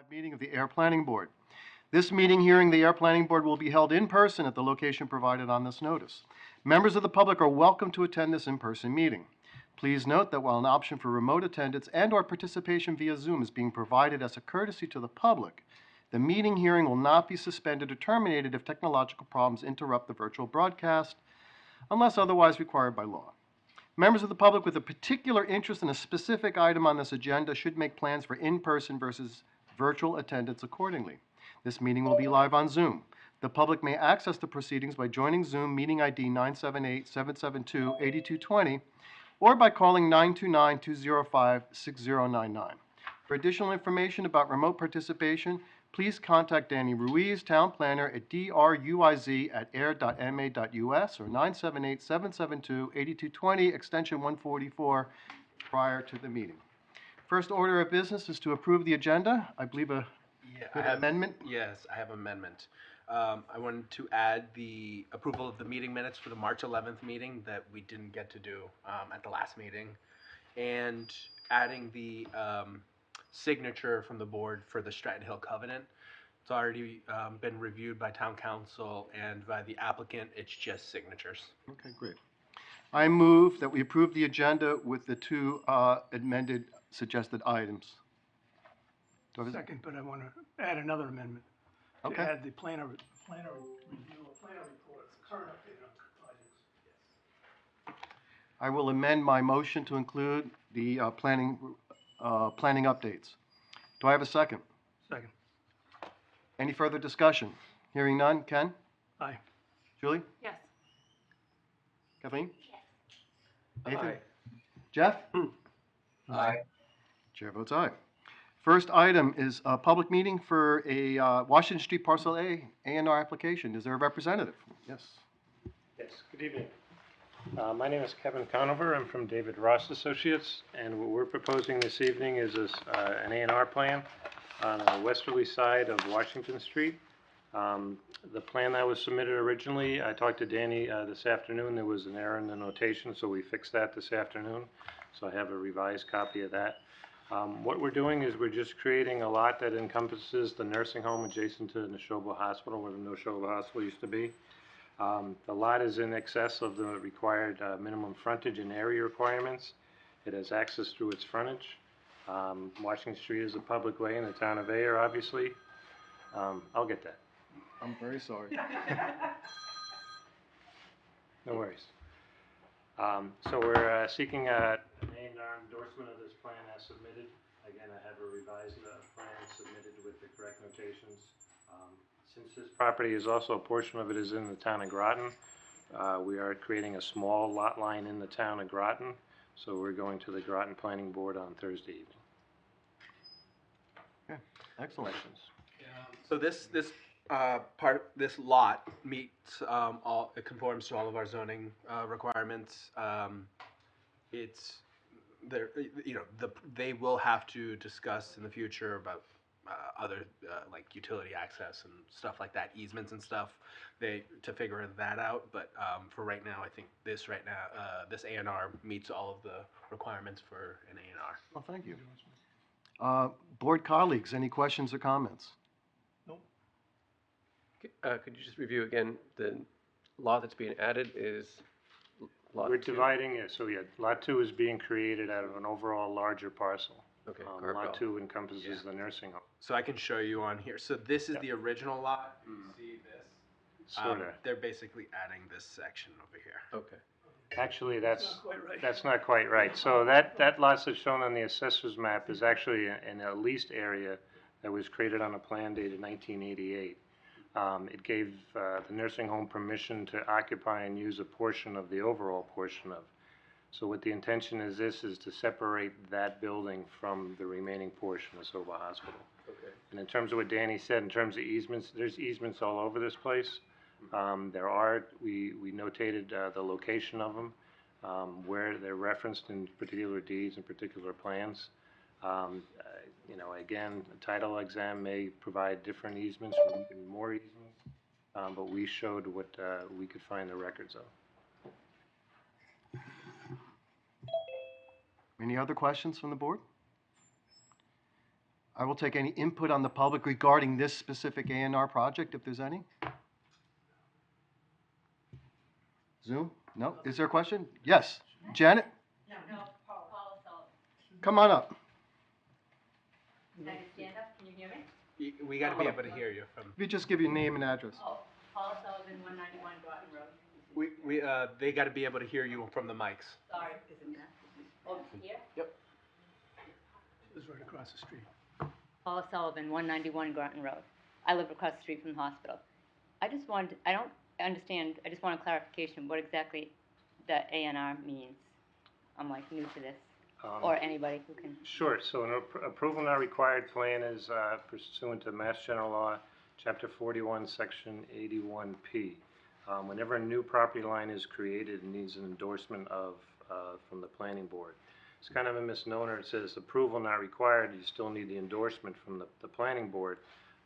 Meeting of the Ayer Planning Board. This meeting hearing the Ayer Planning Board will be held in person at the location provided on this notice. Members of the public are welcome to attend this in-person meeting. Please note that while an option for remote attendance and/or participation via Zoom is being provided as a courtesy to the public, the meeting hearing will not be suspended or terminated if technological problems interrupt the virtual broadcast, unless otherwise required by law. Members of the public with a particular interest in a specific item on this agenda should make plans for in-person versus virtual attendance accordingly. This meeting will be live on Zoom. The public may access the proceedings by joining Zoom meeting ID 978-772-8220 or by calling 929-205-6099. For additional information about remote participation, please contact Danny Ruiz, Town Planner, at druiz@air.ma.us or 978-772-8220, extension 144, prior to the meeting. First order of business is to approve the agenda. I believe a amendment. Yes, I have amendment. I wanted to add the approval of the meeting minutes for the March 11th meeting that we didn't get to do at the last meeting, and adding the signature from the board for the Stratton Hill Covenant. It's already been reviewed by town council and by the applicant. It's just signatures. Okay, great. I move that we approve the agenda with the two amended suggested items. Second, but I want to add another amendment. Okay. To add the planner review, planner reports, current update on projects. I will amend my motion to include the planning updates. Do I have a second? Second. Any further discussion? Hearing none. Ken? Aye. Julie? Yes. Kathleen? Yes. Nathan? Aye. Jeff? Aye. Chair votes aye. First item is a public meeting for a Washington Street Parcel A&R application. Is there a representative? Yes. Yes, good evening. My name is Kevin Conover. I'm from David Ross Associates, and what we're proposing this evening is an A&R plan on the westerly side of Washington Street. The plan that was submitted originally, I talked to Danny this afternoon. There was an error in the notation, so we fixed that this afternoon. So I have a revised copy of that. What we're doing is we're just creating a lot that encompasses the nursing home adjacent to Neshoba Hospital, where the Neshoba Hospital used to be. The lot is in excess of the required minimum frontage and area requirements. It has access through its frontage. Washington Street is a public way in the town of Ayer, obviously. I'll get that. I'm very sorry. No worries. So we're seeking an A&R endorsement of this plan as submitted. Again, I have a revised plan submitted with the correct notations. Since this property is also a portion of it is in the town of Groton, we are creating a small lot line in the town of Groton. So we're going to the Groton Planning Board on Thursday evening. Okay, excellent. So this lot meets it conforms to all of our zoning requirements. It's there, they will have to discuss in the future about other like utility access and stuff like that, easements and stuff, to figure that out. But for right now, I think this A&R meets all of the requirements for an A&R. Well, thank you. Board colleagues, any questions or comments? Nope. Could you just review again, the lot that's being added is lot We're 2? dividing it, so yeah, lot 2 is being created out of an overall larger parcel. Okay, Lot 2 encompasses the nursing home. So I can show you on here. So this is the original lot. You see this? Sorta. They're basically adding this section over here. Okay. Actually, that's Not quite right. that's not quite right. So that lot that's shown on the assessor's map is actually in a leased area that was created on a plan dated 1988. It gave the nursing home permission to occupy and use a portion of the overall portion of. So what the intention is to separate that building from the remaining portion of Neshoba Hospital. Okay. And in terms of what Danny said, in terms of easements, there's easements all over this place. We notated the location of them, where they're referenced in particular deeds and particular plans. Again, a title exam may provide different easements or even more easements, but we showed what we could find the records of. Any other questions from the board? I will take any input on the public regarding this specific A&R project, if there's any. Zoom? No? Is there a question? Yes. Janet? No, Paula Sullivan. Come on up. Can I stand up? Can you hear me? We got to be able to hear you from. If you just give your name and address. Oh, Paula Sullivan, 191 Groton Road. They got to be able to hear you from the mics. Sorry, is it that? Oh, here? It's right across the street. Paula Sullivan, 191 Groton Road. I live across the street from the hospital. I don't understand, I just want a clarification, what exactly the A&R means. I'm like new to this, or anybody who can. Sure, so an approval not required plan is pursuant to Mass General Law, Chapter 41, Section 81P. Whenever a new property line is created, it needs an endorsement from the planning board. It's kind of a misnomer. It says approval not required. You still need the endorsement from the planning board,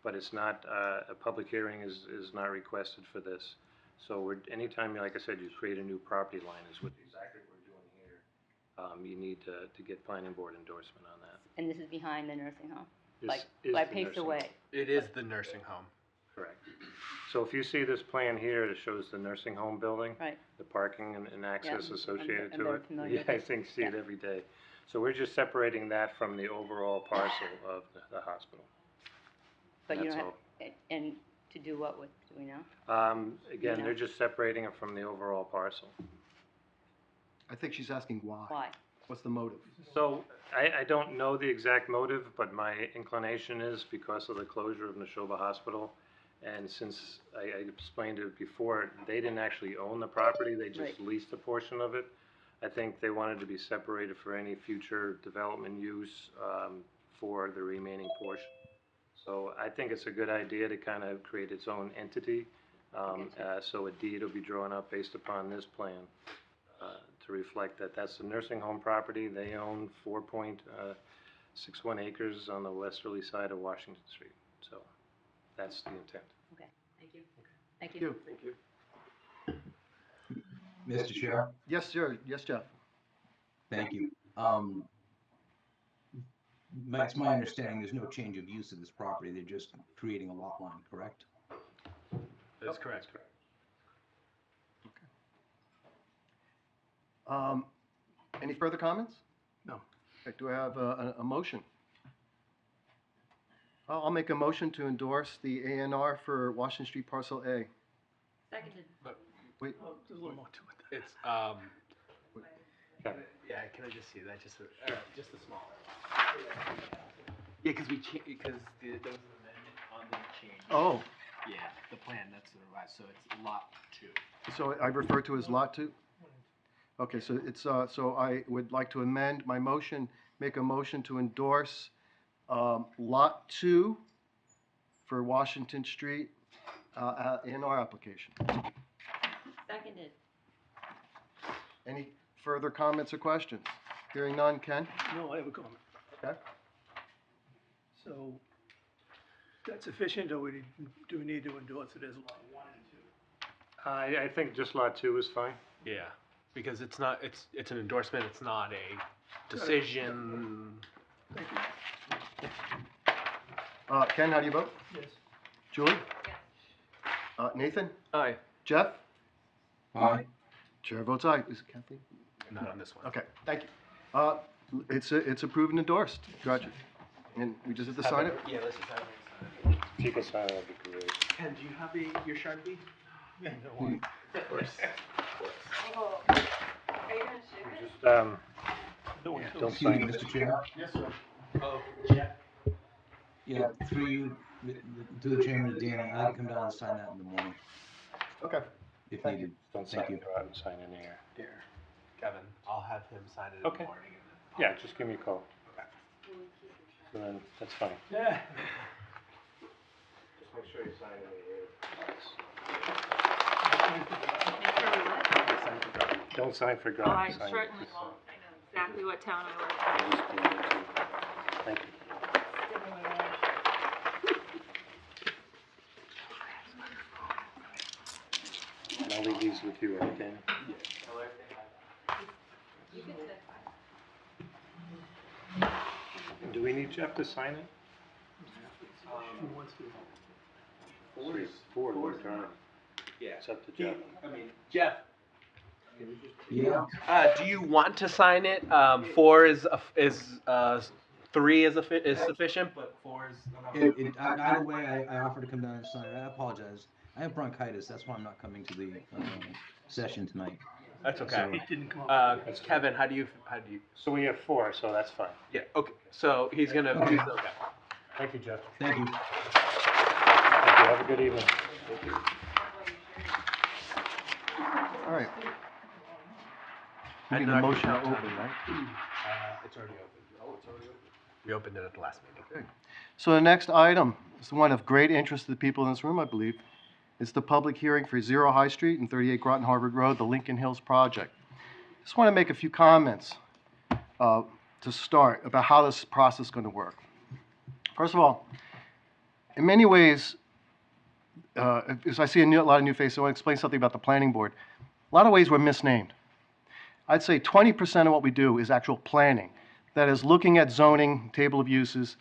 but it's not, a public hearing is not requested for this. So anytime, like I said, you create a new property line is exactly what we're doing here. You need to get planning board endorsement on that. And this is behind the nursing home? This Like, is by the Pace nursing Away? home. It is the nursing home. Correct. So if you see this plan here, it shows the nursing home building. Right. The parking and access I'm- associated I'm to very it. familiar with Yeah, I it. think, see it Yeah. every day. So we're just separating that from the overall parcel of the hospital. But you That's don't have, and to do what with, do we know? Again, know. they're just separating it from the overall parcel. I think she's asking why. Why? What's the motive? So I don't know the exact motive, but my inclination is because of the closure of Neshoba Hospital. And since I explained it before, they didn't actually own the property, they just Right. leased a portion of it. I think they wanted to be separated for any future development use for the remaining portion. So I think it's a good idea to kind of create its own entity. So a deed will be drawn up based upon this plan to reflect that that's the nursing home property. They own 4.61 acres on the westerly side of Washington Street. So that's the intent. Okay, thank you. Thank Thank you. you. Thank you. Mr. Chair, Yes, sir. Yes, Jeff. thank you. It's my understanding there's no change of use of this property, they're just creating a lot line, correct? That's correct. Any further comments? No. Okay, do I have a motion? I'll make a motion to endorse the A&R for Washington Street Parcel A. Seconded. Wait, Well, there's a little more to it. It's Kevin. yeah. Can I just see that? Just the small. Yeah, because there was an amendment on the change. oh, Yeah, the plan, that's the revised, so it's lot 2. so I refer to as Lot 2? Okay, so it's, so I would like to amend my motion, make a motion to endorse Lot 2 for Washington Street in our application. Seconded. Any further comments or questions? Hearing none, Ken? No, I have a comment. Okay. So, that's sufficient, or do we need to endorse it as lot 1 and 2? I think just lot 2 is fine. Yeah, because it's not, it's an endorsement, it's not a decision. Thank you. Ken, how do you vote? Yes. Julie? Yes. Nathan? Aye. Jeff? Aye. Chair votes aye. Is it Kathleen? Not on this one. Okay, thank you. It's approved and endorsed. Gotcha. And we just have to sign it? Yeah, let's just have it signed. If you can sign it, that'd be great. Ken, do you have your Sharpie? Yeah, no, why? Of course. Oh, are you gonna ship it? Just, No one don't told Excuse me, sign it. Mr. Chair? Yes, sir. Oh, Jeff. Yeah, through you, to the chairman of Danny, I can come down and sign that in the morning, Okay. if Thank needed. Don't Thank sign you. it, go out and sign in here. Kevin, I'll have him sign it in Okay. the morning. Yeah, just give me a call. Okay. And then, that's fine. Yeah. Just make sure you sign in here. Don't sign for Oh, God. I sign certainly this, won't. I know exactly what town I work just do it too. Thank you. And I'll leave these with you, right, Dan? You can say. Do we need Jeff to sign it? Who wants to? Four at one time. Yeah. It's up to Jeff. Jeff, Yeah, do you want to sign it? Four is 3 is sufficient, but 4 is either way, I offer to come down and sign it. I apologize. I have bronchitis, that's why I'm not coming to the, session tonight. That's okay. So- He didn't come up. Kevin, how do you? So we have 4, so that's fine. Yeah. Okay. So he's gonna. Okay. He's okay. Thank you, Jeff. Thank you. Thank you. Have a good evening. All right. We And need a our motion to count open, time. right? It's already open. Oh, it's already open. We opened it at the last meeting. So the next item is one of great interest to the people in this room, I believe. It's the public hearing for 0 High Street and 38 Groton Harvard Road, the Lincoln Hills project. Just want to make a few comments to start about how this process is going to work. First of all, in many ways, as I see a lot of new faces, I want to explain something about the planning board. A lot of ways we're misnamed. I'd say 20% of what we do is actual planning. That is looking at zoning, table of uses,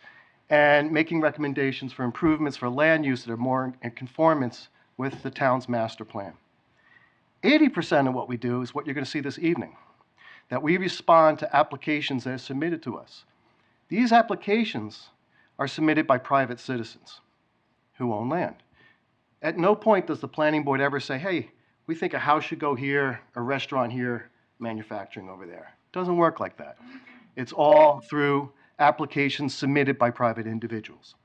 and making recommendations for improvements for land use that are more in conformance with the town's master plan. 80% of what we do is what you're going to see this evening, that we respond to applications that are submitted to us. These applications are submitted by private citizens who own land. At no point does the planning board ever say, hey, we think a house should go here, a restaurant here, manufacturing over there. It doesn't work like that. It's all through applications submitted by private individuals.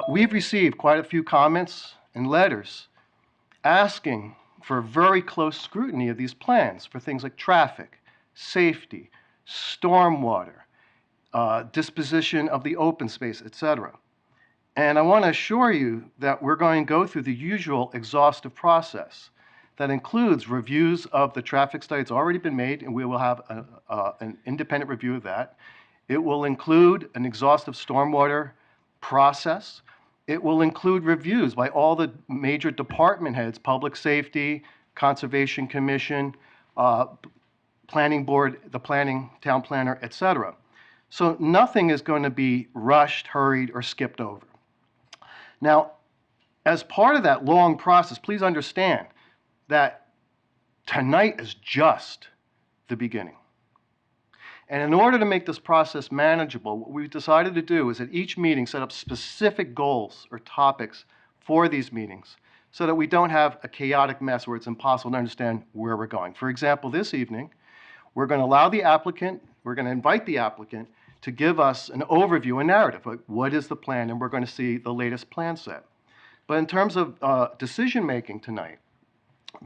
We've received quite a few comments and letters asking for very close scrutiny of these plans for things like traffic, safety, stormwater, disposition of the open space, etc. And I want to assure you that we're going to go through the usual exhaustive process that includes reviews of the traffic study that's already been made, and we will have an independent review of that. It will include an exhaustive stormwater process. It will include reviews by all the major department heads, public safety, conservation commission, planning board, the planning, town planner, etc. So nothing is going to be rushed, hurried, or skipped over. Now, as part of that long process, please understand that tonight is just the beginning. And in order to make this process manageable, what we've decided to do is at each meeting set up specific goals or topics for these meetings so that we don't have a chaotic mess where it's impossible to understand where we're going. For example, this evening, we're going to allow the applicant, we're going to invite the applicant to give us an overview, a narrative, like what is the plan, and we're going to see the latest plan set. But in terms of decision-making tonight,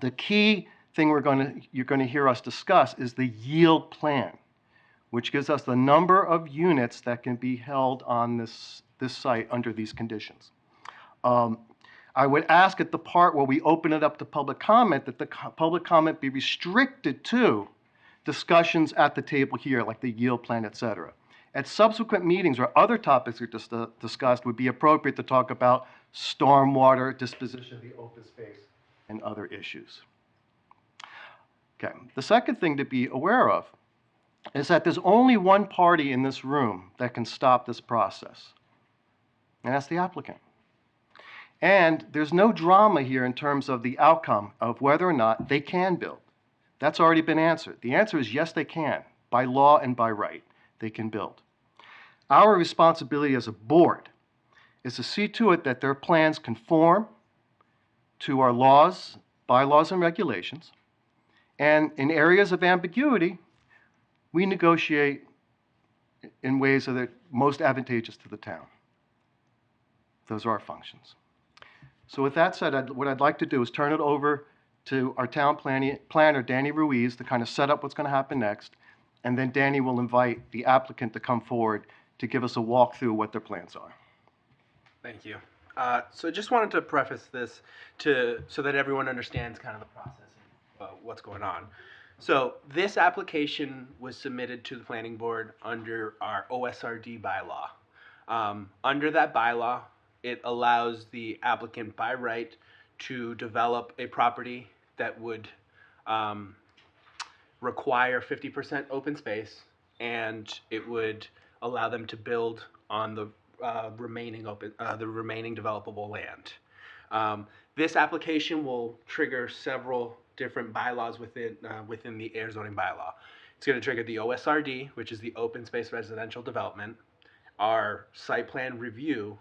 the key thing you're going to hear us discuss is the yield plan, which gives us the number of units that can be held on this site under these conditions. I would ask at the part where we open it up to public comment that the public comment be restricted to discussions at the table here, like the yield plan, et cetera. At subsequent meetings or other topics are discussed would be appropriate to talk about stormwater, disposition of the open space, and other issues. Okay, the second thing to be aware of is that there's only one party in this room that can stop this process, and that's the applicant. And there's no drama here in terms of the outcome of whether or not they can build. That's already been answered. The answer is yes, they can. By law and by right, they can build. Our responsibility as a board is to see to it that their plans conform to our laws, bylaws, and regulations. And in areas of ambiguity, we negotiate in ways that are most advantageous to the town. Those are our functions. So with that said, what I'd like to do is turn it over to our town planner, Danny Ruiz, to kind of set up what's going to happen next. And then Danny will invite the applicant to come forward to give us a walkthrough of what their plans are. Thank you. So just wanted to preface this so that everyone understands kind of the process and what's going on. So this application was submitted to the planning board under our OSRD bylaw. Under that bylaw, it allows the applicant by right to develop a property that would require 50% open space, and it would allow them to build on the the remaining developable land. This application will trigger several different bylaws within the air zoning bylaw. It's going to trigger the OSRD, which is the open space residential development, our site plan review,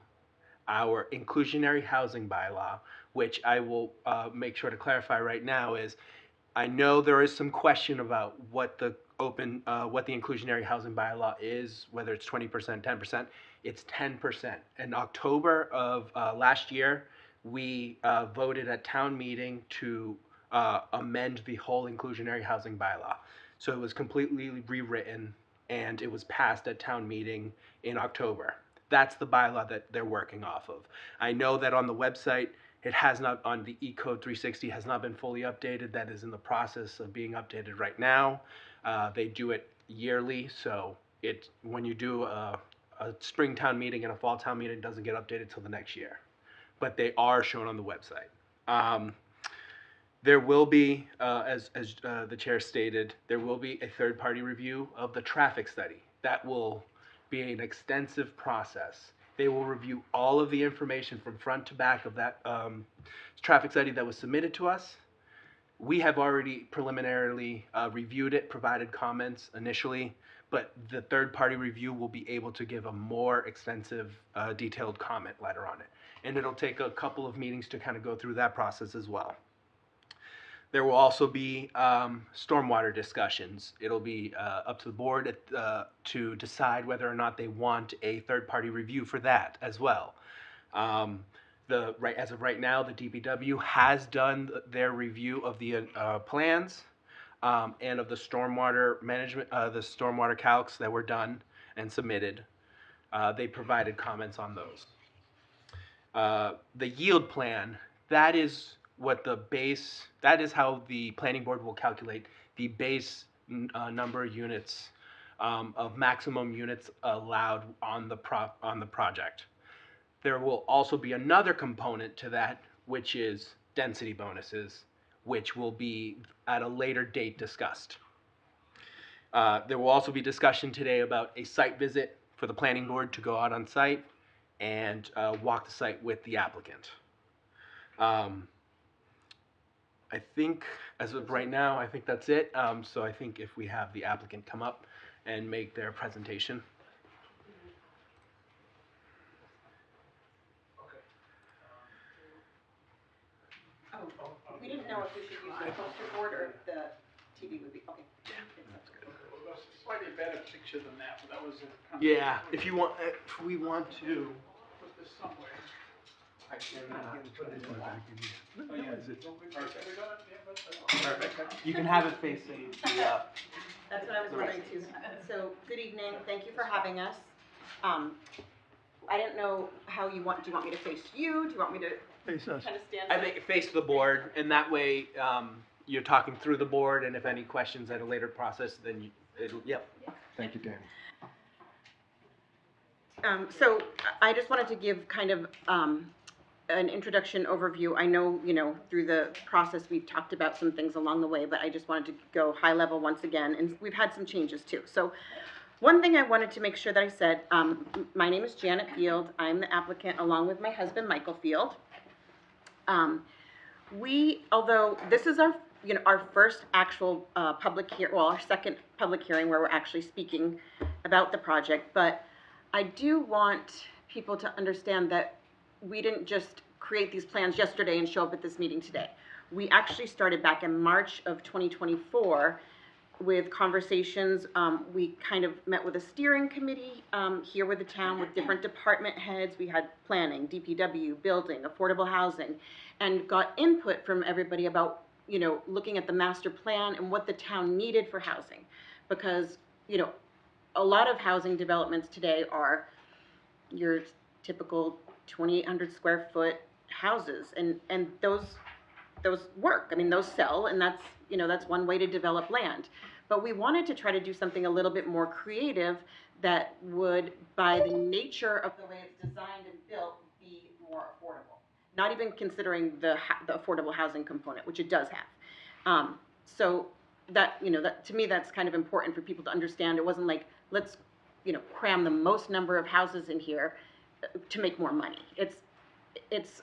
our inclusionary housing bylaw, which I will make sure to clarify right now is, I know there is some question about what the inclusionary housing bylaw is, whether it's 20%, 10%. It's 10%. In October of last year, we voted at town meeting to amend the whole inclusionary housing bylaw. So it was completely rewritten, and it was passed at town meeting in October. That's the bylaw that they're working off of. I know that on the website, it has not, on the E-Code 360, has not been fully updated. That is in the process of being updated right now. They do it yearly, so when you do a spring town meeting and a fall town meeting, it doesn't get updated till the next year. But they are shown on the website. There will be, as the chair stated, there will be a third-party review of the traffic study. That will be an extensive process. They will review all of the information from front to back of that traffic study that was submitted to us. We have already preliminarily reviewed it, provided comments initially, but the third-party review will be able to give a more extensive, detailed comment letter on it. And it'll take a couple of meetings to kind of go through that process as well. There will also be stormwater discussions. It'll be up to the board to decide whether or not they want a third-party review for that as well. As of right now, the DPW has done their review of the plans and of the stormwater management, the stormwater calcs that were done and submitted. They provided comments on those. The yield plan, that is how the planning board will calculate the base number of units, of maximum units allowed on the project. There will also be another component to that, which is density bonuses, which will be at a later date discussed. There will also be discussion today about a site visit for the planning board to go out on site and walk the site with the applicant. I think, as of right now, I think that's it. So I think if we have the applicant come up and make their presentation. Oh, we didn't know if we should use the poster board or if the TV would be, okay. That's good. Slightly better picture than that, but that was a. Yeah, if we want to. Put this somewhere. I can put it in back in here. Oh, yeah, is it? Perfect. You can have it facing the. That's what I was wondering too. So, good evening, thank you for having us. I didn't know how do you want me to face you? Do you want me to Face us. kind of stand? I think face the board, and that way you're talking through the board, and if any questions at a later process, then it'll. Yep. Thank you, Danny. So I just wanted to give kind of an introduction overview. I know, through the process, we've talked about some things along the way, but I just wanted to go high level once again, and we've had some changes too. So one thing I wanted to make sure that I said, my name is Janet Field. I'm the applicant along with my husband, Michael Field. Although this is our first actual our second public hearing where we're actually speaking about the project, but I do want people to understand that we didn't just create these plans yesterday and show up at this meeting today. We actually started back in March of 2024 with conversations. We kind of met with a steering committee here with the town with different department heads. We had planning, DPW, building, affordable housing, and got input from everybody about, looking at the master plan and what the town needed for housing. Because, a lot of housing developments today are your typical 2,800 square foot houses, and those work. I mean, those sell, and that's one way to develop land. But we wanted to try to do something a little bit more creative that would, by the nature of the way it's designed and built, be more affordable. Not even considering the affordable housing component, which it does have. So that to me, that's kind of important for people to understand. It wasn't like, let's cram the most number of houses in here. to make more money. It's,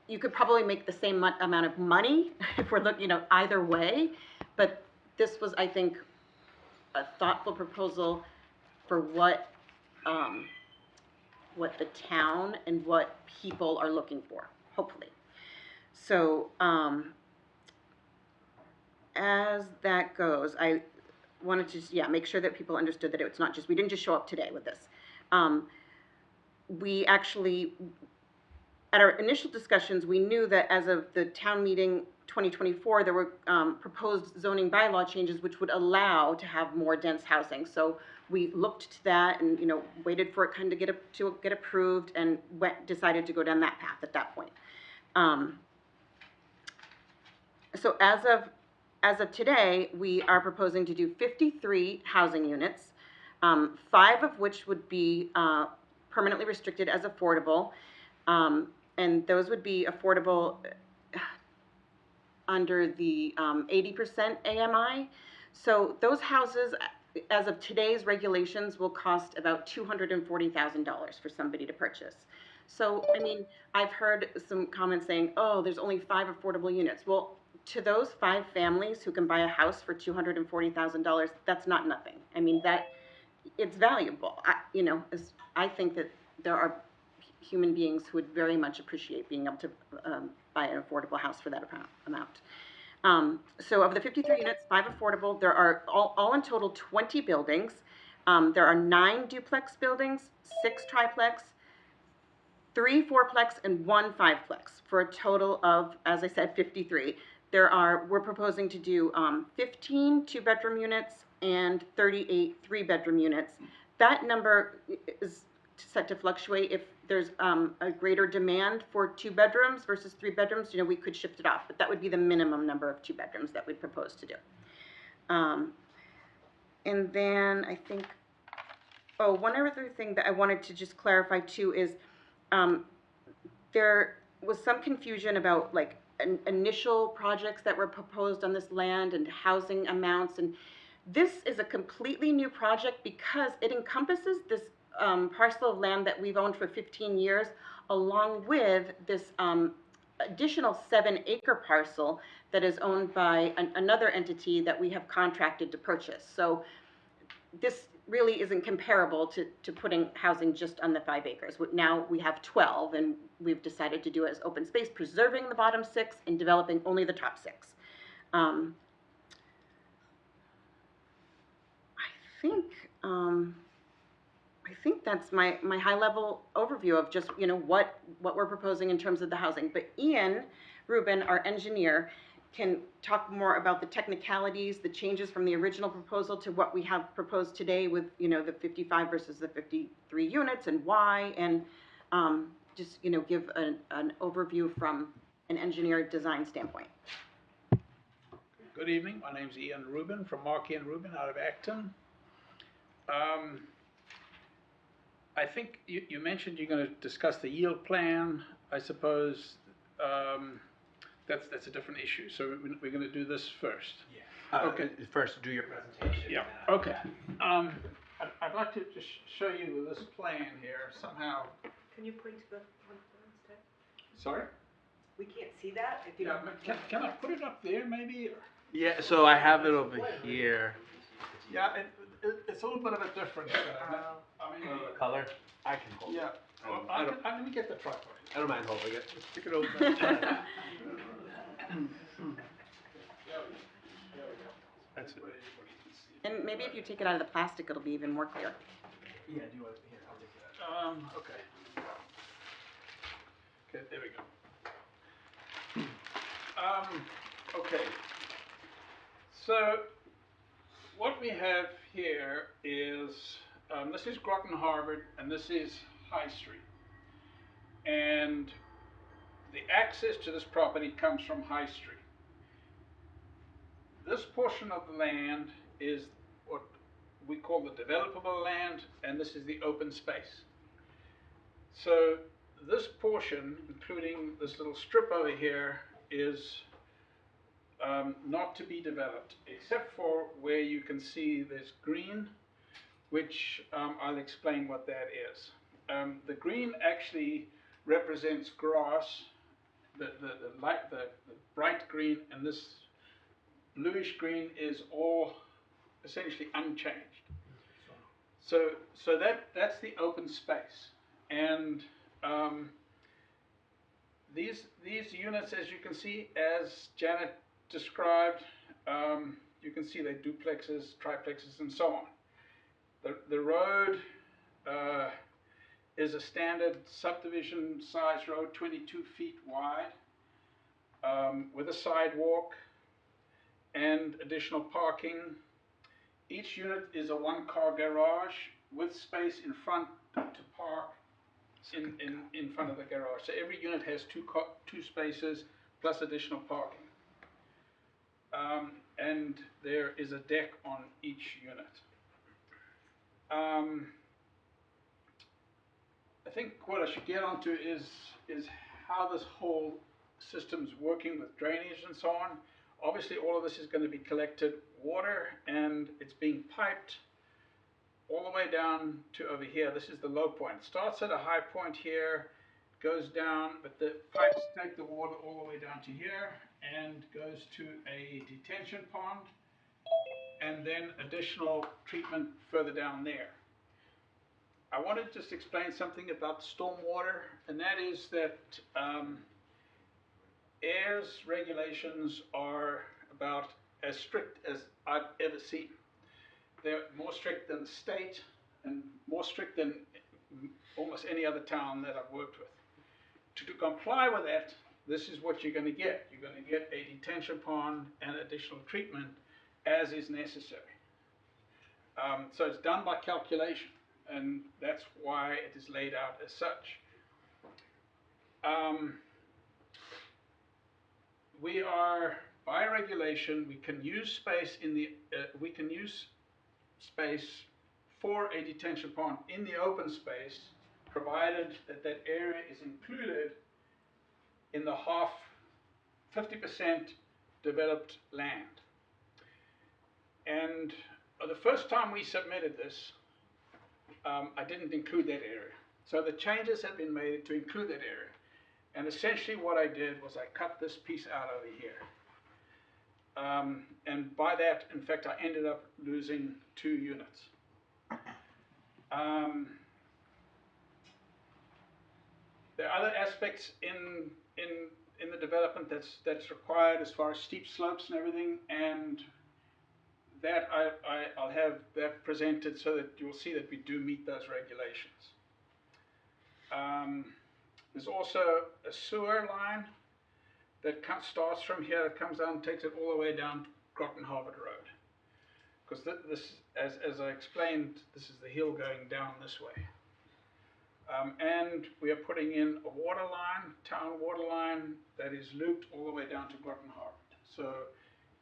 you could probably make the same amount of money if we're looking, either way, but this was, I think, a thoughtful proposal for what the town and what people are looking for, hopefully. So, as that goes, I wanted to, make sure that people understood that it's not just, we didn't just show up today with this. We actually, at our initial discussions, we knew that as of the town meeting 2024, there were proposed zoning bylaw changes which would allow to have more dense housing. So we looked to that and, waited for it kind of to get approved and decided to go down that path at that point. So as of today, we are proposing to do 53 housing units, 5 of which would be permanently restricted as affordable, and those would be affordable under the 80% AMI. So those houses, as of today's regulations, will cost about $240,000 for somebody to purchase. So, I mean, I've heard some comments saying, oh, there's only 5 affordable units. Well, to those 5 families who can buy a house for $240,000, that's not nothing. I mean, it's valuable. I think that there are human beings who would very much appreciate being able to buy an affordable house for that amount. So of the 53 units, 5 affordable. There are all in total 20 buildings. There are 9 duplex buildings, 6 triplex, 3 fourplex, and 1 fiveplex, for a total of, as I said, 53. We're proposing to do 15 2-bedroom units and 38 3-bedroom units. That number is set to fluctuate. If there's a greater demand for 2 bedrooms versus 3 bedrooms, we could shift it off, but that would be the minimum number of 2 bedrooms that we'd propose to do. And then I think, one other thing that I wanted to just clarify too is there was some confusion about initial projects that were proposed on this land and housing amounts, and this is a completely new project because it encompasses this parcel of land that we've owned for 15 years, along with this additional 7-acre parcel that is owned by another entity that we have contracted to purchase. So this really isn't comparable to putting housing just on the 5 acres. Now we have 12, and we've decided to do it as open space, preserving the bottom 6 and developing only the top 6. I think that's my high-level overview of just, what we're proposing in terms of the housing. But Ian Rubin, our engineer, can talk more about the technicalities, the changes from the original proposal to what we have proposed today with, the 55 versus the 53 units and why, and just, give an overview from an engineer design standpoint. Good evening. My name's Ian Rubin from Markey and Rubin out of Acton. I think you mentioned you're going to discuss the yield plan. I suppose that's a different issue. So we're going to do this first. Yeah. Okay. First, do your presentation. Yeah. Okay. I'd like to just show you this plan here somehow. Can you point to the one instead? Sorry? We can't see that if you Yeah. don't. Can I put it up there maybe? Yeah. So I have it over here. Yeah. It's a little bit of a difference. I mean, The color. I can hold yeah. it. Well, let me get the tripod. I don't mind holding it. Stick it over. That's it. And maybe if you take it out of the plastic, it'll be even more clear. Yeah. Do you want here? I'll take that. Okay. Okay, there we go. Okay. So, what we have here is, this is Groton Harvard, and this is High Street. And the access to this property comes from High Street. This portion of the land is what we call the developable land, and this is the open space. So this portion, including this little strip over here, is not to be developed, except for where you can see there's green, which I'll explain what that is. The green actually represents grass, the bright green, and this bluish green is all essentially unchanged. So that's the open space, and these units, as you can see, as Janet described, you can see they're duplexes, triplexes, and so on. The road is a standard subdivision size road, 22 feet wide, with a sidewalk and additional parking. Each unit is a one-car garage with space in front to park in front of the garage. So every unit has two spaces plus additional parking. And there is a deck on each unit. I think what I should get onto is how this whole system's working with drainage and so on. Obviously, all of this is going to be collected water, and it's being piped all the way down to over here. This is the low point. It starts at a high point here, goes down, but the pipes take the water all the way down to here and goes to a detention pond, and then additional treatment further down there. I want to just explain something about stormwater, and that is that Ayer's regulations are about as strict as I've ever seen. They're more strict than the state and more strict than almost any other town that I've worked with. To comply with that, this is what you're going to get. You're going to get a detention pond and additional treatment as is necessary. So it's done by calculation, and that's why it is laid out as such. We are, by regulation, we can use space in the space for a detention pond in the open space, provided that that area is included in the 50% developed land. And the first time we submitted this, I didn't include that area. So the changes have been made to include that area. And essentially what I did was I cut this piece out over here. And by that, in fact, I ended up losing 2 units. There are other aspects in the development that's required as far as steep slopes and everything, and that I'll have that presented so that you'll see that we do meet those regulations. There's also a sewer line that starts from here, that comes down and takes it all the way down to Groton Harvard Road. Because this, as I explained, this is the hill going down this way. And we are putting in a water line, town water line, that is looped all the way down to Groton Harvard. So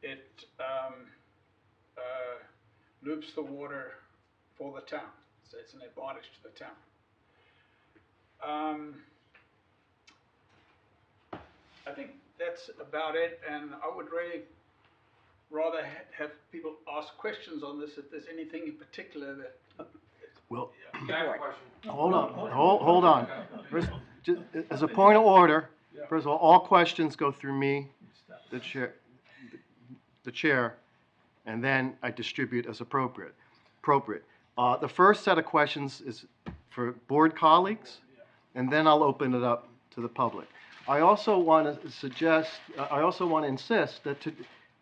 it loops the water for the town. So it's an advantage to the town. I think that's about it, and I would really rather have people ask questions on this if there's anything in particular that. Well, Can I have a question? hold on. First, as a point of order, first of all questions go through me, the chair, and then I distribute as appropriate. The first set of questions is for board colleagues, and then I'll open it up to the public. I also want to insist that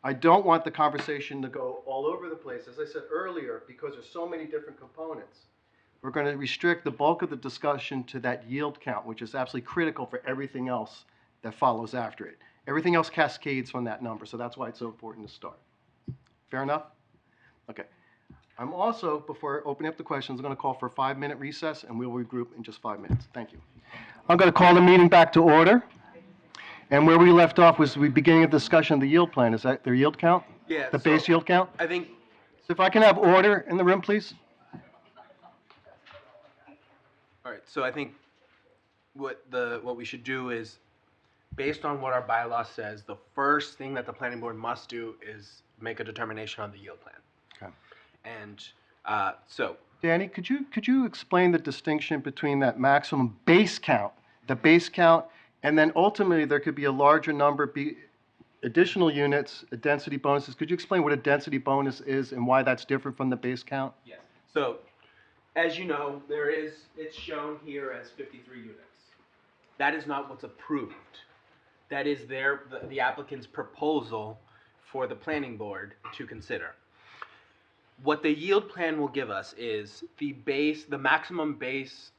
I don't want the conversation to go all over the place. As I said earlier, because there's so many different components, we're going to restrict the bulk of the discussion to that yield count, which is absolutely critical for everything else that follows after it. Everything else cascades from that number, so that's why it's so important to start. Fair enough? Okay. I'm also, before opening up the questions, I'm going to call for a 5-minute recess, and we'll regroup in just 5 minutes. Thank you. I'm going to call the meeting back to order. And where we left off was the beginning of discussion of the yield plan. Is that their yield count? Yeah. The base yield count? I think. So if I can have order in the room, please. All right. So I think what we should do is, based on what our bylaw says, the first thing that the planning board must do is make a determination on the yield plan. Okay. And so Danny, could you explain the distinction between that maximum base count, the base count, and then ultimately there could be a larger number, be additional units, density bonuses? Could you explain what a density bonus is and why that's different from the base count? Yes. So, as you know, it's shown here as 53 units. That is not what's approved. That is the applicant's proposal for the planning board to consider. What the yield plan will give us is the maximum base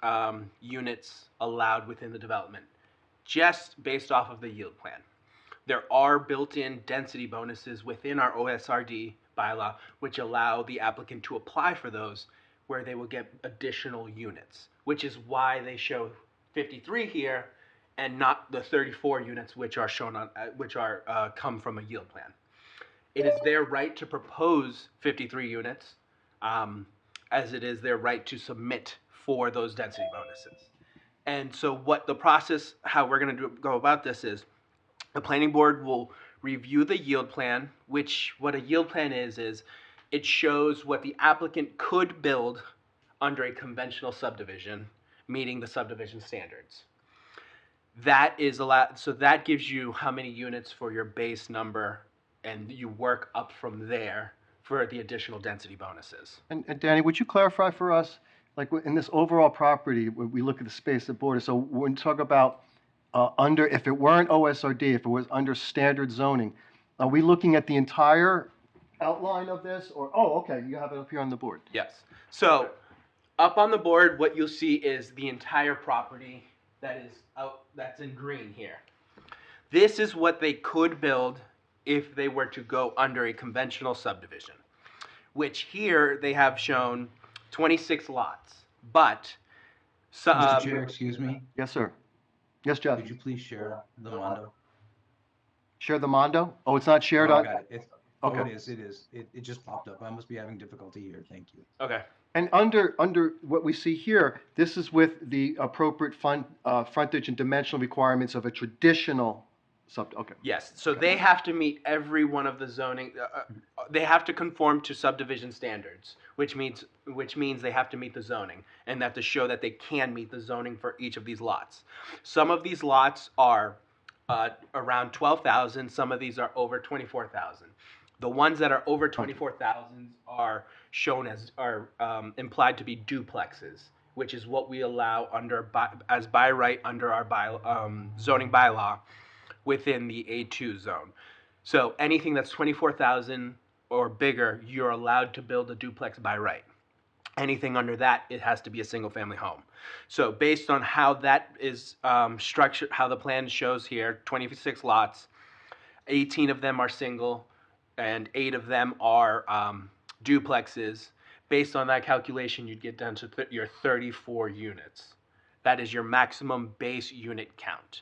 units allowed within the development, just based off of the yield plan. There are built-in density bonuses within our OSRD bylaw, which allow the applicant to apply for those, where they will get additional units, which is why they show 53 here and not the 34 units which are shown on, come from a yield plan. It is their right to propose 53 units, as it is their right to submit for those density bonuses. And so what the process, how we're going to go about this is, the planning board will review the yield plan, which what a yield plan is it shows what the applicant could build under a conventional subdivision, meeting the subdivision standards. That is allowed, so that gives you how many units for your base number, and you work up from there for the additional density bonuses. And Danny, would you clarify for us, like in this overall property, when we look at the space at border, so when you talk about if it weren't OSRD, if it was under standard zoning, are we looking at the entire outline of this, or, oh, okay, you have it up here on the board. Yes. So up on the board, what you'll see is the entire property that's in green here. This is what they could build if they were to go under a conventional subdivision, which here they have shown 26 lots. But Mr. Chair, excuse me, Yes, sir. Yes, Jeff. could you please share the Mondo? Share the Mondo? Oh, it's not shared Oh, I on? got it. Okay. It is. It just popped up. I must be having difficulty here. Thank you. okay. And under what we see here, this is with the appropriate frontage and dimensional requirements of a traditional okay. Yes, so they have to meet every one of the zoning, they have to conform to subdivision standards, which means they have to meet the zoning, and have to show that they can meet the zoning for each of these lots. Some of these lots are around 12,000, some of these are over 24,000. The ones that are over 24,000 are shown implied to be duplexes, which is what we allow as by right under our zoning bylaw within the A2 zone. So anything that's 24,000 or bigger, you're allowed to build a duplex by right. Anything under that, it has to be a single family home. So based on how that is structured, how the plan shows here, 26 lots, 18 of them are single, and 8 of them are duplexes. Based on that calculation, you'd get down to your 34 units. That is your maximum base unit count.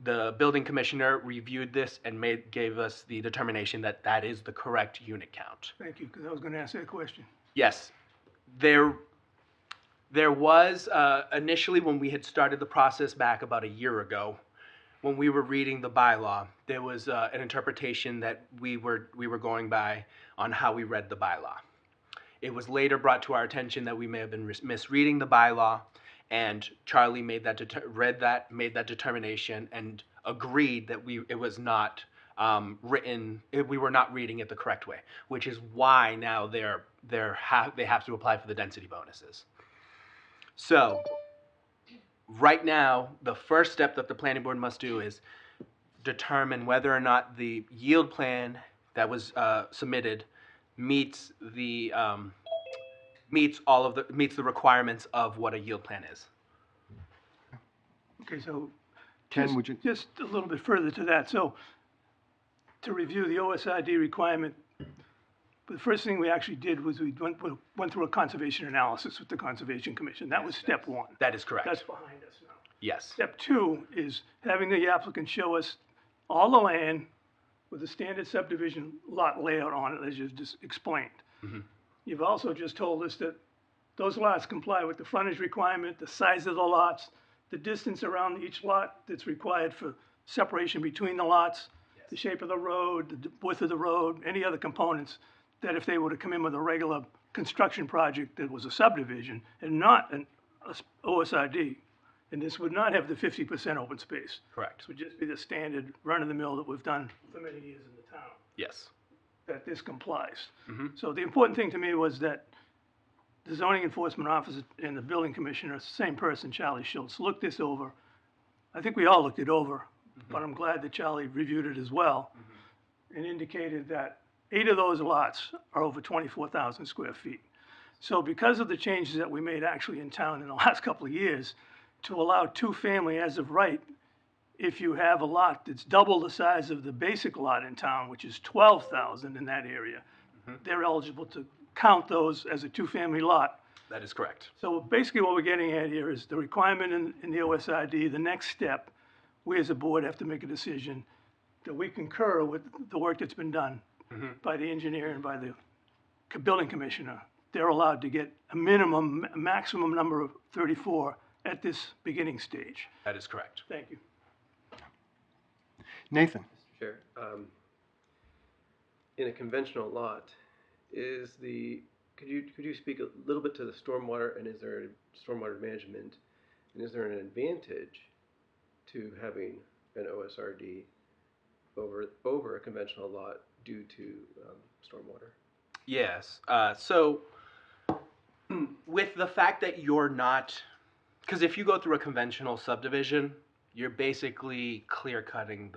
The building commissioner reviewed this and gave us the determination that that is the correct unit count. Thank you, because I was gonna ask that question. Yes, there was initially, when we had started the process back about a year ago, when we were reading the bylaw, there was an interpretation that we were going by on how we read the bylaw. It was later brought to our attention that we may have been misreading the bylaw, and Charlie made that determination and agreed that it was not we were not reading it the correct way, which is why now they have to apply for the density bonuses. So right now, the first step that the planning board must do is determine whether or not the yield plan that was submitted meets the requirements of what a yield plan is. Okay, so Ken, just, would you? just a little bit further to that. So to review the OSRD requirement, the first thing we actually did was we went through a conservation analysis with the Conservation Commission. That was step one. That is correct. That's behind us now. Yes. Step two is having the applicant show us all the land with a standard subdivision lot layout on it, as you just explained. Mm-hmm. You've also just told us that those lots comply with the frontage requirement, the size of the lots, the distance around each lot that's required for separation between the lots, Yes. the shape of the road, the width of the road, any other components that if they were to come in with a regular construction project that was a subdivision and not an OSRD. And this would not have the 50% open space. Correct. This would just be the standard run-of-the-mill that we've done for many years in the town, Yes. that this complies. Mhm. So the important thing to me was that the zoning enforcement officer and the building commissioner, same person, Charlie Schultz, looked this over. I think we all looked it over, but I'm glad that Charlie reviewed it as well and indicated that 8 of those lots are over 24,000 square feet. So because of the changes that we made actually in town in the last couple of years, to allow two-family as of right, if you have a lot that's double the size of the basic lot in town, which is 12,000 in that area, they're eligible to count those as a two-family lot. That is correct. So basically what we're getting at here is the requirement in the OSRD, the next step, we as a board have to make a decision that we concur with the work that's been done by the engineer and by the building commissioner. They're allowed to get a minimum, maximum number of 34 at this beginning stage. That is correct. Thank you. Nathan? Mr. Chair, in a conventional lot, could you speak a little bit to the stormwater, and is there stormwater management, and is there an advantage to having an OSRD over a conventional lot due to stormwater? Yes. So with the fact that you're not, because if you go through a conventional subdivision, you're basically clear cutting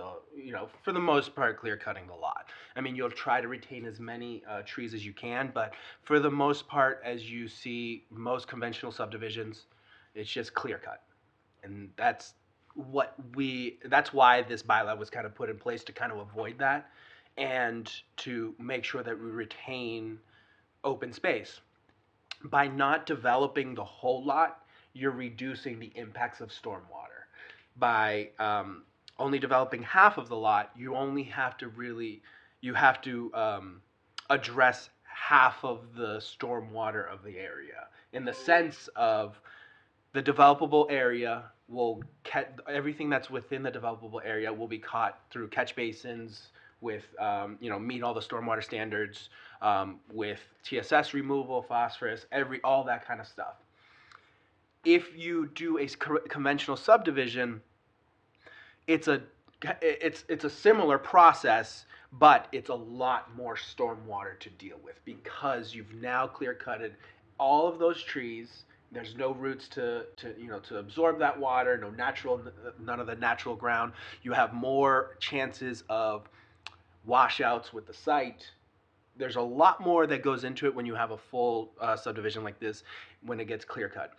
for the most part, clear cutting the lot. I mean, you'll try to retain as many trees as you can, but for the most part, as you see most conventional subdivisions, it's just clear cut. And that's why this bylaw was kind of put in place, to kind of avoid that and to make sure that we retain open space. By not developing the whole lot, you're reducing the impacts of stormwater. By only developing half of the lot, you have to address half of the stormwater of the area, in the sense of the developable area will everything that's within the developable area will be caught through catch basins with meet all the stormwater standards, with TSS removal, phosphorus, all that kind of stuff. If you do a conventional subdivision, it's a similar process, but it's a lot more stormwater to deal with, because you've now clear cutted all of those trees. There's no roots to absorb that water, none of the natural ground. You have more chances of washouts with the site. There's a lot more that goes into it when you have a full subdivision like this, when it gets clear cut.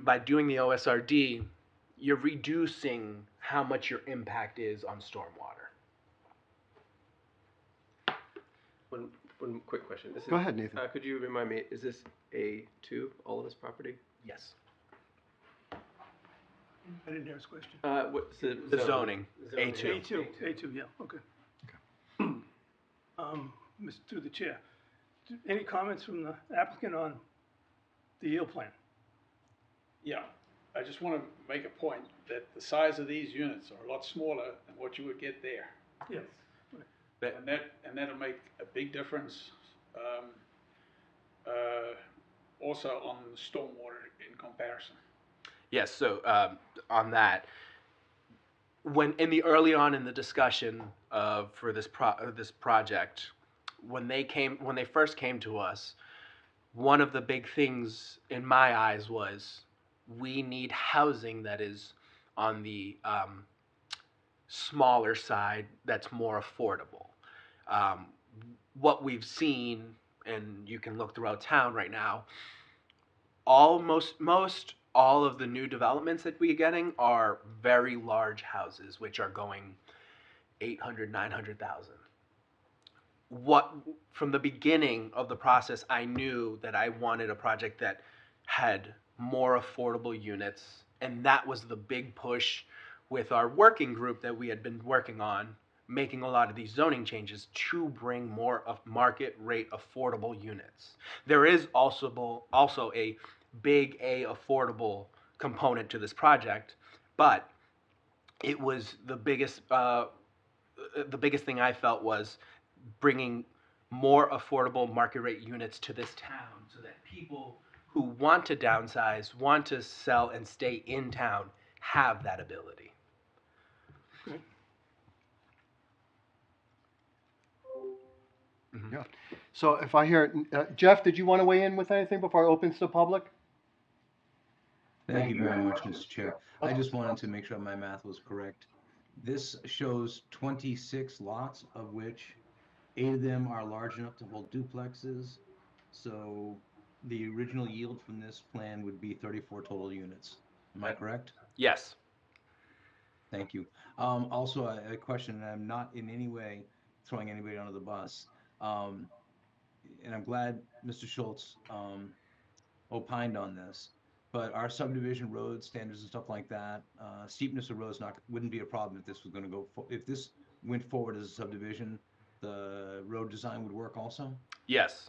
By doing the OSRD, you're reducing how much your impact is on stormwater. One quick question. Go ahead, Nathan. Could you remind me, is this A2, all of this property? Yes. I didn't hear his question. What's the zoning? A2. A2, yeah, okay. Through the chair, any comments from the applicant on the yield plan? Yeah, I just want to make a point that the size of these units are a lot smaller than what you would get there. Yes. And that'll make a big difference, also on the stormwater in comparison. Yes. So on that, early on in the discussion for this project, when they first came to us, one of the big things in my eyes was, we need housing that is on the smaller side, that's more affordable. What we've seen, and you can look throughout town right now, most all of the new developments that we're getting are very large houses, which are going 800, 900,000. From the beginning of the process, I knew that I wanted a project that had more affordable units, and that was the big push with our working group that we had been working on, making a lot of these zoning changes to bring more of market rate affordable units. There is also a big A affordable component to this project, but it was the biggest thing I felt was bringing more affordable market rate units to this town so that people who want to downsize, want to sell and stay in town, have that ability. Yeah. So if I hear, Jeff, did you want to weigh in with anything before I open to the public? Thank you very much, Mr. Chair. I just wanted to make sure my math was correct. This shows 26 lots, of which 8 of them are large enough to hold duplexes. So the original yield from this plan would be 34 total units. Am I correct? Yes. Thank you. Also, a question, and I'm not in any way throwing anybody under the bus. And I'm glad Mr. Schultz opined on this. But our subdivision road standards and stuff like that, steepness of roads wouldn't be a problem if this was going to if this went forward as a subdivision, the road design would work also? Yes.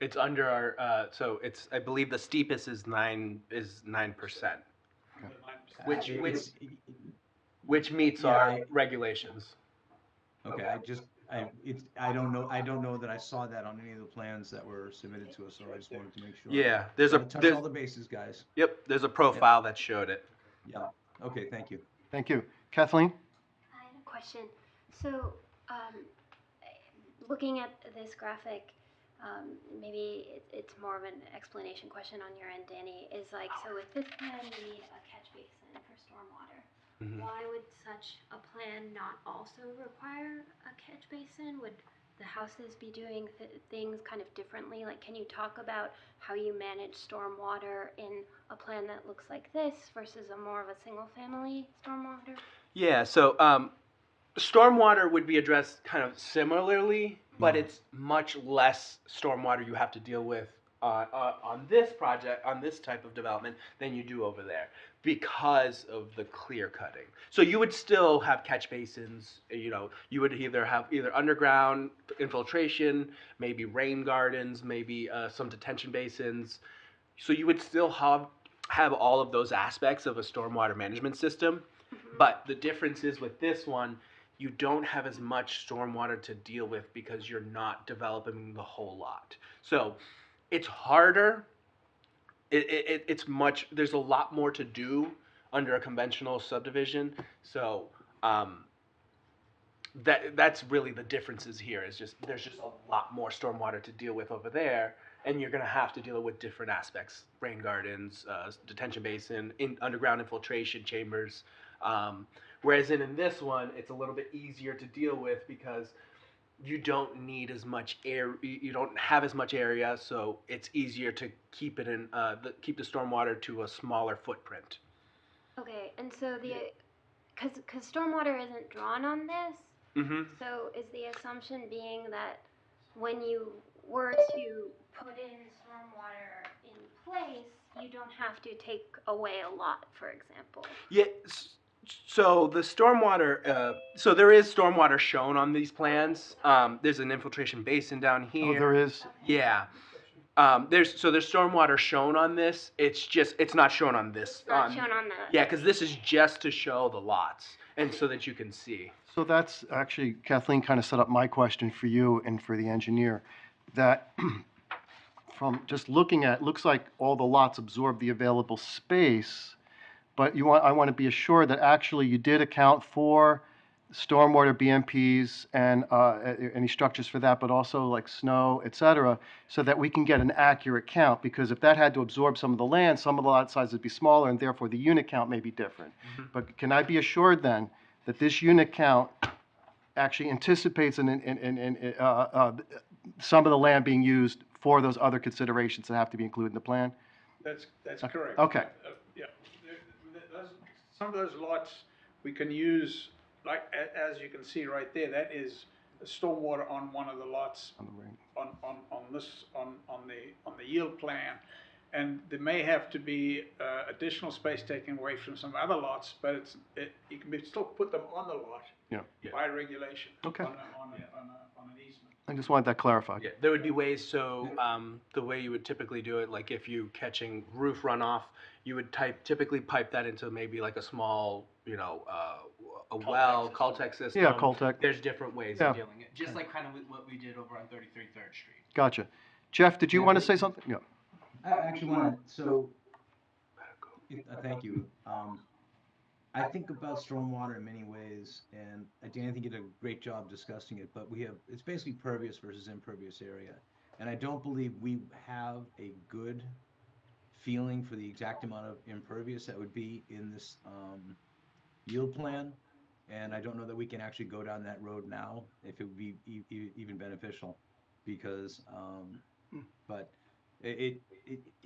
It's under our, so it's, I believe the steepest is 9%, which meets Yeah, our regulations. Okay, I don't know that I saw that on any of the plans that were submitted to us, so I just wanted to make sure. Yeah, there's a, Gotta touch there's, all the bases, guys. yep, there's a profile that showed it. Yeah, okay, thank you. Thank you. Kathleen? I had a question. So, looking at this graphic, maybe it's more of an explanation question on your end, Danny, is like, so with this plan, we need a catch basin for stormwater. Mhm. Why would such a plan not also require a catch basin? Would the houses be doing things kind of differently? Like, can you talk about how you manage stormwater in a plan that looks like this versus a more of a single-family stormwater? Yeah, so stormwater would be addressed kind of similarly, but it's much less stormwater you have to deal with on this project, on this type of development, than you do over there because of the clear cutting. So you would still have catch basins, you know, you would have either underground infiltration, maybe rain gardens, maybe some detention basins. So you would still have all of those aspects of a stormwater management system. But the difference is with this one, you don't have as much stormwater to deal with because you're not developing the whole lot. So it's harder. It's much, there's a lot more to do under a conventional subdivision. So that's really the differences here, is just there's just a lot more stormwater to deal with over there, and you're going to have to deal with different aspects: rain gardens, detention basin, underground infiltration chambers. Whereas in this one, it's a little bit easier to deal with because you don't need as much air, you don't have as much area, so it's easier to keep it in keep the stormwater to a smaller footprint. Okay, and so because stormwater isn't drawn on this, so is the assumption being that when you were to put in stormwater in place, you don't have to take away a lot, for example? Yeah. So the stormwater, so there is stormwater shown on these plans. There's an infiltration basin down here. Oh, there is? Yeah. There's stormwater shown on this. It's not shown on this. It's not shown on the. Yeah, because this is just to show the lots and so that you can see. So that's actually, Kathleen kind of set up my question for you and for the engineer, that from just looking at, looks like all the lots absorb the available space, but I want to be assured that actually you did account for stormwater BMPs and any structures for that, but also like snow, et cetera, so that we can get an accurate count, because if that had to absorb some of the land, some of the lot sizes would be smaller, and therefore the unit count may be different. But can I be assured then that this unit count actually anticipates some of the land being used for those other considerations that have to be included in the plan? That's correct. Okay. Yeah, some of those lots we can use, like, as you can see right there, that is stormwater on one of the lots on the yield plan. And there may have to be additional space taken away from some other lots, but you can still put them on the lot. Yeah. By regulation. Okay. On an easement. I just wanted that clarified. Yeah, there would be ways. So the way you would typically do it, like if you catching roof runoff, you would typically pipe that into maybe like a small, well, Caltech system. Yeah, Caltech. There's different ways Yeah. of dealing it, just like kind of what we did over on 33 Third Street. Gotcha. Jeff, did you Yeah, want to but- say something? Yeah. I actually want to, so, thank you. I think about stormwater in many ways, and Dan, I think you did a great job discussing it, but it's basically pervious versus impervious area. And I don't believe we have a good feeling for the exact amount of impervious that would be in this, yield plan. And I don't know that we can actually go down that road now, if it would be even beneficial, because, but it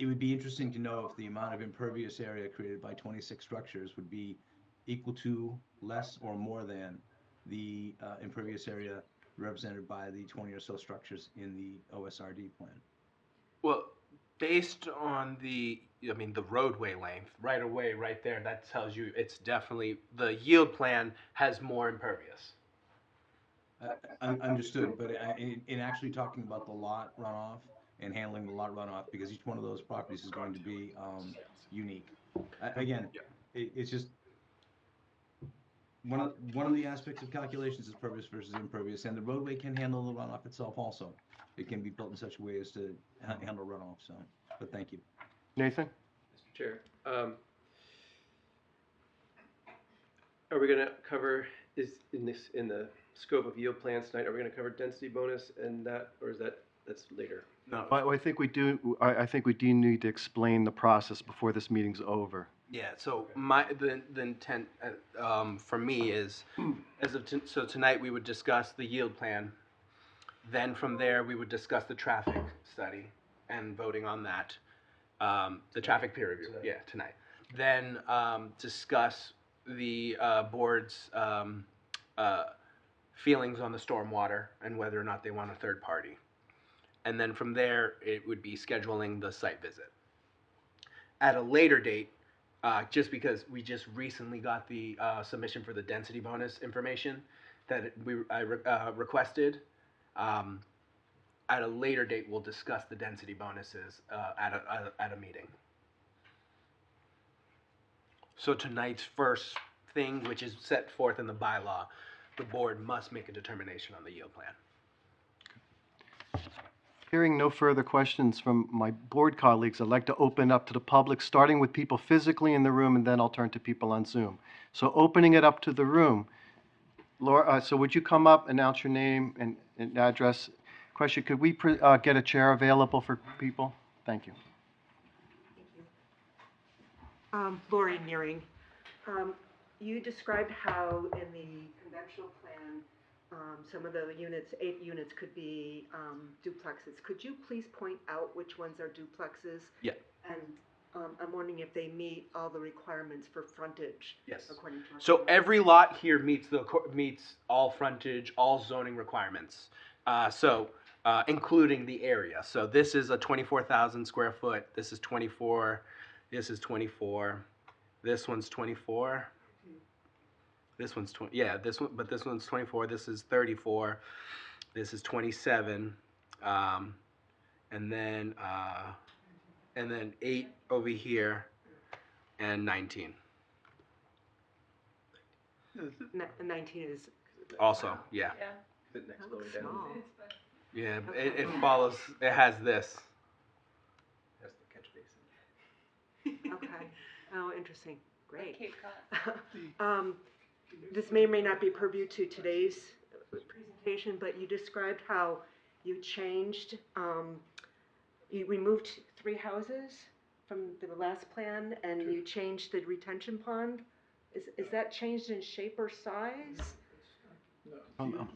would be interesting to know if the amount of impervious area created by 26 structures would be equal to, less, or more than the impervious area represented by the 20 or so structures in the OSRD plan. Well, based on the roadway length, right away, right there, that tells you it's definitely, the yield plan has more impervious. Understood, but in actually talking about the lot runoff and handling the lot runoff, because each one of those properties is going to be unique. Again, it's just, one of the aspects of calculations is pervious versus impervious, and the roadway can handle the runoff itself also. It can be built in such a way as to handle runoff, so, but thank you. Nathan? Mr. Chair, are we gonna cover, in the scope of yield plans tonight, are we gonna cover density bonus and that, or is that's later? No. I think we do, I think we do need to explain the process before this meeting's over. Yeah, so the intent for me is, so tonight we would discuss the yield plan. Then from there, we would discuss the traffic study and voting on that. The traffic peer review, yeah, tonight. Then discuss the board's feelings on the stormwater and whether or not they want a third party. And then from there, it would be scheduling the site visit. At a later date, just because we just recently got the submission for the density bonus information that I requested, at a later date, we'll discuss the density bonuses at a meeting. So tonight's first thing, which is set forth in the bylaw, the board must make a determination on the yield plan. Hearing no further questions from my board colleagues, I'd like to open up to the public, starting with people physically in the room, and then I'll turn to people on Zoom. So opening it up to the room, Laura, so would you come up, announce your name and address? Question, could we get a chair available for people? Thank you. Lori Nearing. You described how in the conventional plan, some of the units, 8 units could be duplexes. Could you please point out which ones are duplexes? Yeah. And I'm wondering if they meet all the requirements for frontage. Yes. According to our So plan. every lot here meets all frontage, all zoning requirements. Including the area. So this is a 24,000 square foot. This is 24. This is 24. This one's 24. This one's 20. Yeah, this one, but this one's 24. This is 34. This is 27. And then 8 over here, and 19. 19 is. Also, yeah. The next That lower looks down. small. Yeah, Okay. it follows. It has this. That's the catch basin. Okay. Oh, interesting. Great. Cape Cod. This may or may not be purview to today's presentation, but you described how you changed, you removed 3 houses from the last plan, and you changed the retention pond. Is that changed in shape or size? Oh, no.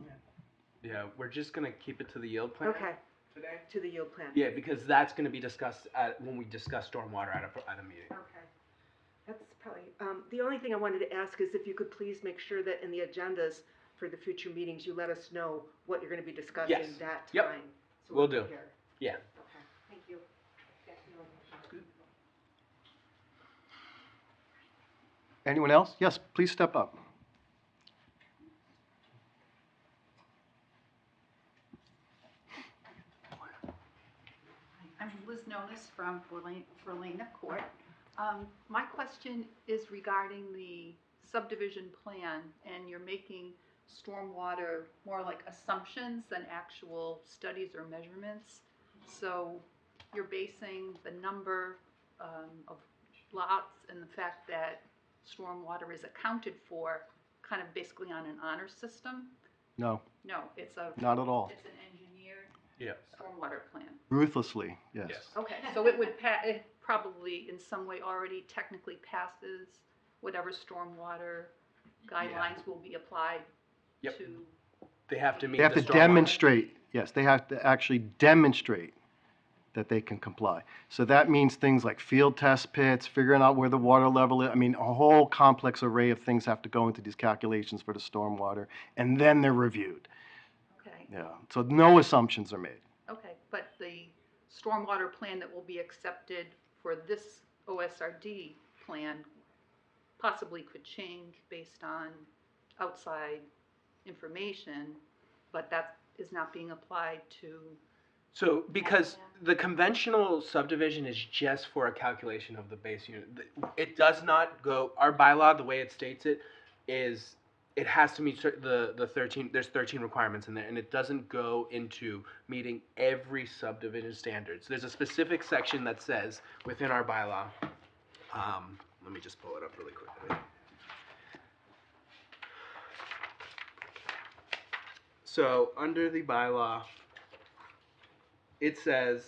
Yeah, we're just gonna keep it to the yield plan. Okay, Today. to the yield plan. Yeah, because that's gonna be discussed when we discuss stormwater at a meeting. Okay. That's probably, the only thing I wanted to ask is if you could please make sure that in the agendas for the future meetings, you let us know what you're gonna be discussing Yes. that time. Yep. So Will we're do. prepared. Yeah. Okay, thank you. Anyone else? Yes, please step up. I'm Liz Nonis from Forlena Court. My question is regarding the subdivision plan and you're making stormwater more like assumptions than actual studies or measurements. So you're basing the number of lots and the fact that stormwater is accounted for kind of basically on an honor system. No, No, it's a, not at all. it's an engineered Yeah. stormwater plan. Ruthlessly, yes. Yes. Okay, so it would it probably in some way already technically passes whatever stormwater guidelines will be applied Yep. to. They have to meet They have the to stormwater. demonstrate, yes, they have to actually demonstrate that they can comply. So that means things like field test pits, figuring out where the water level is. I mean, a whole complex array of things have to go into these calculations for the stormwater, and then they're reviewed. Okay, Yeah, so no assumptions are made. okay, but the stormwater plan that will be accepted for this OSRD plan possibly could change based on outside information, but that is not being applied to. So, because the conventional subdivision is just for a calculation of the base unit. It does not go, our bylaw, the way it states it, is it has to meet the 13, there's 13 requirements in there, and it doesn't go into meeting every subdivision standards. There's a specific section that says within our bylaw, let me just pull it up really quickly. So, under the bylaw, it says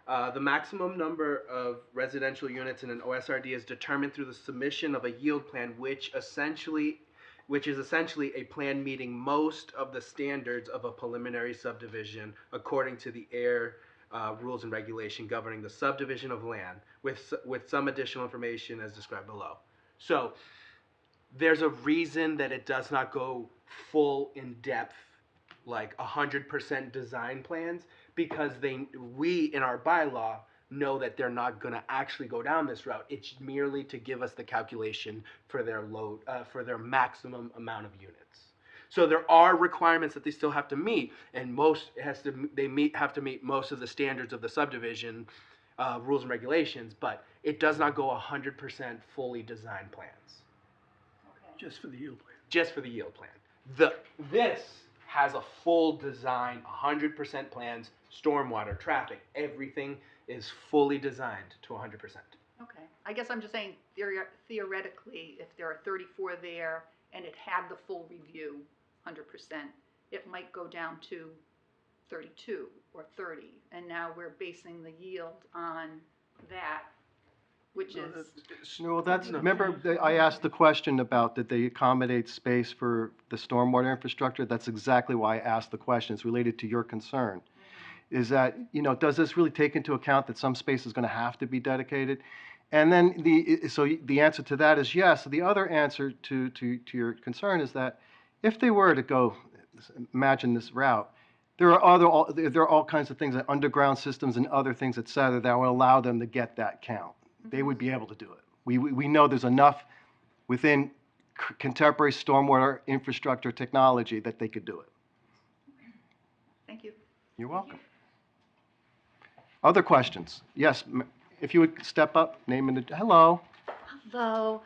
the maximum number of residential units in an OSRD is determined through the submission of a yield plan, which is essentially a plan meeting most of the standards of a preliminary subdivision according to the Ayer rules and regulation governing the subdivision of land, with some additional information as described below. So there's a reason that it does not go full in depth, like 100% design plans, because we in our bylaw know that they're not going to actually go down this route. It's merely to give us the calculation for their load, for their maximum amount of units. So there are requirements that they still have to meet, and have to meet most of the standards of the subdivision rules and regulations, but it does not go 100% fully designed plans. Just for the yield plan. Just for the yield plan. This has a full design, 100% plans, stormwater, traffic, everything is fully designed to 100%. Okay, I guess I'm just saying theoretically, if there are 34 there and it had the full review, 100%, it might go down to 32 or 30, and now we're basing the yield on that, which is. No, remember, I asked the question about did they accommodate space for the stormwater infrastructure? That's exactly why I asked the question. It's related to your concern. Is that, does this really take into account that some space is going to have to be dedicated? And then the answer to that is yes. The other answer to your concern is that if they were to go, imagine this route, there are all kinds of things like underground systems and other things, et cetera, that will allow them to get that count. They would be able to do it. We know there's enough within contemporary stormwater infrastructure technology that they could do it. Thank you. You're welcome. Other questions? Yes, if you would step up, name and hello. Hello,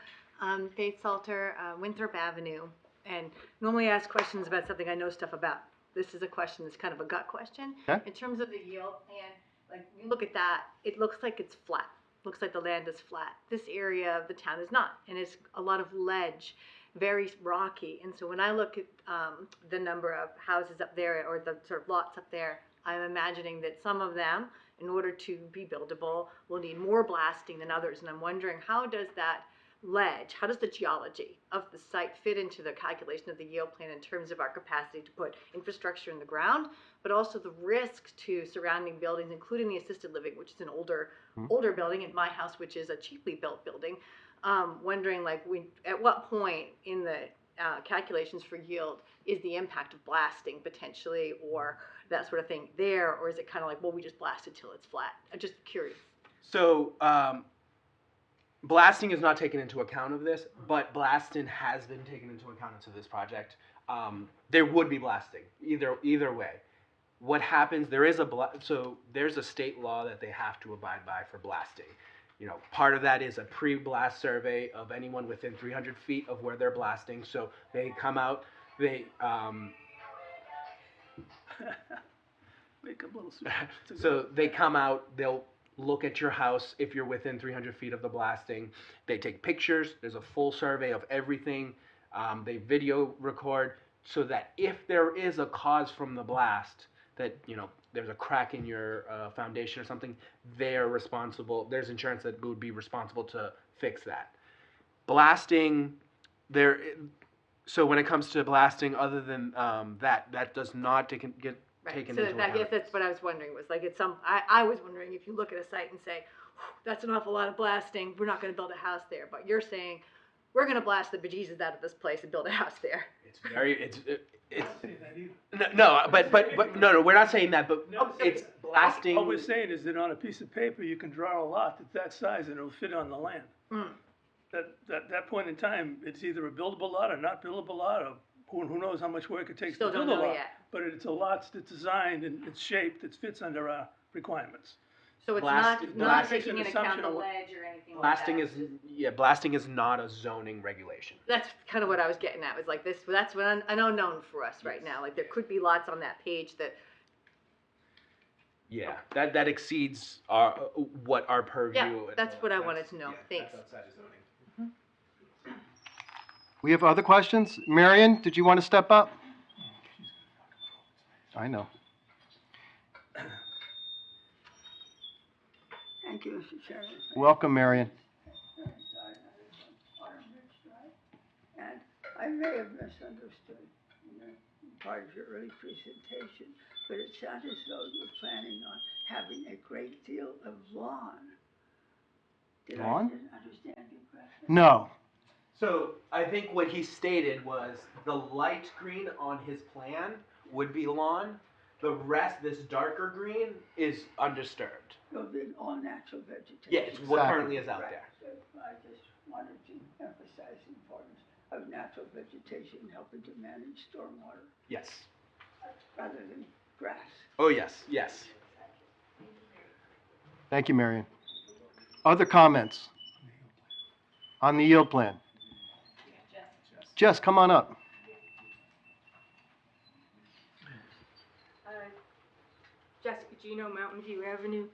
Faith Salter, Winthrop Avenue, and normally I ask questions about something I know stuff about. This is a question that's kind of a gut question. Okay. In terms of the yield plan, like you look at that, it looks like it's flat. Looks like the land is flat. This area of the town is not, and it's a lot of ledge, very rocky. And so when I look at the number of houses up there or the sort of lots up there, I'm imagining that some of them, in order to be buildable, will need more blasting than others. And I'm wondering, how does that ledge, how does the geology of the site fit into the calculation of the yield plan in terms of our capacity to put infrastructure in the ground, but also the risk to surrounding buildings, including the assisted living, which is an older building, and my house, which is a cheaply built building. Wondering, like, at what point in the calculations for yield is the impact of blasting potentially, or that sort of thing there, or is it kind of like, well, we just blast it till it's flat? I'm just curious. So blasting is not taken into account of this, but blasting has been taken into account into this project. There would be blasting either way. What happens? There's a state law that they have to abide by for blasting. part of that is a pre-blast survey of anyone within 300 feet of where they're blasting. So they come out, they, Make a little. so they come out, they'll look at your house if you're within 300 feet of the blasting. They take pictures. There's a full survey of everything. They video record so that if there is a cause from the blast, that there's a crack in your foundation or something, they're responsible. There's insurance that would be responsible to fix that. Blasting, so when it comes to blasting, other than that does not get taken So into I account. guess that's what I was wondering, was like, I was wondering if you look at a site and say, that's an awful lot of blasting, we're not gonna build a house there, but you're saying, we're gonna blast the bejesus out of this place and build a house there. No, we're not saying that, but it's blasting. All we're saying is that on a piece of paper, you can draw a lot that's that size and it'll fit on the land. That point in time, it's either a buildable lot or not buildable lot, or who knows how much work it takes to Still build don't a know lot. yet. But it's a lot that's designed and it's shaped, that fits under our requirements. So it's Blasting- not blasting- taking into assumption account the of what- ledge or anything like Blasting that. blasting is not a zoning regulation. That's kind of what I was getting at, was like this, that's what an unknown for us right now, like there could be lots on that page that, Yeah, that exceeds what our purview. yeah, that's what I wanted to know, thanks. That's outside of zoning. We have other questions? Marion, did you want to step up? I know. Thank you, Mr. Chairman. Welcome, Marion. And I may have misunderstood part of your early presentation, but it sounded as though you were planning on having a great deal of lawn. Lawn? I didn't understand you correctly? No. So I think what he stated was the light green on his plan would be lawn. The rest, this darker green, is undisturbed. So then all natural vegetation. Yeah, it's what Exactly. currently is out Right. there. So I just wanted to emphasize the importance of natural vegetation helping to manage stormwater Yes. rather than grass. Oh, yes, yes. Thank you, Marion. Other comments on the yield plan? Jess, come on up. Jessica Gino, Mountain View Avenue.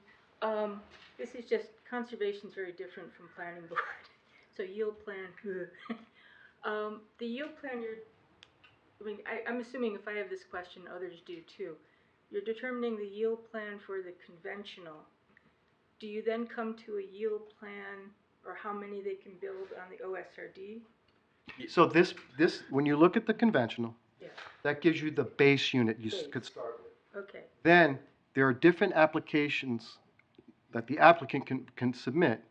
This is just, conservation's very different from planning board. So yield plan, the yield plan I'm assuming if I have this question, others do too. You're determining the yield plan for the conventional. Do you then come to a yield plan or how many they can build on the OSRD? So this, when you look at the conventional, Yeah. that gives you the base unit you Base. could start with. Okay, Then there are different applications that the applicant can submit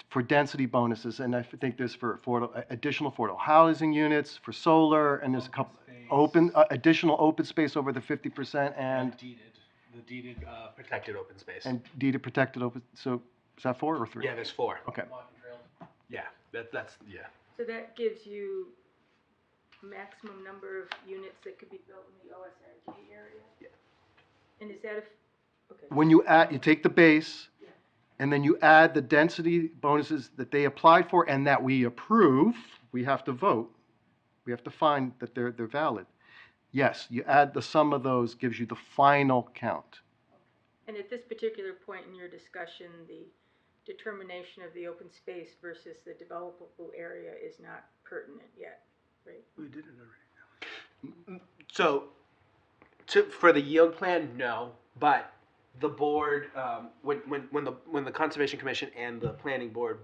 for density bonuses, and I think there's for additional affordable housing units, for solar, and there's a couple additional open space over the 50% and The deeded protected open space. and deeded protected open. So is that 4 or 3? Yeah, there's 4. Okay. Yeah, that's yeah. so that gives you maximum number of units that could be built in the OSRD area? Yeah. And is that okay. When you take the base, and then you add the density bonuses that they applied for and that we approve, we have to vote. We have to find that they're valid. Yes, you add the sum of those gives you the final count. And at this particular point in your discussion, the determination of the open space versus the developable area is not pertinent yet, right? We did it already. So, for the yield plan, no, but the board, when the Conservation Commission and the Planning Board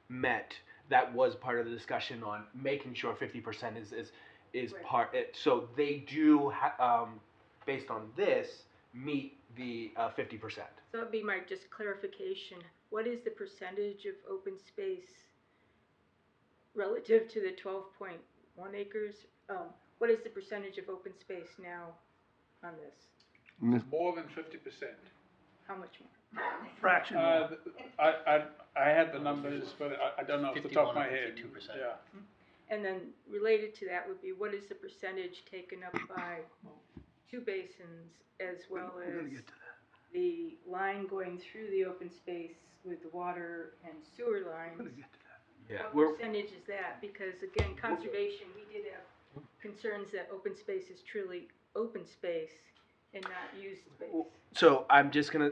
met, that was part of the discussion on making sure 50% is Right. part. So they do, based on this, meet the 50%. So that'd be my just clarification. What is the percentage of open space relative to the 12.1 acres? What is the percentage of open space now on this? More than 50%. How much more? Fraction. I had the numbers, but I don't know off the top of my head. 51 or 52%. Yeah. And then related to that would be, what is the percentage taken up by two basins as well We're gonna as get to that. the line going through the open space with the water and sewer lines, Yeah, what percentage is that? Because again, conservation, we did have concerns that open space is truly open space and not used space. so I'm just gonna,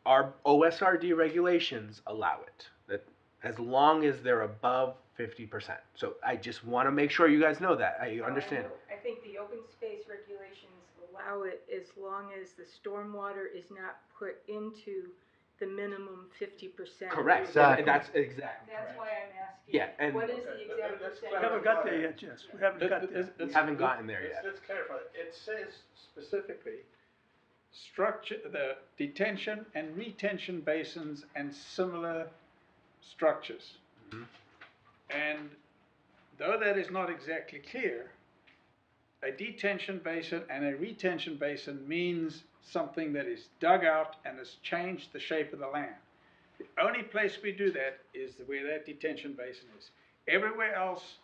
our OSRD regulations allow it, that as long as they're above 50%. So I just wanna make sure you guys know that, I understand. I think the open space regulations allow it as long as the stormwater is not put into the minimum 50%. Correct, Exactly. that's exactly. That's why I'm asking. Yeah, and- What is the exact percentage? We haven't got there yet, Jess. We haven't got there. We haven't gotten there yet. Let's clarify. It says specifically, structure, the detention and retention basins and similar structures. Mhm. And though that is not exactly clear, a detention basin and a retention basin means something that is dug out and has changed the shape of the land. The only place we do that is where that detention basin is. Everywhere else,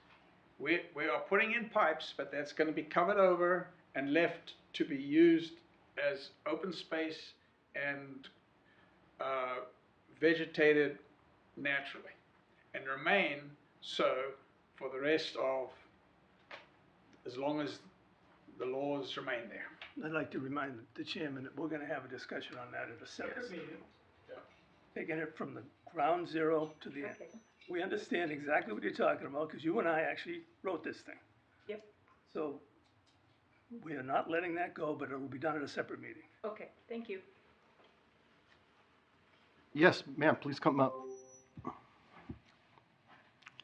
we are putting in pipes, but that's going to be covered over and left to be used as open space and vegetated naturally, and remain so for the rest of, as long as the laws remain there. I'd like to remind the chairman that we're gonna have a discussion on that at a separate meeting. Yeah. Taking it from the ground zero to the end. We understand exactly what you're talking about, because you and I actually wrote this thing. Yep. So we are not letting that go, but it will be done at a separate meeting. Okay, thank you. Yes, ma'am, please come up.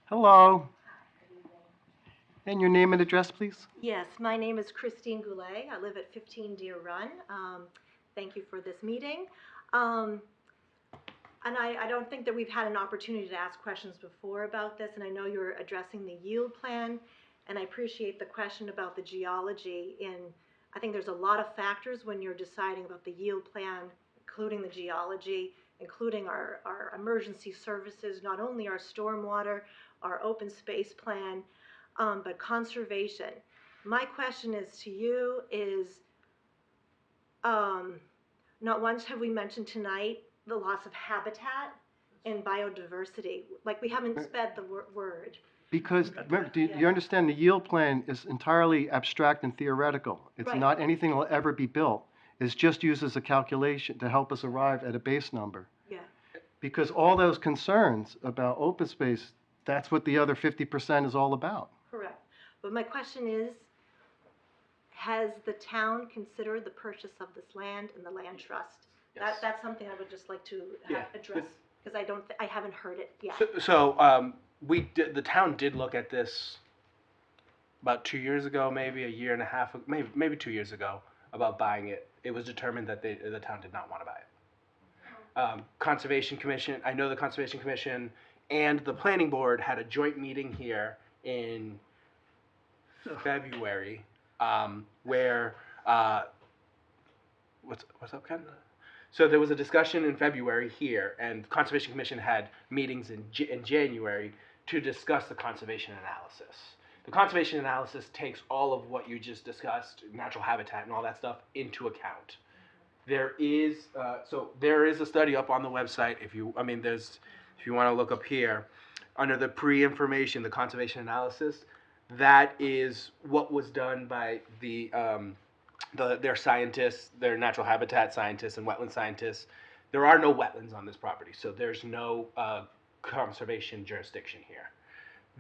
Hello. And your name and address, please? Yes, my name is Christine Goulet. I live at 15 Deer Run. Thank you for this meeting. And I don't think that we've had an opportunity to ask questions before about this, and I know you're addressing the yield plan, and I appreciate the question about the geology. I think there's a lot of factors when you're deciding about the yield plan, including the geology, including our emergency services, not only our stormwater, our open space plan, but conservation. My question is to you is, not once have we mentioned tonight the loss of habitat and biodiversity. Like, we haven't sped the word. Because, remember, do you understand, the yield plan is entirely abstract and theoretical. It's Right. not anything that will ever be built. It's just used as a calculation to help us arrive at a base number. Yeah. Because all those concerns about open space, that's what the other 50% is all about. Correct. But my question is, has the town considered the purchase of this land and the land trust? Yes. That's something I would just like to Yeah, address, because I haven't heard it yet. So the town did look at this about 2 years ago, maybe a year and a half, maybe 2 years ago, about buying it. It was determined that the town did not want to buy it. Conservation Commission, I know the Conservation Commission and the Planning Board had a joint meeting here in February, where, what's up, Ken? So there was a discussion in February here, and the Conservation Commission had meetings in January to discuss the conservation analysis. The conservation analysis takes all of what you just discussed, natural habitat and all that stuff, into account. There is a study up on the website. If you want to look up here, under the pre-information, the conservation analysis, that is what was done by their scientists, their natural habitat scientists and wetland scientists. There are no wetlands on this property, so there's no conservation jurisdiction here.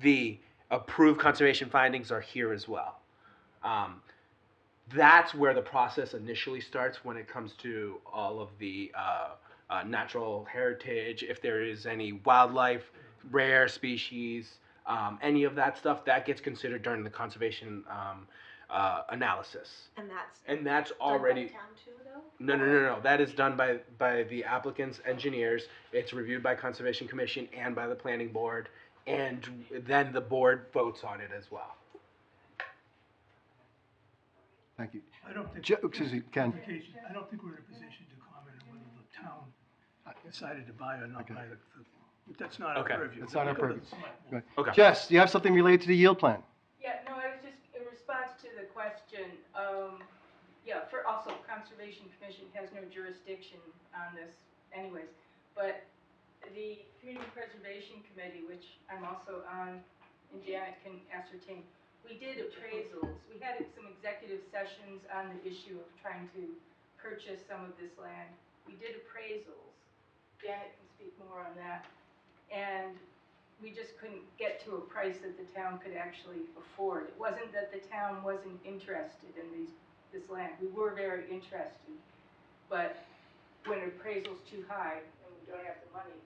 The approved conservation findings are here as well. That's where the process initially starts when it comes to all of the natural heritage, if there is any wildlife, rare species, any of that stuff, that gets considered during the conservation analysis. And that's already done by town too, though? No. That is done by the applicant's engineers. It's reviewed by Conservation Commission and by the Planning Board, and then the board votes on it as well. Thank you. I don't think. Excuse me, Ken. I don't think we're in a position to comment on whether the town decided to buy or not buy that's not our purview. That's not our purview. Right. Okay. Jess, do you have something related to the yield plan? Yeah, no, I was just, in response to the question, Yeah, for also Conservation Commission has no jurisdiction on this anyways, but the Community Preservation Committee, which I'm also on, and Janet can ascertain, we did appraisals. We had some executive sessions on the issue of trying to purchase some of this land. We did appraisals. Janet can speak more on that. And we just couldn't get to a price that the town could actually afford. It wasn't that the town wasn't interested in this land. We were very interested, but when appraisal's too high and we don't have the money,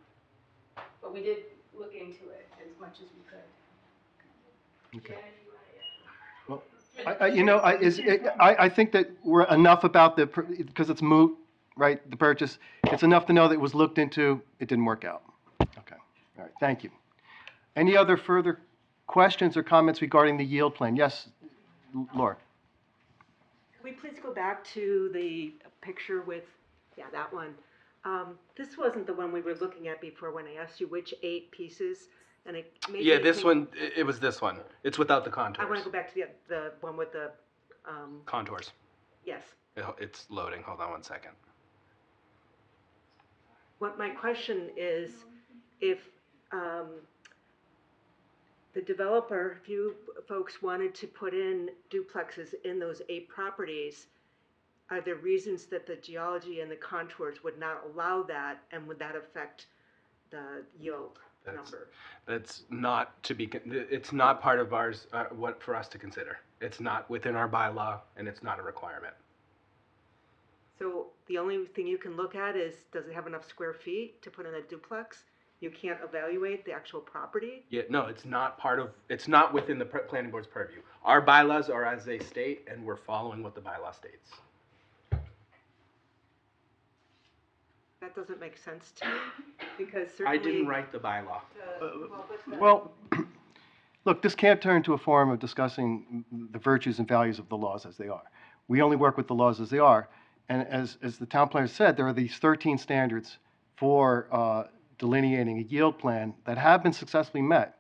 but we did look into it as much as we could. Okay. Janet, you wanna add? I think that we're enough about because it's moot, right, the purchase. It's enough to know that it was looked into, it didn't work out. Okay, all right, thank you. Any other further questions or comments regarding the yield plan? Yes, Laura? Can we please go back to the picture with, yeah, that one. This wasn't the one we were looking at before when I asked you which 8 pieces, and it maybe. Yeah, this one, it was this one. It's without the I contours. want to go back to the one with the, Contours. yes. It's loading. Hold on one second. What my question is, if the developer, if you folks wanted to put in duplexes in those 8 properties, are there reasons that the geology and the contours would not allow that, and would that affect the yield number? That's not to be. It's not part of ours. What for us to consider? It's not within our bylaw, and it's not a requirement. So the only thing you can look at is, does it have enough square feet to put in a duplex? You can't evaluate the actual property? Yeah, no, it's not part of. It's not within the planning board's purview. Our bylaws are as they state, and we're following what the bylaw states. That doesn't make sense to me, because certainly. I didn't write the bylaw. Well, look, this can't turn into a forum of discussing the virtues and values of the laws as they are. We only work with the laws as they are. And as the town planner said, there are these 13 standards for delineating a yield plan that have been successfully met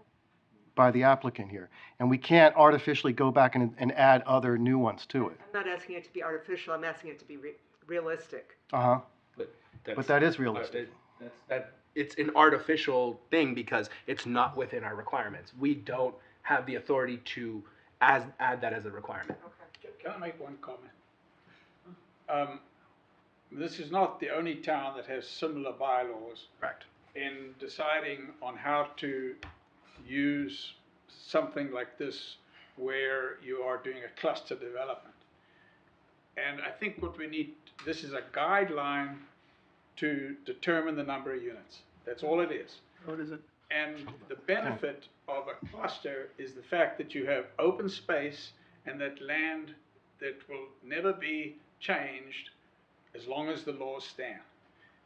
by the applicant here. And we can't artificially go back and add other new ones to it. I'm not asking it to be artificial, I'm asking it to be realistic. Uh-huh. But But that is realistic. It's an artificial thing because it's not within our requirements. We don't have the authority to add that as a requirement. Can I make one comment? This is not the only town that has similar bylaws. Correct. In deciding on how to use something like this where you are doing a cluster development. And I think what we need, this is a guideline to determine the number of units. That's all it is. What is it? And the benefit of a cluster is the fact that you have open space and that land that will never be changed as long as the laws stand.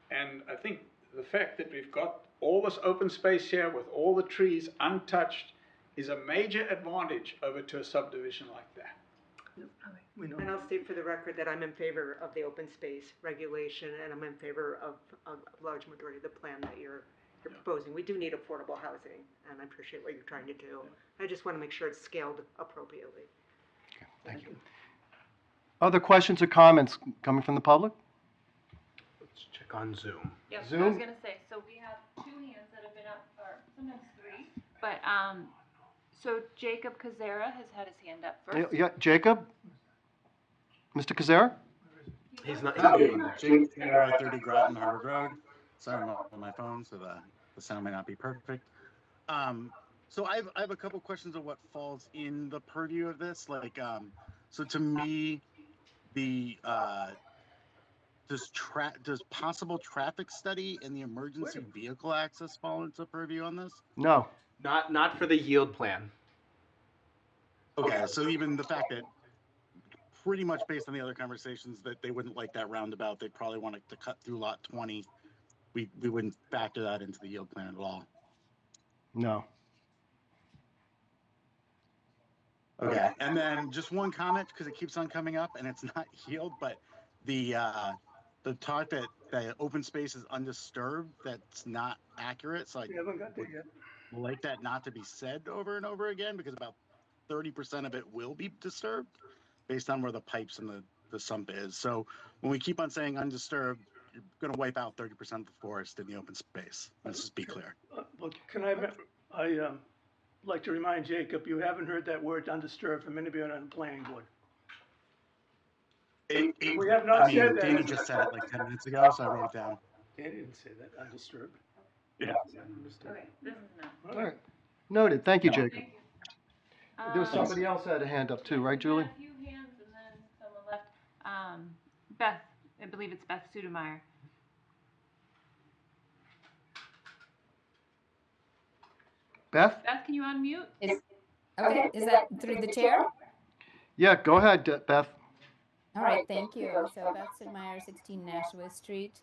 And I think the fact that we've got all this open space here with all the trees untouched is a major advantage over to a subdivision like that. And I'll state for the record that I'm in favor of the open space regulation, and I'm in favor of a large majority of the plan that you're proposing. We do need affordable housing, and I appreciate what you're trying to do. I just want to make sure it's scaled appropriately. Okay, thank you. Other questions or comments coming from the public? Let's check on Zoom. Yep, Zoom? I was gonna say, so we have 2 hands that have been up, or sometimes 3, but, so Jacob Kazera has had his hand up first. Yeah, Jacob? Mr. Kazera? He's not. Jake, 30 Groton Harvard Road. Sorry, I'm on my phone, so the sound may not be perfect. So I have a couple questions on what falls in the purview of this. Like, so to me, the does possible traffic study and the emergency vehicle access fall into purview on this? No. Not for the yield plan. Okay, so even the fact that pretty much based on the other conversations that they wouldn't like that roundabout, they'd probably want to cut through lot 20. We wouldn't factor that into the yield plan at all. No. Okay, and then just one comment because it keeps on coming up, and it's not yield, but the talk that the open space is undisturbed, that's not accurate. So I haven't got there yet. Like that not to be said over and over again because about 30% of it will be disturbed based on where the pipes and the sump is. So when we keep on saying undisturbed, you're going to wipe out 30% of the forest in the open space. Let's just be clear. Look, can I like to remind Jacob, you haven't heard that word undisturbed from anybody on the planning board. We have not said that. Danny just said it like 10 minutes ago, so I wrote it down. Danny didn't say that, undisturbed. Yeah. Okay, this is enough. All right. Noted. Thank you, Yeah. Jacob. There was somebody else had a hand up too, right, Julie? A few hands and then someone left. Beth, I believe it's Beth Sudemeyer. Beth? Beth, can you unmute? Okay, is that through the chair? Yeah, go ahead, Beth. All right, thank you. So Beth Sidmeyer, 16 Nashua Street.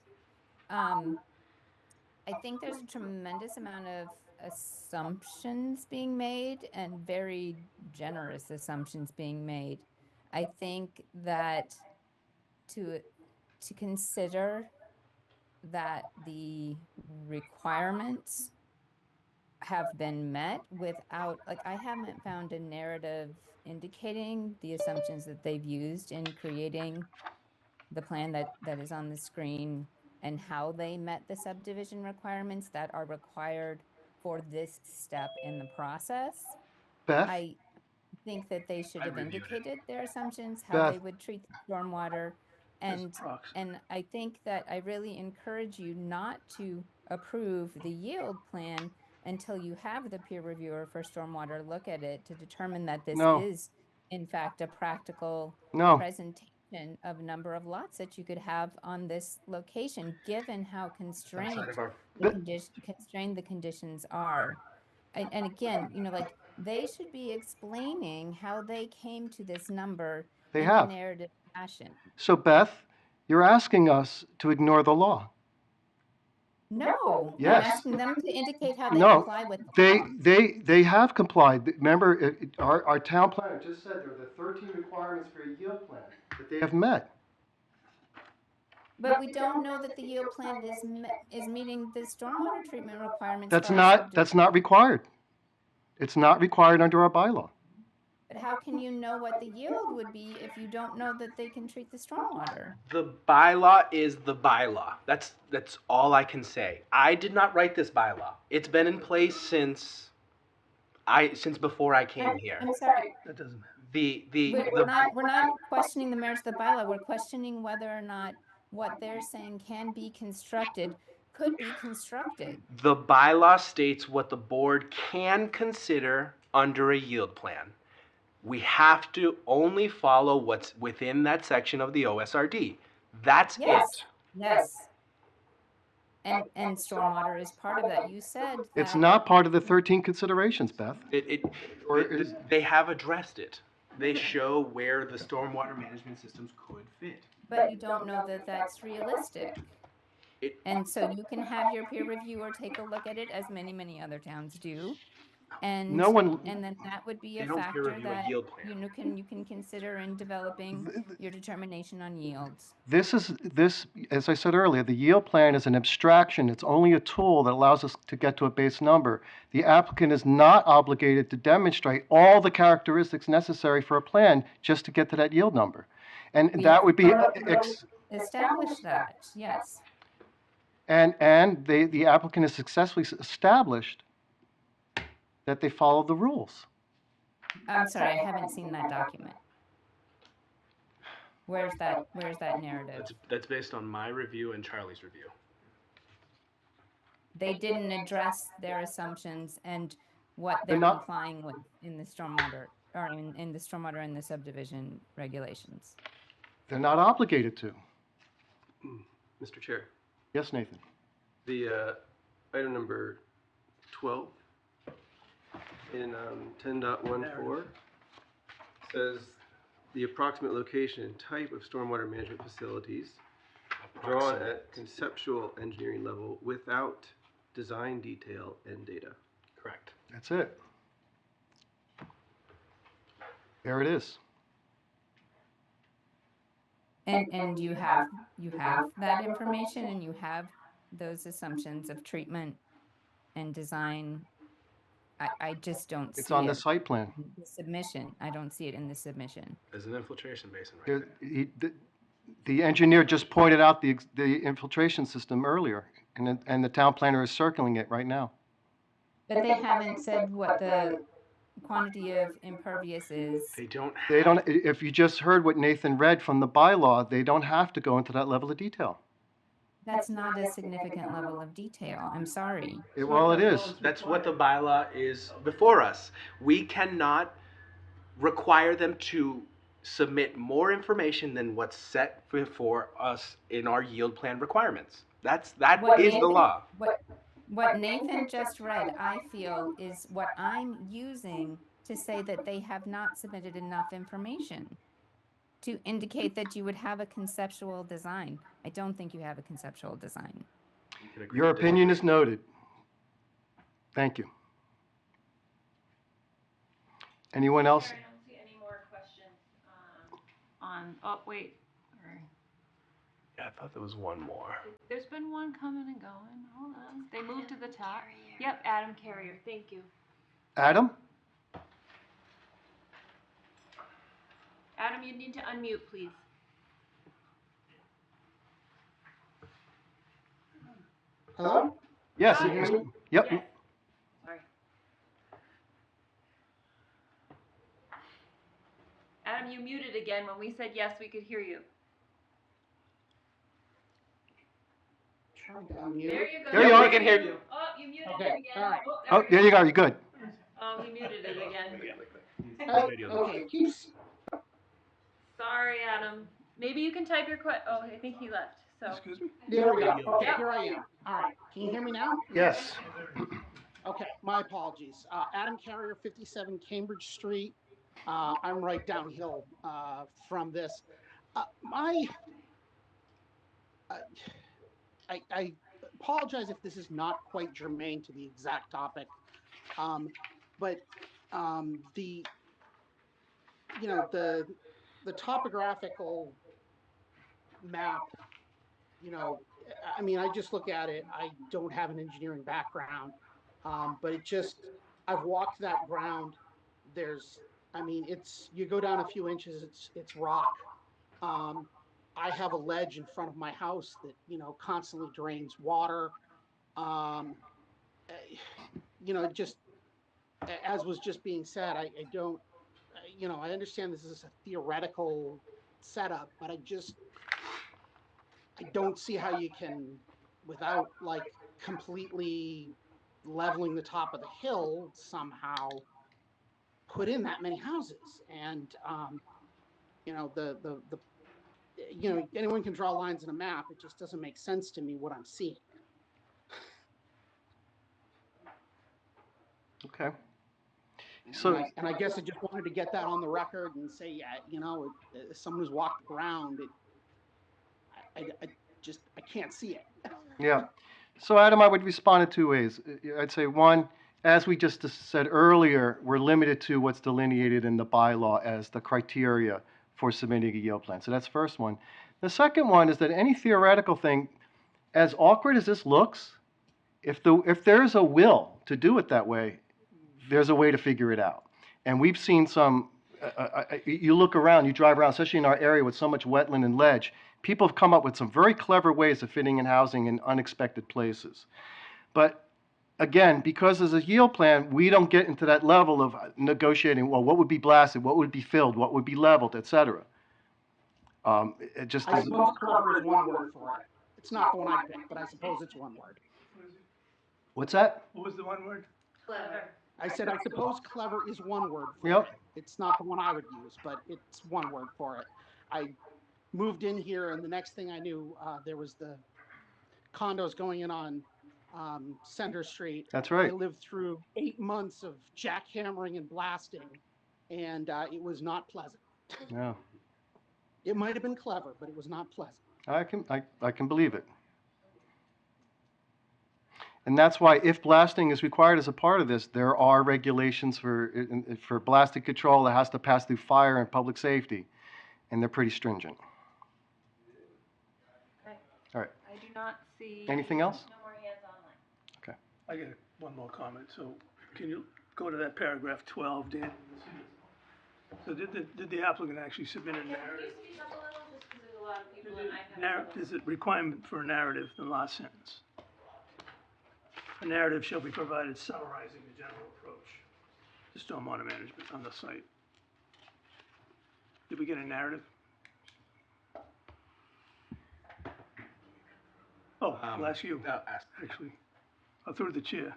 I think there's a tremendous amount of assumptions being made and very generous assumptions being made. I think that to consider that the requirements have been met without, like, I haven't found a narrative indicating the assumptions that they've used in creating the plan that is on the screen and how they met the subdivision requirements that are required for this step in the process. Beth? I think that they should have indicated their assumptions, how Beth. they would treat the stormwater. And I think that I really encourage you not to approve the yield plan until you have the peer reviewer for stormwater look at it to determine that this No. is in fact a practical No. presentation of number of lots that you could have on this location, given how constrained the conditions are. And again, you know, like, they should be explaining how they came to this number They in a have. narrative fashion. So, Beth, you're asking us to ignore the law. No, I'm Yes. asking them to indicate how they No, comply with the law. they have complied. Remember, our town planner just said there are the 13 requirements for a yield plan that they have met. But we don't know that the yield plan is meeting the stormwater treatment requirements. That's not required. It's not required under our bylaw. But how can you know what the yield would be if you don't know that they can treat the stormwater? The bylaw is the bylaw. That's all I can say. I did not write this bylaw. It's been in place since before I came here. I'm sorry. That doesn't matter. We're not questioning the merits of the bylaw. We're questioning whether or not what they're saying can be constructed could be constructed. The bylaw states what the board can consider under a yield plan. We have to only follow what's within that section of the OSRD. That's it. Yes. And stormwater is part of that. You said that. It's not part of the 13 considerations, Beth. They have addressed it. They show where the stormwater management systems could fit. But you don't know that that's realistic. And so you can have your peer reviewer take a look at it, as many other towns do. And then that would be a factor that you can consider in developing your determination on yields. This, as I said earlier, the yield plan is an abstraction. It's only a tool that allows us to get to a base number. The applicant is not obligated to demonstrate all the characteristics necessary for a plan just to get to that yield number. And that would be establish that, yes. And the applicant has successfully established that they follow the rules. I'm sorry, I haven't seen that document. Where's that narrative? That's based on my review and Charlie's review. They didn't address their assumptions and what they're complying with in the stormwater, or in the stormwater and the subdivision regulations. They're not obligated to. Mr. Chair. Yes, Nathan. The item number 12 in 10.14 says the approximate location and type of stormwater management facilities drawn at conceptual engineering level without design detail and data. Correct. That's it. There it is. And you have that information, and you have those assumptions of treatment and design I just don't It's see on the it. site plan. The submission, I don't see it in the submission. There's an infiltration basin right There- there. the engineer just pointed out the infiltration system earlier, and the town planner is circling it right now. But they haven't said what the quantity of impervious is. They don't They don't, if you just heard what Nathan read from the bylaw, they don't have to go into that level of detail. That's not a significant level of detail. I'm sorry. Well, it is. That's what the bylaw is before us. We cannot require them to submit more information than what's set before us in our yield plan requirements. That is the law. What Nathan just read, I feel, is what I'm using to say that they have not submitted enough information to indicate that you would have a conceptual design. I don't think you have a conceptual design. Your opinion is noted. Thank you. Anyone else? I don't see any more questions oh, wait. Sorry. Yeah, I thought there was one more. There's been one coming and going. Hold on. They moved to the top. Yep, Adam Carrier. Thank you. Adam? Adam, you need to unmute, please. Hello? Yes. Hi. Yep. Yes. Sorry. Adam, you muted again. When we said yes, we could hear you. There you go. There you are. We can hear you. Oh, you muted Okay, it again. all right. Oh, there you go. You're good. Oh, he muted it again. Okay, keeps. Sorry, Adam. Maybe you can type your Oh, I think he left. So. Excuse me? There we go. Okay, Yep. here I am. All right, can you hear me now? Yes. Okay, my apologies. Adam Carrier, 57 Cambridge Street. I'm right downhill from this. I apologize if this is not quite germane to the exact topic, but the topographical map, I mean, I just look at it. I don't have an engineering background, but I've walked that ground. You go down a few inches, it's rock. I have a ledge in front of my house that, constantly drains water. Just as was just being said, I don't, I understand this is a theoretical setup, but I don't see how you can, without completely leveling the top of the hill, somehow put in that many houses. And, anyone can draw lines in a map. It just doesn't make sense to me what I'm seeing. Okay. So, and I guess I just wanted to get that on the record and say, yeah, as someone who's walked the ground, I can't see it. yeah. So, Adam, I would respond in two ways. I'd say, one, as we just said earlier, we're limited to what's delineated in the bylaw as the criteria for submitting a yield plan. So that's the first one. The second one is that any theoretical thing, as awkward as this looks, if there's a will to do it that way, there's a way to figure it out. And we've seen some, you look around, you drive around, especially in our area with so much wetland and ledge, people have come up with some very clever ways of fitting in housing in unexpected places. But again, because as a yield plan, we don't get into that level of negotiating, well, what would be blasted, what would be filled, what would be leveled, et cetera. It just I suppose clever is one word for it. It's not the one I picked, but I suppose it's one word. What's that? What was the one word? Clever. I said, I suppose clever is one word for Yep. it. It's not the one I would use, but it's one word for it. I moved in here, and the next thing I knew, there was the condos going in on Center Street. That's right. I lived through 8 months of jackhammering and blasting, and it was not pleasant. Yeah. It might have been clever, but it was not pleasant. I can believe it. And that's why if blasting is required as a part of this, there are regulations for blasting control that has to pass through fire and public safety, and they're pretty stringent. Okay. All right. I do not see. Anything else? No more hands online. Okay. I got one more comment. So can you go to that paragraph 12, Dan. So did the applicant actually submit a narrative? Speak up a little, just because there's a lot of people and I have. Is it requirement for a narrative, the last sentence? A narrative shall be provided summarizing the general approach to stormwater management on the site. Did we get a narrative? Oh, I'll ask you, actually. Through the chair.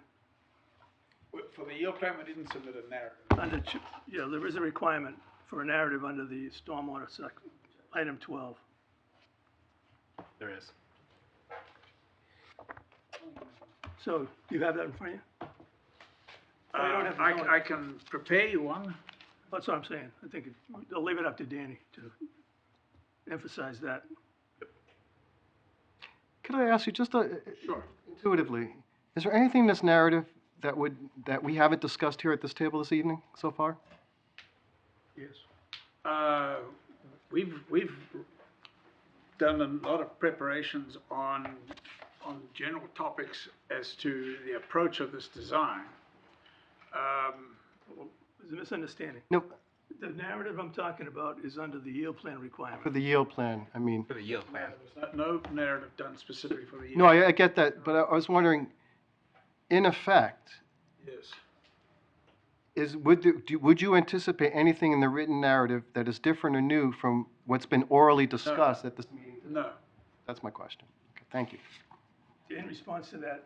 For the yield plan, we didn't submit a narrative. Yeah, there is a requirement for a narrative under the stormwater item 12. There is. So, you have that in front of you? Oh, you don't have to know it. I can prepare you one. That's what I'm saying. I think I'll leave it up to Danny to emphasize that. Could I ask you just Sure. intuitively, is there anything in this narrative that we haven't discussed here at this table this evening so far? Yes. We've done a lot of preparations on general topics as to the approach of this design. There's a misunderstanding. No, The narrative I'm talking about is under the yield plan requirement. for the yield plan, I mean. For the yield plan. There's no narrative done specifically for the yield. No, I get that, but I was wondering, in effect, Yes. would you anticipate anything in the written narrative that is different or new from what's been orally discussed at this meeting? No. That's my question. Okay, thank you. In response to that,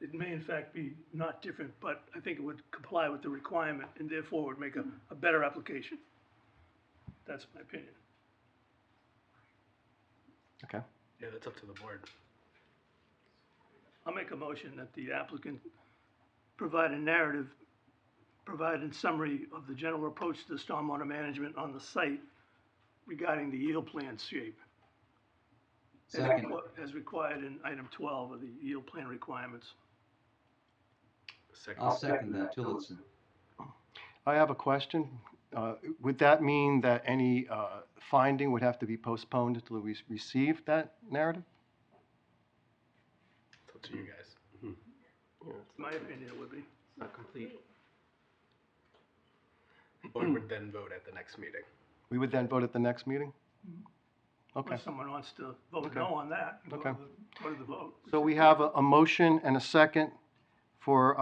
it may in fact be not different, but I think it would comply with the requirement and therefore would make a better application. That's my opinion. Okay. Yeah, that's up to the board. I'll make a motion that the applicant provide a narrative, provide a summary of the general approach to stormwater management on the site regarding the yield plan shape. Second. As required in item 12 of the yield plan requirements. I'll second that, Tillotson. I have a question. Would that mean that any finding would have to be postponed until we receive that narrative? It's up to you guys. Yeah, In my opinion, it would be. it's not complete. The board would then vote at the next meeting. We would then vote at the next meeting? Okay. Unless someone wants to vote Okay. no on that, go Okay. to the vote. So we have a motion and a second for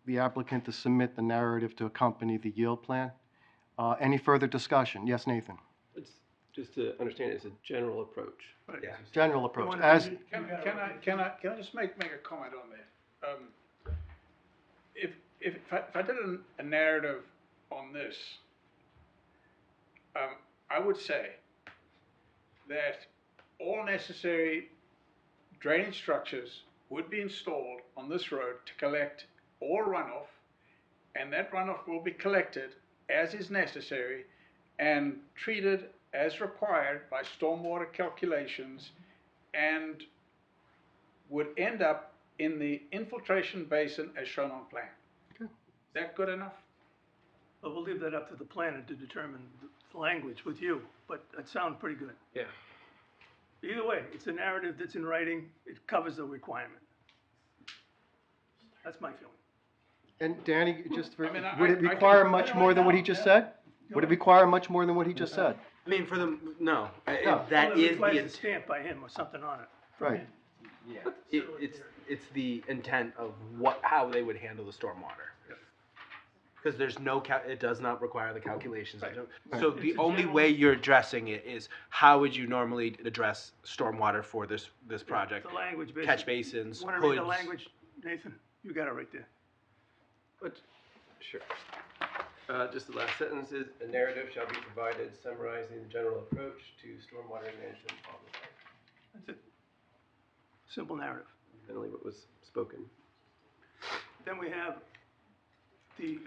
the applicant to submit the narrative to accompany the yield plan. Any further discussion? Yes, Nathan? It's, just to understand, it's a general approach. Right. Yeah. General approach, wanna- as, Can I just make a comment on that? If I did a narrative on this, I would say that all necessary drainage structures would be installed on this road to collect all runoff, and that runoff will be collected as is necessary and treated as required by stormwater calculations, and would end up in the infiltration basin as shown on plan. Okay. Is that good enough? But we'll leave that up to the planner to determine the language with you, but it sounds pretty good. Yeah. Either way, it's a narrative that's in writing, it covers the requirement. That's my feeling. and Danny, just for, I mean, would it I require can- much more than what he just said? Would it require much more than what he just said? I mean, for the, no, No. that Well, it is requires the, a stamp by him or something on it. Right. it's the intent of how they would handle the stormwater. Because there's no, it does not require the calculations. So the It's a only general- way you're addressing it is, how would you normally address stormwater for this project? The language basically. Catch basins, Want to read the hoods. language, Nathan? You got it right there. But, sure. Just the last sentence is, a narrative shall be provided summarizing the general approach to stormwater management on the site. That's it. Simple narrative. Generally what was spoken. Then we have the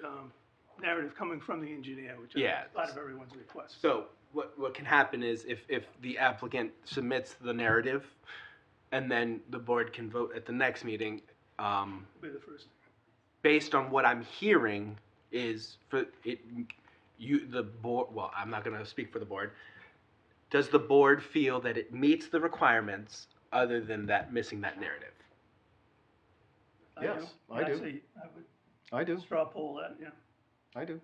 narrative coming from the engineer, which is Yeah. part of everyone's request. So what can happen is if the applicant submits the narrative, and then the board can vote at the next meeting, Be the first. based on what I'm hearing is for it, the board, well, I'm not gonna speak for the board. Does the board feel that it meets the requirements other than that, missing that narrative? Yes, I do. Say, I would. I do, straw poll that, yeah. I do.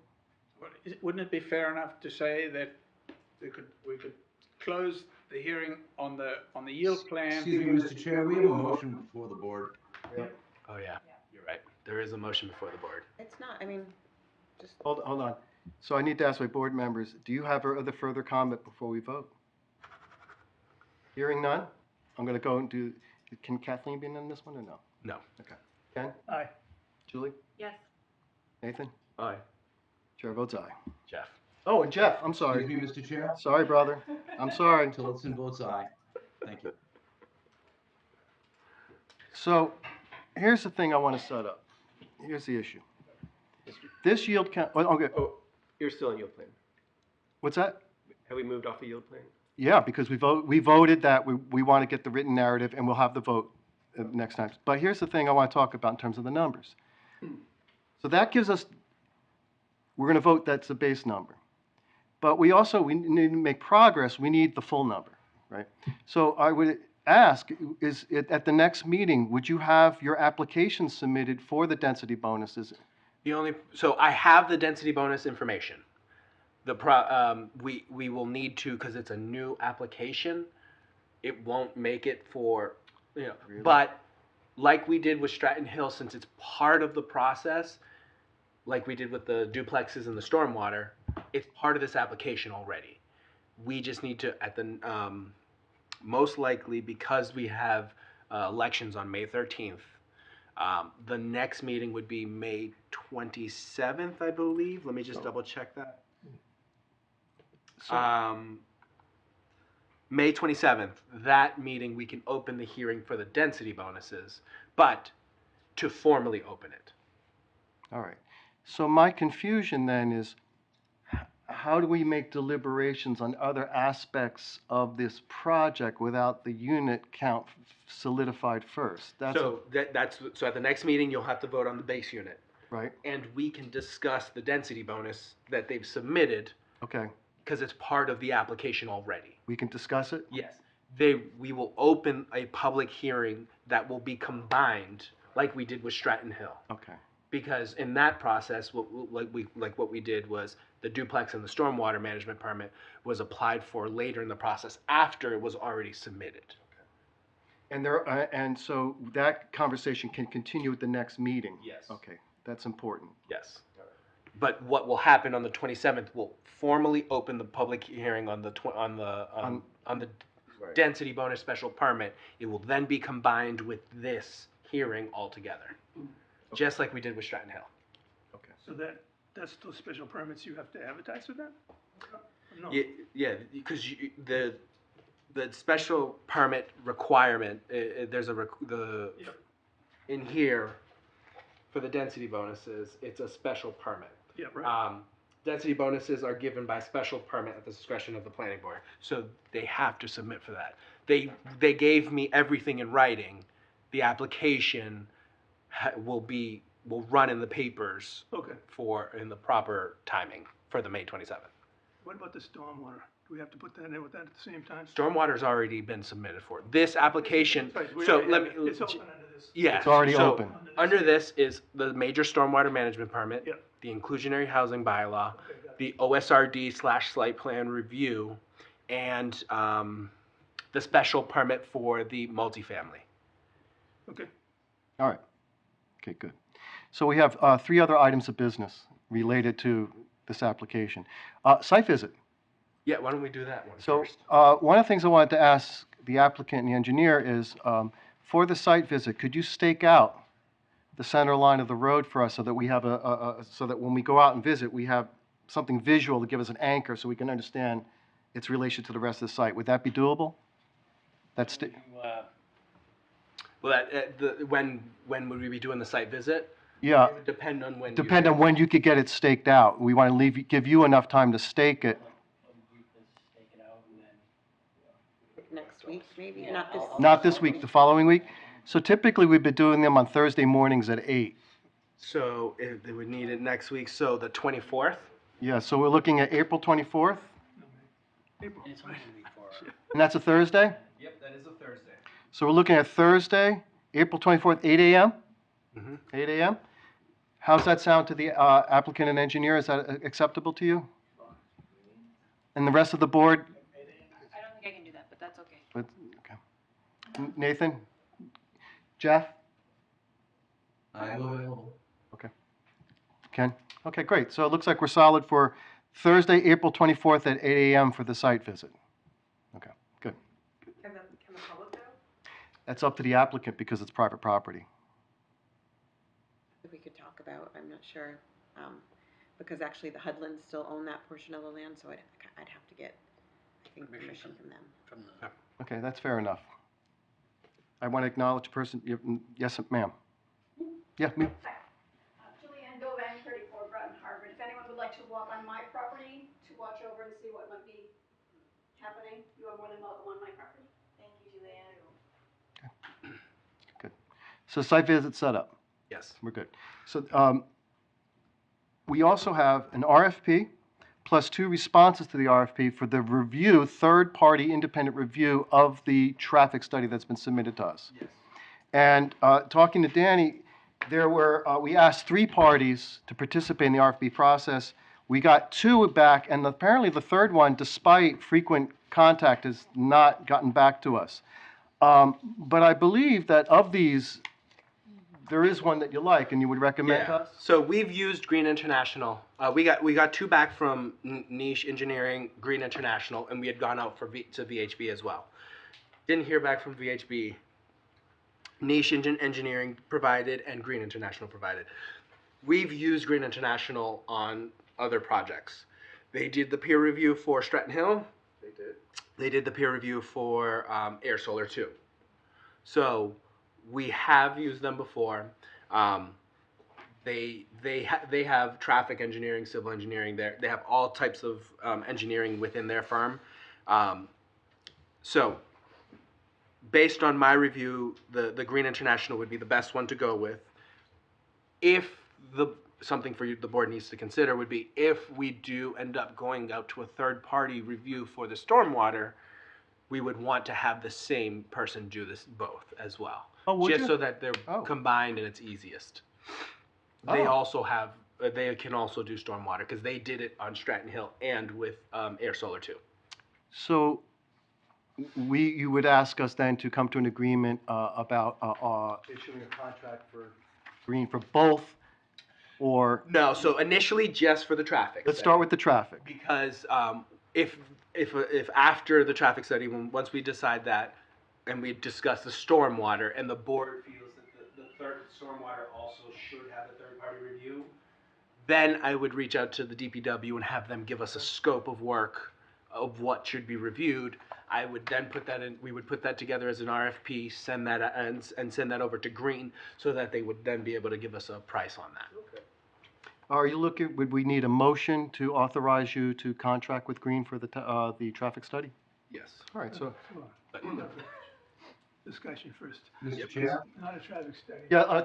Wouldn't it be fair enough to say that we could close the hearing on the yield plan? Excuse me, Mr. Chair, we have a motion before the board. Oh, yeah, you're right. There is a motion before the board. It's not, I mean, just. Hold on. So I need to ask my board members, do you have other further comment before we vote? Hearing none, I'm gonna go and do, can Kathleen be in this one or no? No. Okay. Ken? Aye. Julie? Yes. Nathan? Aye. Chair votes aye. Jeff? Oh, and Jeff, I'm sorry. Excuse me, Mr. Chair. Sorry, brother. I'm sorry. Tillotson votes aye. Thank you. So, here's the thing I want to set up. Here's the issue. This yield count, okay, Oh, you're still on yield plan. what's that? Have we moved off the yield plan? Yeah, because we voted that we want to get the written narrative, and we'll have the vote next time. But here's the thing I want to talk about in terms of the numbers. So that gives us, we're going to vote that's the base number. But we need to make progress, we need the full number, right? So I would ask, at the next meeting, would you have your application submitted for the density bonuses? So I have the density bonus information. We will need to, because it's a new application, it won't make it for, Really? but like we did with Stratton Hill, since it's part of the process, like we did with the duplexes and the stormwater, it's part of this application already. We just need to, most likely, because we have elections on May 13th, the next meeting would be May 27th, I believe. Let me just double check that. May 27th, that meeting, we can open the hearing for the density bonuses, but to formally open it. All right. So my confusion then is, how do we make deliberations on other aspects of this project without the unit count solidified first? So at the next meeting, you'll have to vote on the base unit. Right. And we can discuss the density bonus that they've submitted. Okay. Because it's part of the application already. We can discuss it? Yes. We will open a public hearing that will be combined, like we did with Stratton Hill. Okay. Because in that process, what we did was the duplex and the stormwater management permit was applied for later in the process after it was already submitted. And so that conversation can continue at the next meeting? Yes. Okay, that's important. Yes. But what will happen on the 27th, we'll formally open the public hearing on the density bonus special permit. It will then be combined with this hearing altogether, just like we did with Stratton Hill. Okay. So that's those special permits you have to advertise for that? No. Yeah, because the special permit requirement, there's in here for the density bonuses, it's a special permit. Yeah, right. Density bonuses are given by special permit at the discretion of the planning board, so they have to submit for that. They gave me everything in writing. The application will run in the papers. Okay. In the proper timing for the May 27th. What about the stormwater? Do we have to put that in with that at the same time? Stormwater's already been submitted for this application. Right, we So already let have me. it. It's open under this. Yeah. It's already so open. Under this is the major stormwater management permit, Yep. the inclusionary housing bylaw, Okay, got it. the OSRD/site plan review, and the special permit for the multifamily. Okay. All right. Okay, good. So we have 3 other items of business related to this application. Site visit. Yeah, why don't we do that one So first? one of the things I wanted to ask the applicant and the engineer is, for the site visit, could you stake out the center line of the road for us so that we have so that when we go out and visit, we have something visual to give us an anchor so we can understand its relation to the rest of the site? Would that be doable? That's Well, when would we be doing the site visit? yeah. It would depend on when. Depend on when you could get it staked out. We want to give you enough time to stake it. Next week, maybe, not this. Not this week, the following week. So typically, we've been doing them on Thursday mornings at 8. So if they would need it next week, so the 24th? Yeah, so we're looking at April 24th, April. and that's a Thursday? Yep, that is a Thursday. So we're looking at Thursday, April 24th, 8 a.m.? Mhm. 8 a.m.? How's that sound to the applicant and engineer? Is that acceptable to you? And the rest of the board? I don't think I can do that, but that's okay. Okay. Nathan? Jeff? I'm available. Okay. Ken? Okay, great. So it looks like we're solid for Thursday, April 24th at 8 a.m. for the site visit. Okay, good. Can the public go? That's up to the applicant because it's private property. That we could talk about, I'm not sure, because actually the Hudlins still own that portion of the land, so I'd have to get, I think, permission from them. Okay, that's fair enough. I want to acknowledge a person, yes, ma'am. Yeah, me. Julianne Govan, 34 Groton Harvard. If anyone would like to walk on my property to watch over and see what might be happening, you are more than welcome on my property. Thank you, Julianne. Good. So site visit set up. Yes. We're good. So we also have an RFP plus 2 responses to the RFP for the review, third-party independent review of the traffic study that's been submitted to us. Yes. And talking to Danny, there were, we asked 3 parties to participate in the RFP process. We got 2 back, and apparently the third one, despite frequent contact, has not gotten back to us. But I believe that of these, there is one that you like and you would recommend to us? So we've used Green International. We got 2 back from Niche Engineering, Green International, and we had gone out to VHB as well. Didn't hear back from VHB. Niche Engineering provided and Green International provided. We've used Green International on other projects. They did the peer review for Stratton Hill. They did. They did the peer review for Ayer Solar 2. So we have used them before. They have traffic engineering, civil engineering. They have all types of engineering within their firm. So based on my review, the Green International would be the best one to go with. If something for you, the board needs to consider would be if we do end up going out to a third-party review for the stormwater, we would want to have the same person do this both as well. Oh, would just you? so that they're combined and it's easiest. They Oh. also have, they can also do stormwater because they did it on Stratton Hill and with Ayer Solar 2. So you would ask us then to come to an agreement about issuing a contract for Green for both, or? No, so initially just for the traffic. Let's start with the traffic. Because if after the traffic study, once we decide that, and we discuss the stormwater, and the board feels that the third stormwater also should have a third-party review, then I would reach out to the DPW and have them give us a scope of work of what should be reviewed. I would then put that in. We would put that together as an RFP, send that and send that over to Green, so that they would then be able to give us a price on that. Okay. Are you looking, would we need a motion to authorize you to contract with Green for the traffic study? Yes. All right, so. Discussion first. Mr. Chair? Not a traffic study. Yeah,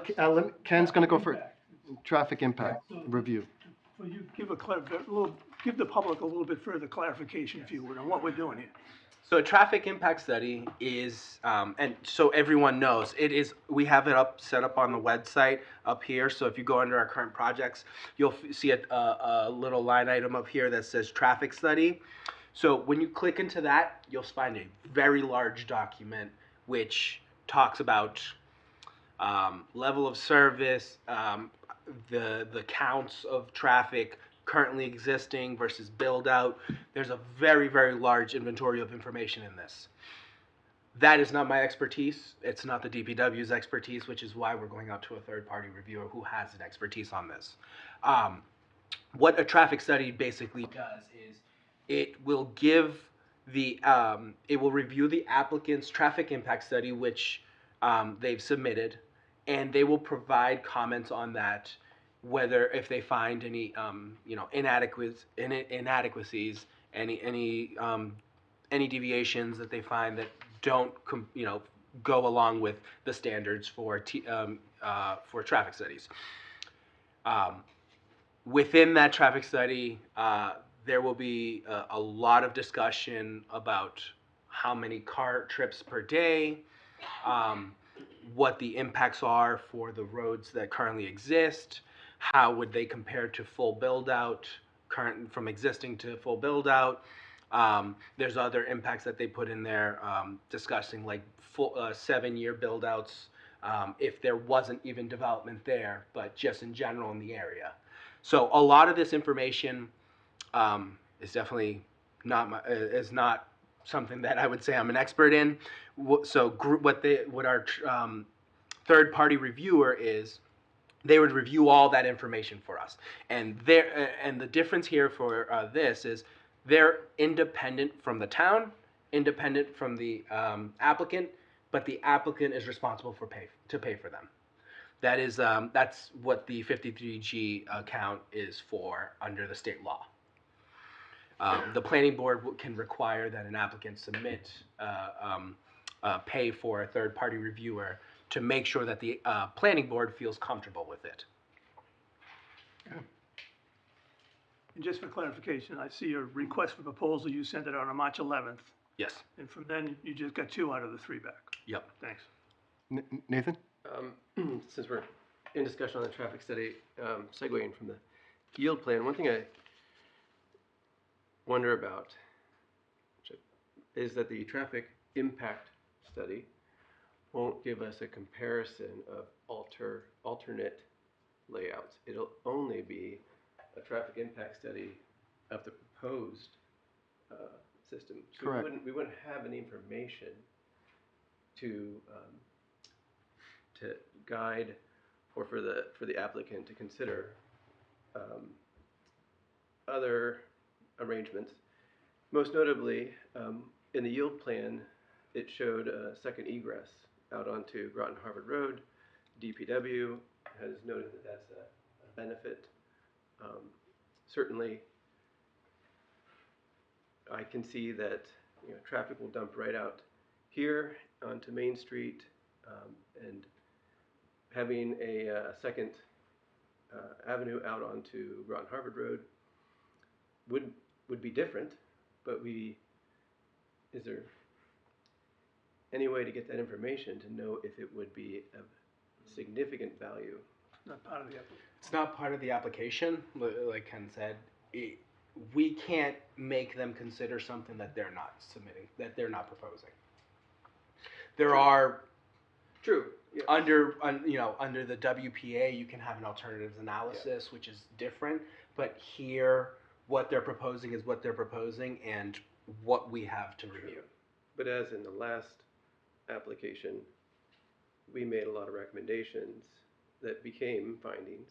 Ken's going to go for Impact. traffic impact review. Will you give give the public a little bit further clarification, if you would, on what we're doing here? So a traffic impact study is, and so everyone knows, it is, we have it set up on the website up here. So if you go under our current projects, you'll see a little line item up here that says traffic study. So when you click into that, you'll find a very large document which talks about level of service, the counts of traffic currently existing versus build out. There's a very, very large inventory of information in this. That is not my expertise. It's not the DPW's expertise, which is why we're going out to a third-party reviewer who has an expertise on this. What a traffic study basically does is it will give it will review the applicant's traffic impact study, which they've submitted, and they will provide comments on that, whether if they find any inadequacies, any deviations that they find that don't go along with the standards for traffic studies. Within that traffic study, there will be a lot of discussion about how many car trips per day, what the impacts are for the roads that currently exist, how would they compare to full build out, current from existing to full build out. There's other impacts that they put in there, discussing like full 7-year build outs, if there wasn't even development there, but just in general in the area. So a lot of this information is definitely is not something that I would say I'm an expert in. So what our third party reviewer is, they would review all that information for us. And the difference here for this is they're independent from the town, independent from the applicant, but the applicant is responsible to pay for them. That is that's what the 53G account is for under the state law. The planning board can require that an applicant submit pay for a third party reviewer to make sure that the planning board feels comfortable with it. And just for clarification, I see your request for proposal, you sent it out on March 11th, Yes. and from then, you just got 2 out of the 3 back. Yep. Thanks. Nathan? Since we're in discussion on the traffic study, segueing from the yield plan, one thing I wonder about is that the traffic impact study won't give us a comparison of alternate layouts. It'll only be a traffic impact study of the proposed system. So Correct. we wouldn't have any information to guide or for the applicant to consider other arrangements. Most notably, in the yield plan, it showed a second egress out onto Groton Harvard Road. DPW has noted that that's a benefit. Certainly, I can see that traffic will dump right out here onto Main Street, and having a second avenue out onto Groton Harvard Road would be different, but is there any way to get that information to know if it would be of significant value? Not part of the application. It's not part of the application, like Ken said. We can't make them consider something that they're not submitting, that they're not proposing. There are under the WPA, you can have an alternatives analysis, which is different. But here, what they're proposing is what they're proposing, and what we have to review. But as in the last application, we made a lot of recommendations that became findings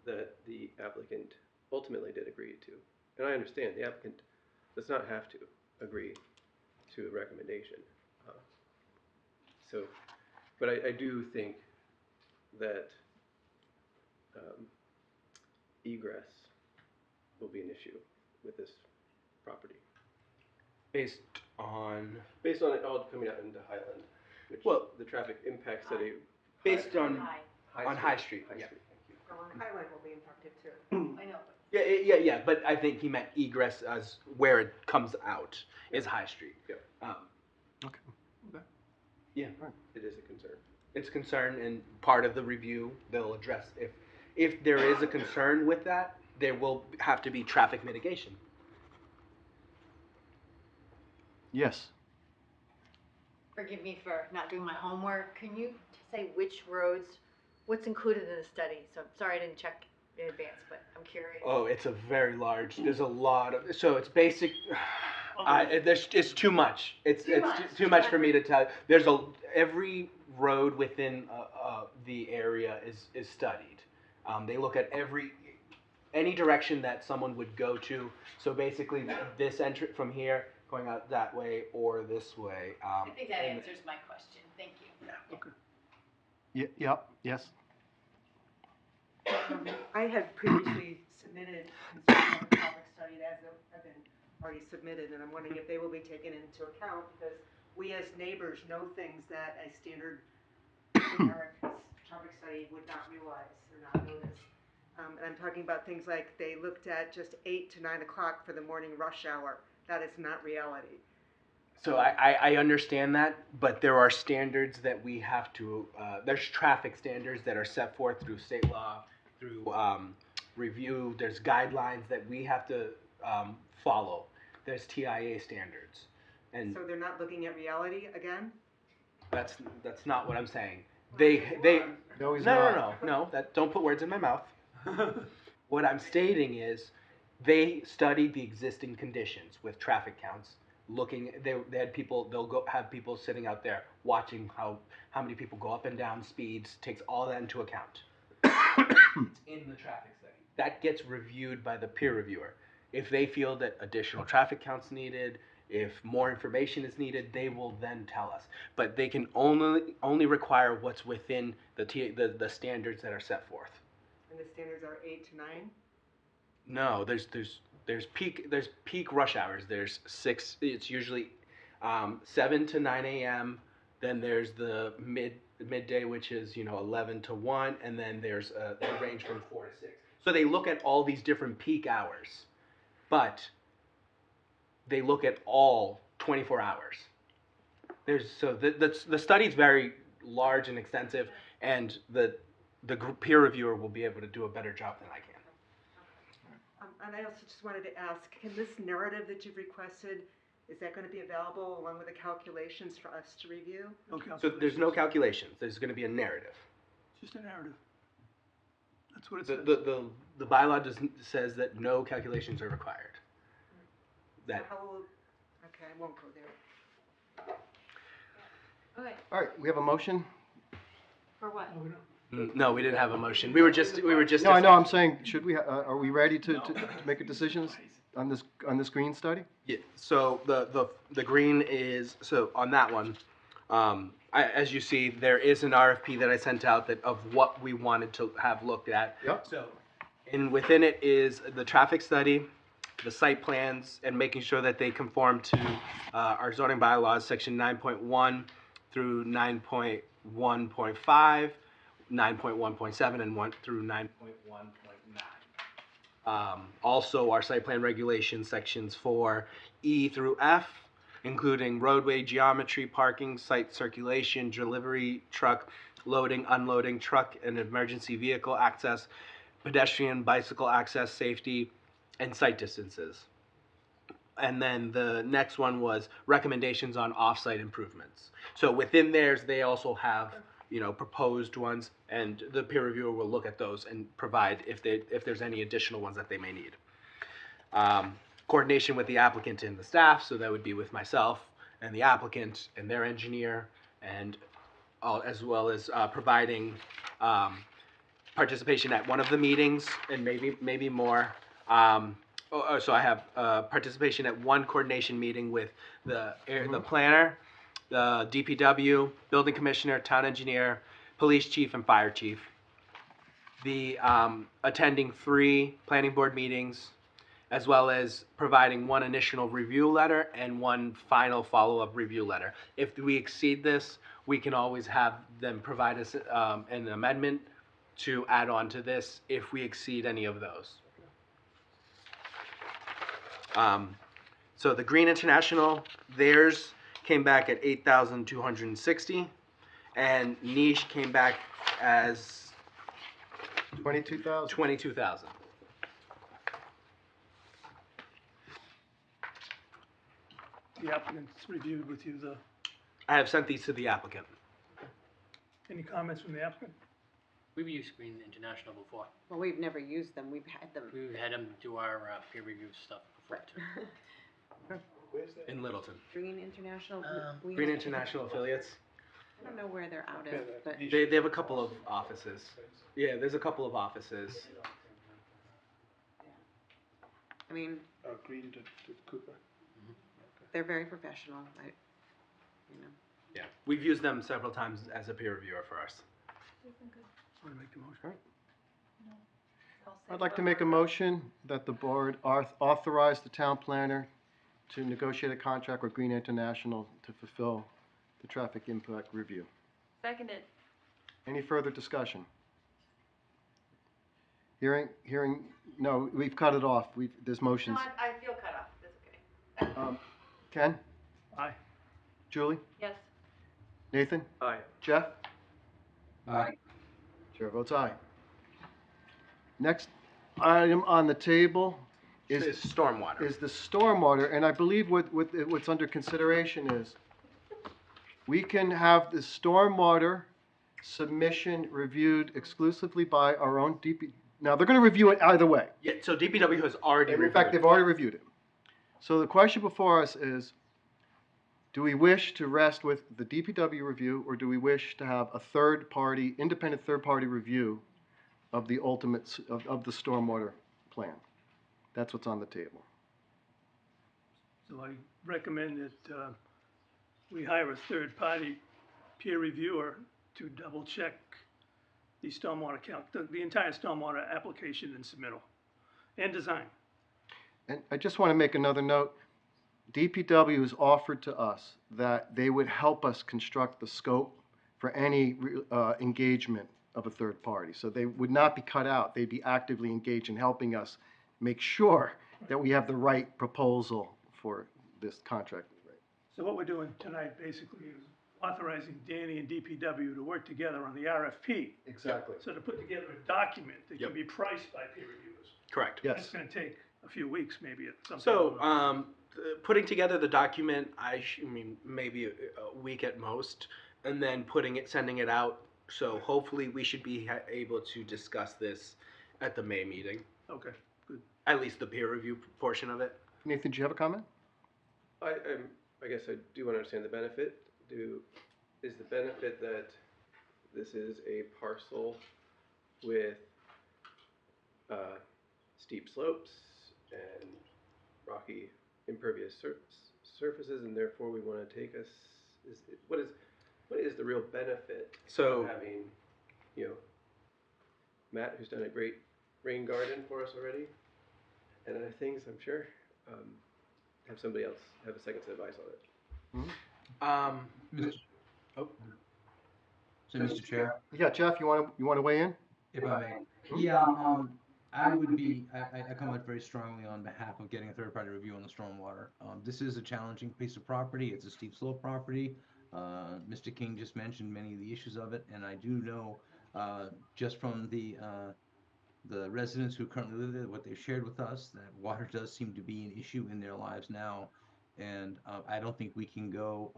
that the applicant ultimately did agree to. And I understand the applicant does not have to agree to a recommendation. But I do think that egress will be an issue with this property. Based on it all coming out into Highland, which the traffic impact study based on High Street. Yeah. Highland will be impacted too. I know. Yeah. But I think he meant egress as where it comes out is High Street. Yeah. Okay. Yeah. It is a concern. It's a concern, and part of the review they'll address if there is a concern with that, there will have to be traffic mitigation. Yes. Forgive me for not doing my homework. Can you say which roads, what's included in the study? So I'm sorry I didn't check in advance, but I'm curious. Oh, it's a very large. There's a lot of. So it's basic. It's too much. It's too much for me to tell. There's every road within the area is studied. They look at any direction that someone would go to. So basically, this entry from here going out that way or this way. I think that answers my question. Thank you. Yeah. Okay. Yeah. Yes. I had previously submitted concerns on the traffic study that have been already submitted, and I'm wondering if they will be taken into account, because we as neighbors know things that a standard generic traffic study would not realize or not notice. And I'm talking about things like they looked at just 8 to 9 o'clock for the morning rush hour. That is not reality. So I understand that, but there are standards that we have to, there's traffic standards that are set forth through state law through review. There's guidelines that we have to follow. There's TIA standards, and So they're not looking at reality again? that's not what I'm saying. No, he's No. That don't put words in my mouth. What I'm stating is, they studied the existing conditions with traffic counts. They had people. They'll go have people sitting out there watching how many people go up and down speeds. Takes all that into account. It's in the traffic study. That gets reviewed by the peer reviewer. If they feel that additional traffic counts needed, if more information is needed, they will then tell us. But they can only require what's within the standards that are set forth. And the standards are 8 to 9? No, there's peak rush hours. There's 6. It's usually 7 to 9 a.m. Then there's the midday, which is 11 to 1, and then there's a range from 4 to 6. So they look at all these different peak hours, but they look at all 24 hours. The study is very large and extensive, and the peer reviewer will be able to do a better job than I can. And I also just wanted to ask, can this narrative that you've requested, is that going to be available along with the calculations for us to review? So there's no calculations. There's going to be a narrative. Just a narrative. That's what it says. The bylaw says that no calculations are required. So how will, okay, I won't go there. Okay, All right, we have a motion? for what? No, we didn't have a motion. We were just. No, I know, I'm saying, should we, are we ready to make a decision on this green study? Yeah. So the green is, so on that one, as you see, there is an RFP that I sent out of what we wanted to have looked at. Yep. So, and within it is the traffic study, the site plans, and making sure that they conform to our zoning bylaws, section 9.1 through 9.1.5, 9.1.7, and 1 through 9.1.9. Also, our site plan regulations, sections 4E through F, including roadway geometry, parking, site circulation, delivery truck, loading, unloading, truck and emergency vehicle access, pedestrian, bicycle access, safety, and site distances. And then the next one was recommendations on off-site improvements. So within theirs, they also have proposed ones, and the peer reviewer will look at those and provide if there's any additional ones that they may need. Coordination with the applicant and the staff, so that would be with myself and the applicant and their engineer, and as well as providing participation at one of the meetings and maybe more. So I have participation at one coordination meeting with the planner, the DPW, building commissioner, town engineer, police chief, and fire chief. The attending 3 planning board meetings, as well as providing 1 initial review letter and 1 final follow-up review letter. If we exceed this, we can always have them provide us an amendment to add on to this if we exceed any of those. So the Green International, theirs came back at 8,260, and Niche came back as 22,000? 22,000. The applicant's reviewed with you I have sent these to the applicant. any comments from the applicant? We've used Green International before. Well, we've never used them, we've had them. We've had them do our peer review stuff before too. In Littleton. Green International? we Green have- International affiliates. I don't know where they're out of, but. They have a couple of offices. Yeah, there's a couple of offices. I mean, Green to Cooper. they're very professional, Yeah, we've used them several times as a peer reviewer for us. Want to make the motion? I'd like to make a motion that the board authorize the town planner to negotiate a contract with Green International to fulfill the traffic impact review. Seconded. Any further discussion? Hearing, no, we've cut it off. There's motions. No, I feel cut off, that's okay. Ken? Aye. Julie? Yes. Nathan? Aye. Jeff? Aye. Chair votes aye. Next item on the table Is is stormwater. is the stormwater, and I believe what's under consideration is we can have the stormwater submission reviewed exclusively by our own DP. Now, they're gonna review it either way. Yeah, so DPW has already And in reviewed fact, it. they've already reviewed it. So the question before us is, do we wish to rest with the DPW review, or do we wish to have a third-party, independent third-party review of the ultimate, of the stormwater plan? That's what's on the table. So I recommend that we hire a third-party peer reviewer to double-check the stormwater the entire stormwater application and submittal, and design. And I just want to make another note. DPW has offered to us that they would help us construct the scope for any engagement of a third party. So they would not be cut out. They'd be actively engaged in helping us make sure that we have the right proposal for this contract. So what we're doing tonight basically is authorizing Danny and DPW to work together on the RFP. Exactly. So to put together a document that Yep. can be priced by peer reviewers. Correct. Yes. That's gonna take a few weeks, maybe at some point. So, putting together the document, I mean, maybe a week at most, and then sending it out. So hopefully we should be able to discuss this at the May meeting, Okay, good. at least the peer review portion of it. Nathan, do you have a comment? I guess I do want to understand the benefit. Is the benefit that this is a parcel with steep slopes and rocky impervious surfaces, and therefore we want to take us? What is the real benefit So- of having, Matt, who's done a great rain garden for us already, and other things, I'm sure, have somebody else have a second set of eyes on it. Oh, So, Mr. Chair, Yeah, Jeff, you want to weigh in? if I may. Yeah, I come out very strongly on behalf of getting a third-party review on the stormwater. This is a challenging piece of property. It's a steep slope property. Mr. King just mentioned many of the issues of it, and I do know, just from the residents who currently live there, what they've shared with us, that water does seem to be an issue in their lives now. And I don't think we can go,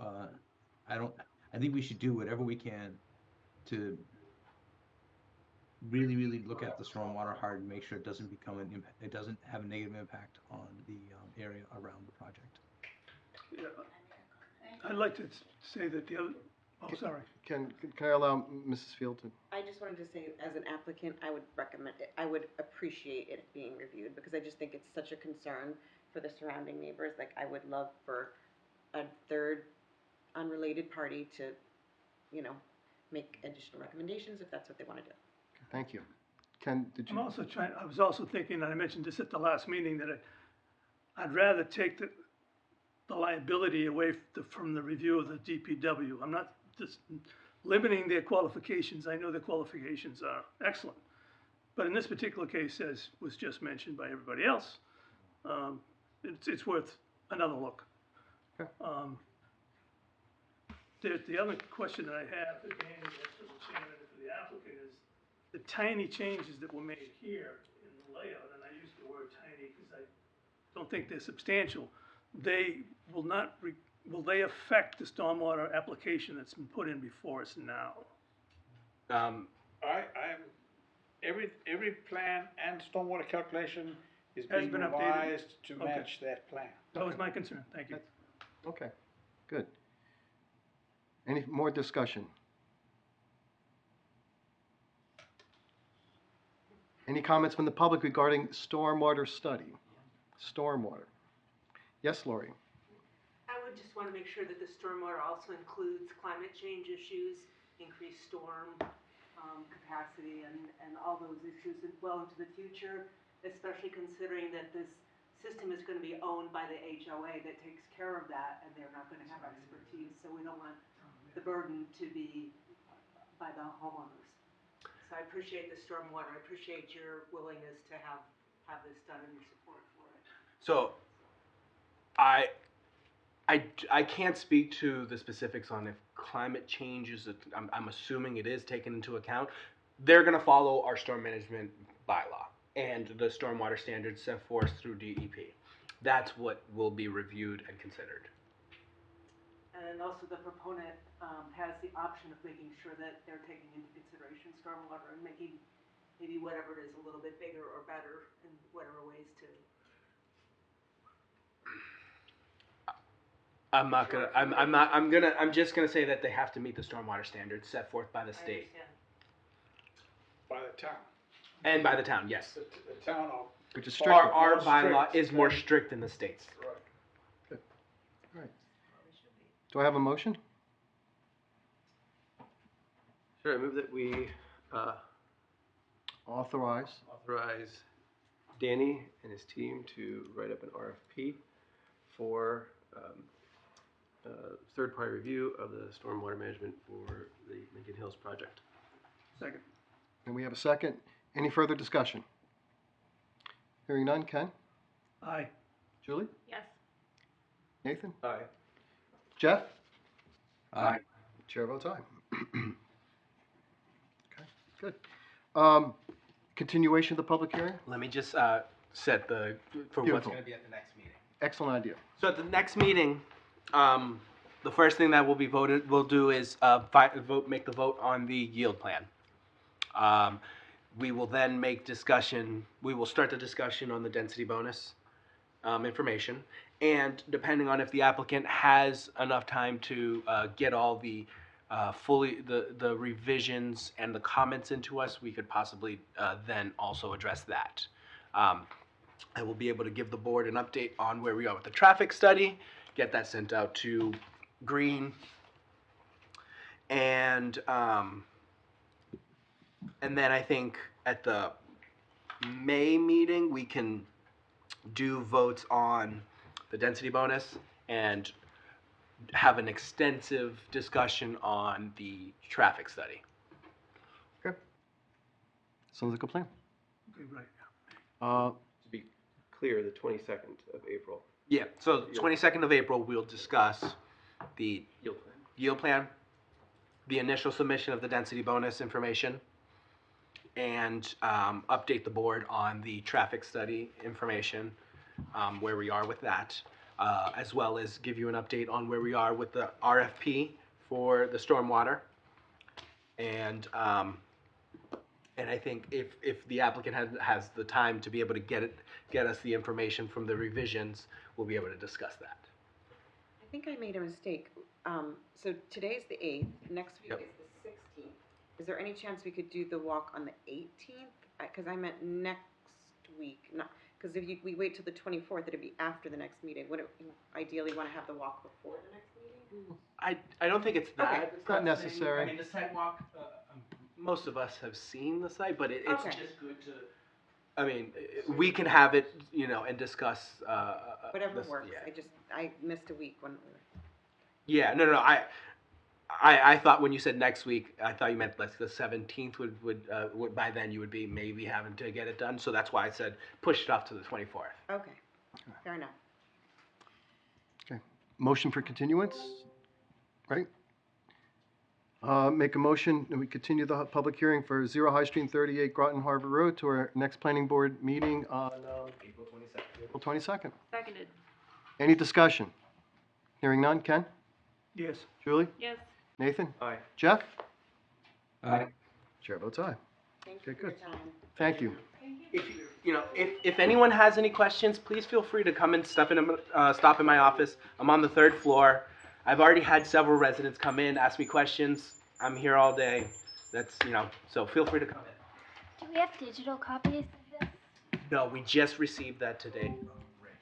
I think we should do whatever we can to really, really look at the stormwater hard and make sure it doesn't become it doesn't have a negative impact on the area around the project. Yeah, I'd like to say that the other, oh, sorry. Can I allow Mrs. Field to? I just wanted to say, as an applicant, I would recommend it, I would appreciate it being reviewed, because I just think it's such a concern for the surrounding neighbors. Like, I would love for a third unrelated party to, make additional recommendations if that's what they want to do. Thank you. Ken, did you? I was also thinking, and I mentioned this at the last meeting, that I'd rather take the liability away from the review of the DPW. I'm not just limiting their qualifications. I know their qualifications are excellent. But in this particular case, as was just mentioned by everybody else, it's worth another look. Okay. The other question that I have, again, for the chairman and for the applicant, is the tiny changes that were made here in the layout, and I use the word tiny because I don't think they're substantial. They will not, will they affect the stormwater application that's been put in before us now? Every plan and stormwater calculation is Has being been updated? revised to Okay. match that plan. That was my concern, thank you. Okay, good. Any more discussion? Any comments from the public regarding stormwater study? Stormwater. Yes, Lori? I would just want to make sure that the stormwater also includes climate change issues, increased storm capacity, and all those issues well into the future, especially considering that this system is going to be owned by the HOA that takes care of that, and they're not going to have expertise, so we don't want the burden to be by the homeowners. So I appreciate the stormwater. I appreciate your willingness to have this done and your support for it. So, I can't speak to the specifics on if climate change is, I'm assuming it is taken into account. They're gonna follow our storm management bylaw. and the stormwater standards set forth through DEP. That's what will be reviewed and considered. And also the proponent has the option of making sure that they're taking into consideration stormwater and making maybe whatever it is a little bit bigger or better in whatever ways to. I'm just gonna say that they have to meet the stormwater standards set forth by the state. By the town. And by the town, yes. The town of. Which is Our stricter. bylaw is more strict than the state's. Correct. Right. Do I have a motion? Sure, I move that we Authorize. authorize Danny and his team to write up an RFP for third-party review of the stormwater management for the Lincoln Hills project. Second. And we have a second. Any further discussion? Hearing none. Ken? Aye. Julie? Yes. Nathan? Aye. Jeff? Aye. Chair votes aye. Okay, good. Continuation of the public hearing? Let me just set for what's Beautiful. gonna be at the next meeting. Excellent idea. So at the next meeting, the first thing that we'll do is make the vote on the yield plan. We will then we will start the discussion on the density bonus information. And depending on if the applicant has enough time to get all the the revisions and the comments into us, we could possibly then also address that. I will be able to give the board an update on where we are with the traffic study, get that sent out to Green, and then I think at the May meeting we can do votes on the density bonus and have an extensive discussion on the traffic study. Okay. Sounds like a plan. Okay, right. To be clear, the 22nd of April. Yeah, so 22nd of April, we'll discuss the yield plan, the initial submission of the density bonus information, and update the board on the traffic study information, where we are with that, as well as give you an update on where we are with the RFP for the stormwater. And I think if the applicant has the time to be able to get us the information from the revisions, we'll be able to discuss that. I think I made a mistake. So today's the 8th, next week Yep. is the 16th. Is there any chance we could do the walk on the 18th? Because I meant next week, not, because if we wait till the 24th, it'd be after the next meeting. Wouldn't you ideally want to have the walk before the next meeting? I don't think it's that. Okay. It's not necessary. I mean, the sidewalk, most of us have seen the site, but it's Okay. just good to, I mean, we can have it, and discuss. Whatever this- works. Yeah. I missed a week when. Yeah, no, I thought when you said next week, I thought you meant like the 17th would by then you would be maybe having to get it done. So that's why I said push it off to the 24th. Okay, fair enough. Okay. Motion for continuance, right? Make a motion that we continue the public hearing for 0 High Street 38 Groton Harbor Road to our next planning board meeting on April 22nd. April 22nd. Seconded. Any discussion? Hearing none. Ken? Yes. Julie? Yes. Nathan? Aye. Jeff? Aye. Chair votes aye. Thank you Okay, for your good. time. Thank you. If anyone has any questions, please feel free to come and stop in my office. I'm on the 3rd floor. I've already had several residents come in, ask me questions. I'm here all day. That's, so feel free to come in. Do we have digital copies of this? No, we just received that today.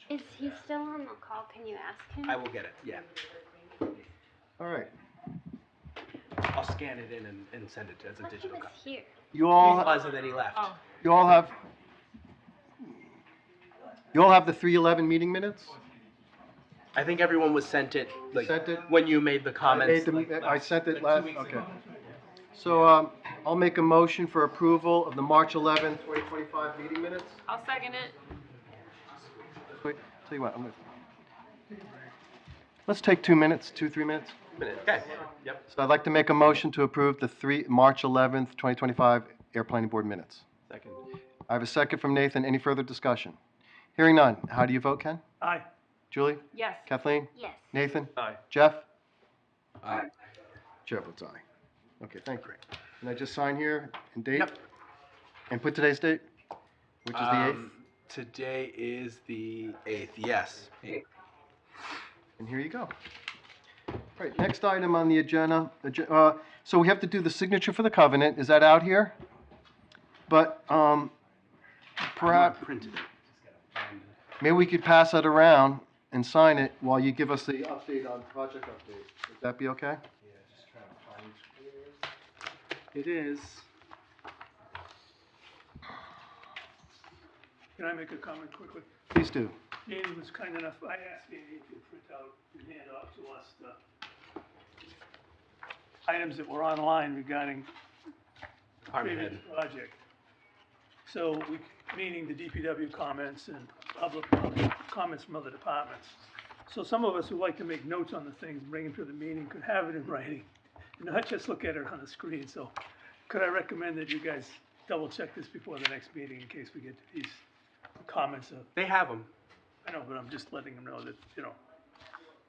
Is he still on the call? Can you ask him? I will get it, yeah. All right. I'll scan it in and send it as a digital copy. Here. You all, He was, and then he left. you all have the 3:11 meeting minutes? I think everyone was sent it, like, Sent it? when you made the comments. I sent it like last, 2 weeks okay. ago. So, I'll make a motion for approval of the March 11th, 2025 meeting minutes. I'll second it. Wait, tell you what, let's take 2 minutes, 3 minutes. Okay, yep. So I'd like to make a motion to approve the March 11th, 2025 Air Planning Board minutes. Second. I have a second from Nathan. Any further discussion? Hearing none. How do you vote, Ken? Aye. Julie? Yes. Kathleen? Yes. Nathan? Aye. Jeff? Aye. Chair votes aye. Okay, thank you. Can I just sign here and date? Yep. And put today's date? Which is the 8th? Today is the 8th, yes. And here you go. All right, next item on the agenda. So we have to do the signature for the covenant. Is that out here? But perhaps Printed it. maybe we could pass that around and sign it while you give us the update on project update. Would that be okay? Yeah, just trying to find where it is. Can I make a comment quickly? Please do. Danny was kind enough, I asked Danny to print out and hand off to us the items that were online regarding Department creating head. the project. So meaning the DPW comments and other comments from other departments. So some of us who like to make notes on the things, bring them to the meeting, could have it in writing, and not just look at it on the screen. So could I recommend that you guys double check this before the next meeting in case we get to these comments of, They have them. I know, but I'm just letting them know that,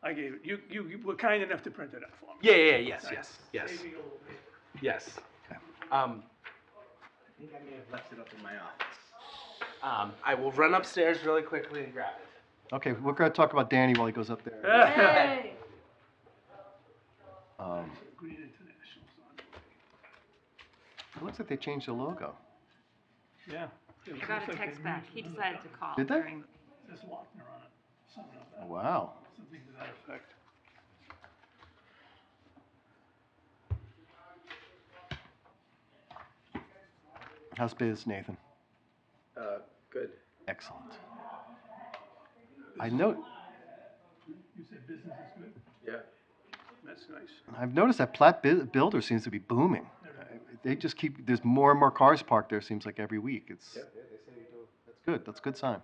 I gave it, you were kind enough to print it out for me. Yes. Save me a little bit. Yes. I think I may have left it up in my office. I will run upstairs really quickly and grab it. Okay, we're going to talk about Danny while he goes up there. Hey. Green International's on the way. It looks like they changed the logo. Yeah. It I looks got a like text they back. moved He another decided to dot. call Did they? during. There's Lochner on it, something of that. Wow. Something to that effect. How's biz, Nathan? Good. Excellent. I know. You said business is good? Yeah. That's nice. I've noticed that Platt Builder seems to be booming. They just keep. There's more and more cars parked there. Seems like every week. It's Yeah, they say you do. that's good. That's a good sign.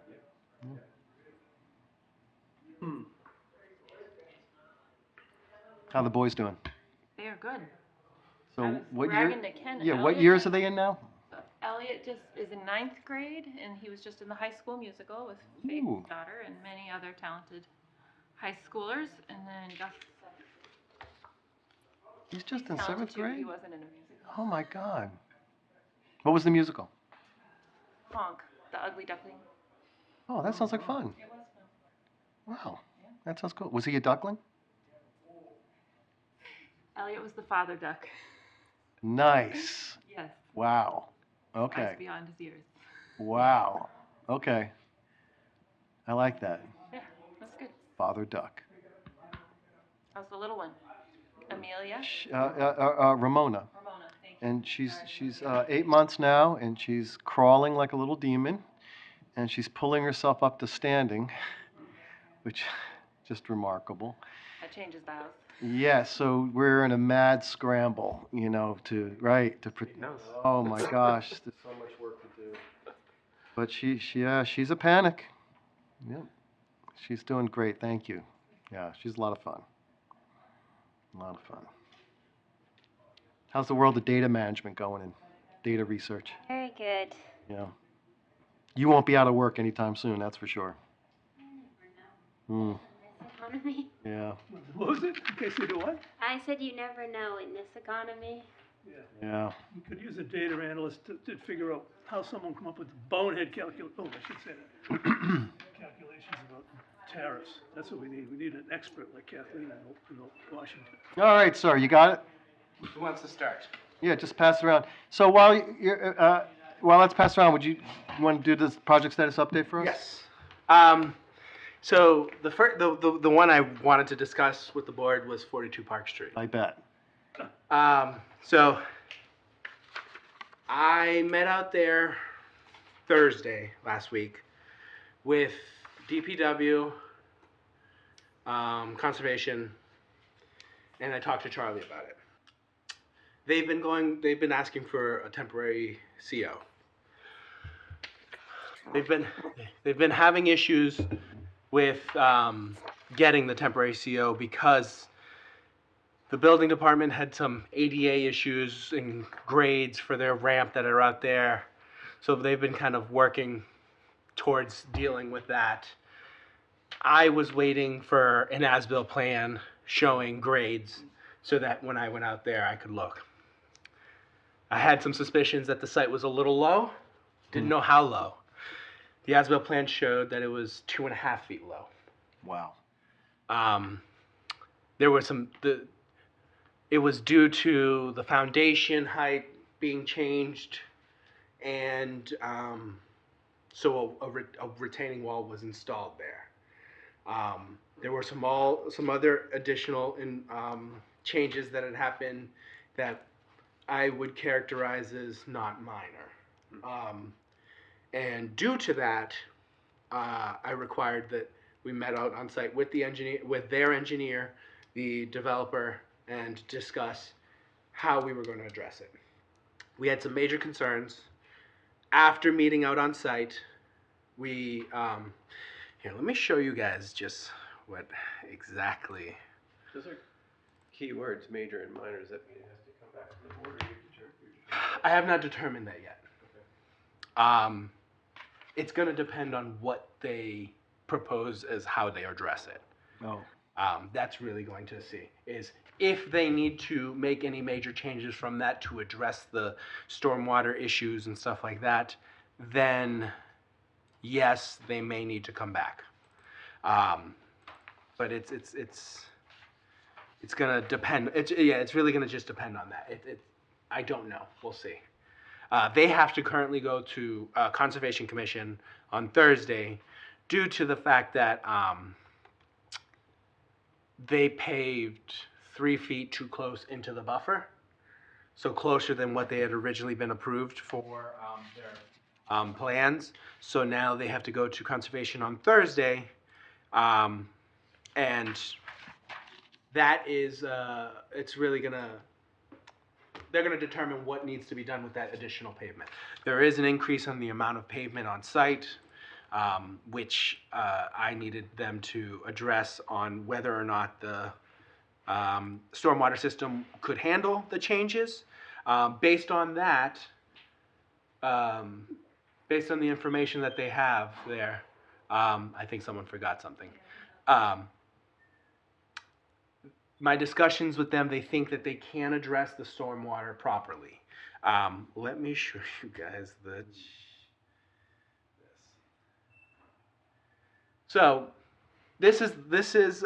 How the boys doing? They are good. So I was what year? bragging to Ken, Yeah, what Elliot years just- are they in now? Elliot just is in 9th grade, and he was just in the high school musical with Faith's Ooh. daughter and many other talented high schoolers. And then Gus, He's just in talented seventh too, but grade. he wasn't in a musical. Oh my God. What was the musical? Honk, the Ugly Duckling. Oh, that sounds like fun. It was fun. Wow, that sounds cool. Was he a duckling? Elliot was the father duck. Nice. Yes. Wow. Eyes Okay. beyond his ears. Wow. Okay. I like that. Yeah, that's good. Father duck. How's the little one? Amelia? Ramona. Ramona, thank you. And she's 8 months now, and she's crawling like a little demon, and she's pulling herself up to standing, which just remarkable. That changes the house. Yeah, so we're in a mad scramble, to oh my gosh. So much work to do. But she's a panic. Yep. She's doing great, thank you. Yeah, she's a lot of fun. A lot of fun. How's the world of data management going and data research? Very good. Yeah. You won't be out of work anytime soon, that's for sure. Economy. Yeah. What was it? In case you do what? I said you never know in this economy. Yeah. You could use a data analyst to figure out how someone come up with bonehead I should say that. Calculations about tariffs. That's what we need. We need an expert like Kathleen in Washington. All right, sir, you got it? Who wants to start? Yeah, just pass it around. So while that's passed around, you want to do this project status update for us? Yes. So the one I wanted to discuss with the board was 42 Park Street. I bet. So I met out there Thursday last week with DPW, Conservation, and I talked to Charlie about it. They've been asking for a temporary CO. They've been having issues with getting the temporary CO because the building department had some ADA issues and grades for their ramp that are out there. So they've been kind of working towards dealing with that. I was waiting for an as-built plan showing grades so that when I went out there, I could look. I had some suspicions that the site was a little low. Didn't know how low. The as-built plan showed that it was 2.5 feet low. Wow. There were it was due to the foundation height being changed, and so a retaining wall was installed there. There were some other additional changes that had happened that I would characterize as not minor. And due to that, I required that we met out on site with their engineer, the developer, and discuss how we were going to address it. We had some major concerns. After meeting out on site, we here, let me show you guys just what exactly. Those are key words, major and minor. Does that mean it has to come back to the board, or you determine? I have not determined that yet. It's going to depend on what they propose as how they address it. Oh. That's really going to see is if they need to make any major changes from that to address the stormwater issues and stuff like that, then yes, they may need to come back. But it's gonna depend. It's really gonna just depend on that. I don't know. We'll see. They have to currently go to Conservation Commission on Thursday due to the fact that they paved 3 feet too close into the buffer, so closer than what they had originally been approved for their plans. So now they have to go to Conservation on Thursday, and that is, it's really they're gonna determine what needs to be done with that additional pavement. There is an increase on the amount of pavement on site, which I needed them to address on whether or not the stormwater system could handle the changes. Based on that, based on the information that they have there, I think someone forgot something. My discussions with them, they think that they can address the stormwater properly. Let me show you guys this. So this is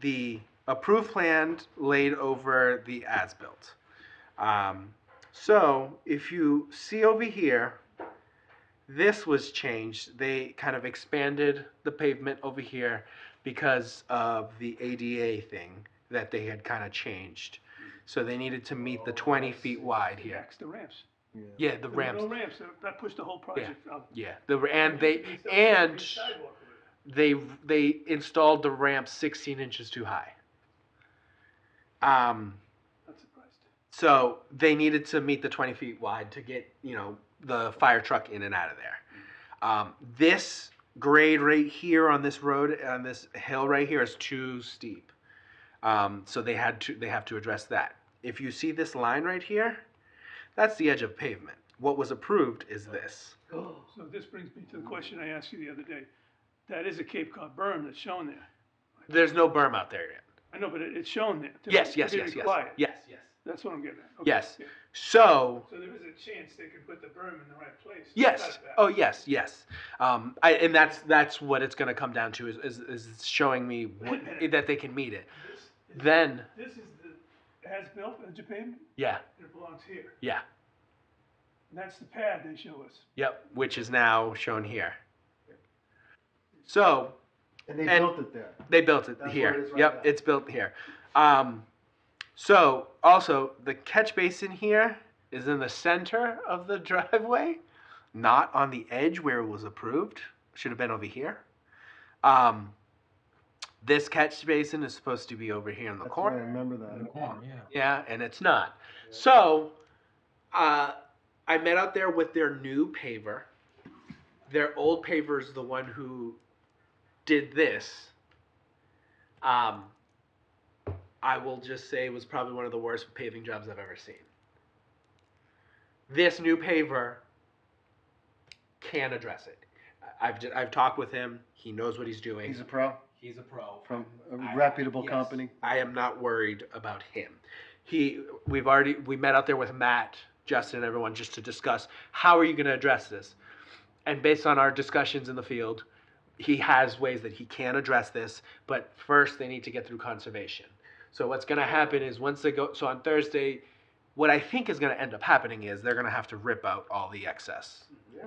the approved plan laid over the as-built. So if you see over here, this was changed. They kind of expanded the pavement over here because of the ADA thing that they had kind of changed. So they needed to meet the 20 feet wide here. The ramps. Yeah, the There were ramps. no ramps, that pushed the whole project up. Yeah, they installed the ramp 16 inches too high. Not surprised. So they needed to meet the 20 feet wide to get, the fire truck in and out of there. This grade right here on this road, on this hill right here, is too steep. So they have to address that. If you see this line right here, that's the edge of pavement. What was approved is this. So this brings me to the question I asked you the other day. That is a Cape Cod berm that's shown there. There's no berm out there yet. I know, but it's shown there. Yes. Required. Yes. That's what I'm getting at. Okay. Yes. Yeah. So there is a chance they could put the berm in the right place. yes. Oh, yes. And that's what it's going to come down to is showing me that they can meet it. This is the as-built edge of pavement? Yeah. And it belongs here. Yeah. And that's the pad they show us. Yep. Which is now shown here. So. And they built it there. They built it That's here. where it is right Yep. now. It's built here. So also the catch basin here is in the center of the driveway, not on the edge where it was approved. Should have been over here. This catch basin is supposed to be over here in the corner. Right, I remember that. In the corner, yeah. Yeah, and it's not. So, I met out there with their new paver. Their old paver is the one who did this. I will just say it was probably one of the worst paving jobs I've ever seen. This new paver can address it. I've talked with him. He knows what he's doing. He's a pro? He's a pro. From a reputable Yes. company? I am not worried about him. We met out there with Matt, Justin, and everyone just to discuss how are you going to address this. And based on our discussions in the field, he has ways that he can address this, but first they need to get through conservation. So what's going to happen is once they go, so on Thursday, what I think is going to end up happening is they're going to have to rip out all the excess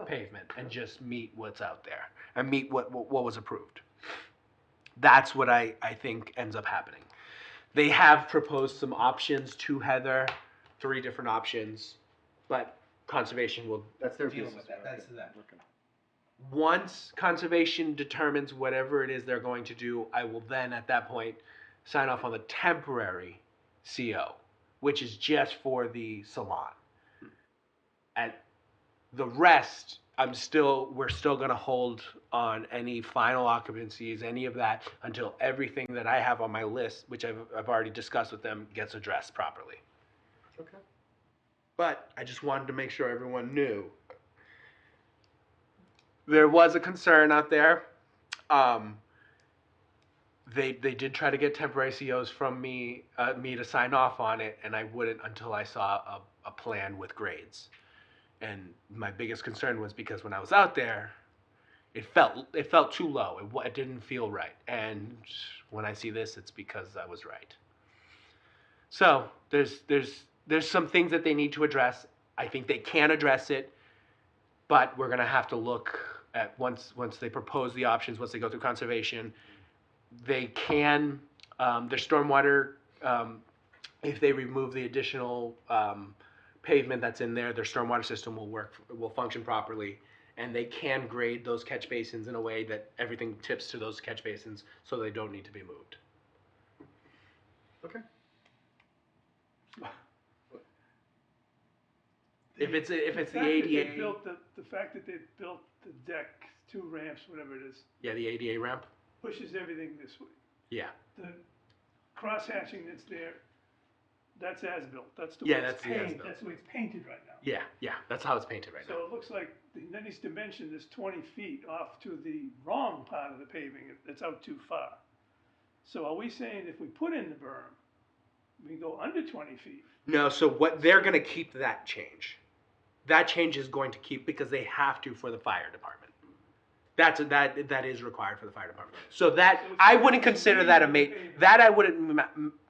pavement and just meet what's out there and meet what was approved. That's what I think ends up happening. They have proposed some options to Heather, 3 different options, but conservation will That's their deal business. with that. That's that. Okay. Once conservation determines whatever it is they're going to do, I will then at that point sign off on the temporary CO, which is just for the salon. At the rest, we're still going to hold on any final occupancies, any of that, until everything that I have on my list, which I've already discussed with them, gets addressed properly. Okay. But I just wanted to make sure everyone knew. There was a concern out there. They did try to get temporary COs from me to sign off on it, and I wouldn't until I saw a plan with grades. And my biggest concern was because when I was out there, it felt too low. It didn't feel right. And when I see this, it's because I was right. So there's some things that they need to address. I think they can address it, but we're gonna have to look at once they propose the options, once they go through conservation, they can their stormwater if they remove the additional pavement that's in there, their stormwater system will function properly, and they can grade those catch basins in a way that everything tips to those catch basins, so they don't need to be moved. Okay. If it's the fact that they ADA, built the fact that they built the deck, 2 ramps, whatever it is, yeah, the ADA ramp, pushes everything this way. yeah, The cross-hatching that's there, that's as-built, that's the Yeah, way that's it's the painted, as-built. that's the way it's painted right now. yeah, that's how it's painted right now. So it looks like the next dimension is 20 feet off to the wrong part of the paving, it's out too far. So are we saying if we put in the berm, we go under 20 feet? No, so what they're going to keep that change. That change is going to keep because they have to for the fire department. That is required for the fire department. So that I wouldn't consider that I wouldn't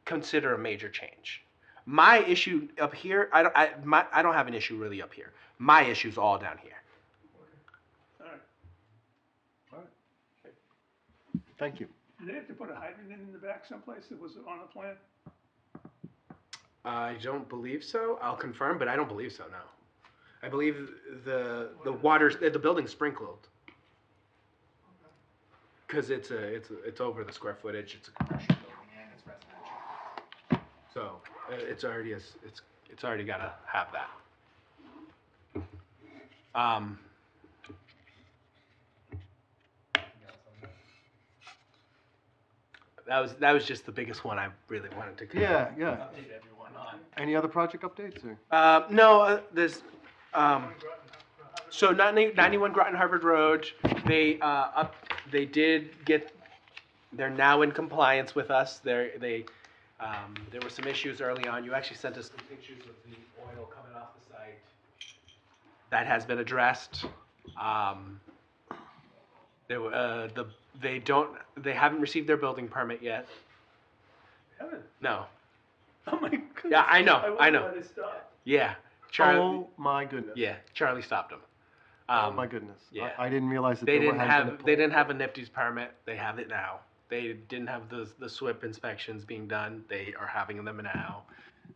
consider a major change. My issue up here, I don't have an issue really up here. My issue's all down here. All right. All right. Thank you. Do they have to put a hydrant in the back someplace that was on the plan? I don't believe so. I'll confirm, but I don't believe so. No. I believe the building's sprinkled because it's over the square footage. It's a commercial building and it's residential, so it's already got to have that. That was just the biggest one I really wanted to Yeah. update everyone on. Any other project updates or? No, there's so 91 Groton Harvard Road. They're now in compliance with us. There were some issues early on. You actually sent us some pictures of the oil coming off the site. That has been addressed. They haven't received their building permit yet. Haven't? No. Oh my goodness. Yeah, I know. wonder why they stopped. Yeah. Charlie. Oh my goodness. Yeah, Charlie stopped them. Oh my goodness. Yeah. I didn't realize that They there didn't hadn't have been a a NIPD's permit. They have it now. They didn't have the SWIP inspections being done. They are having them now.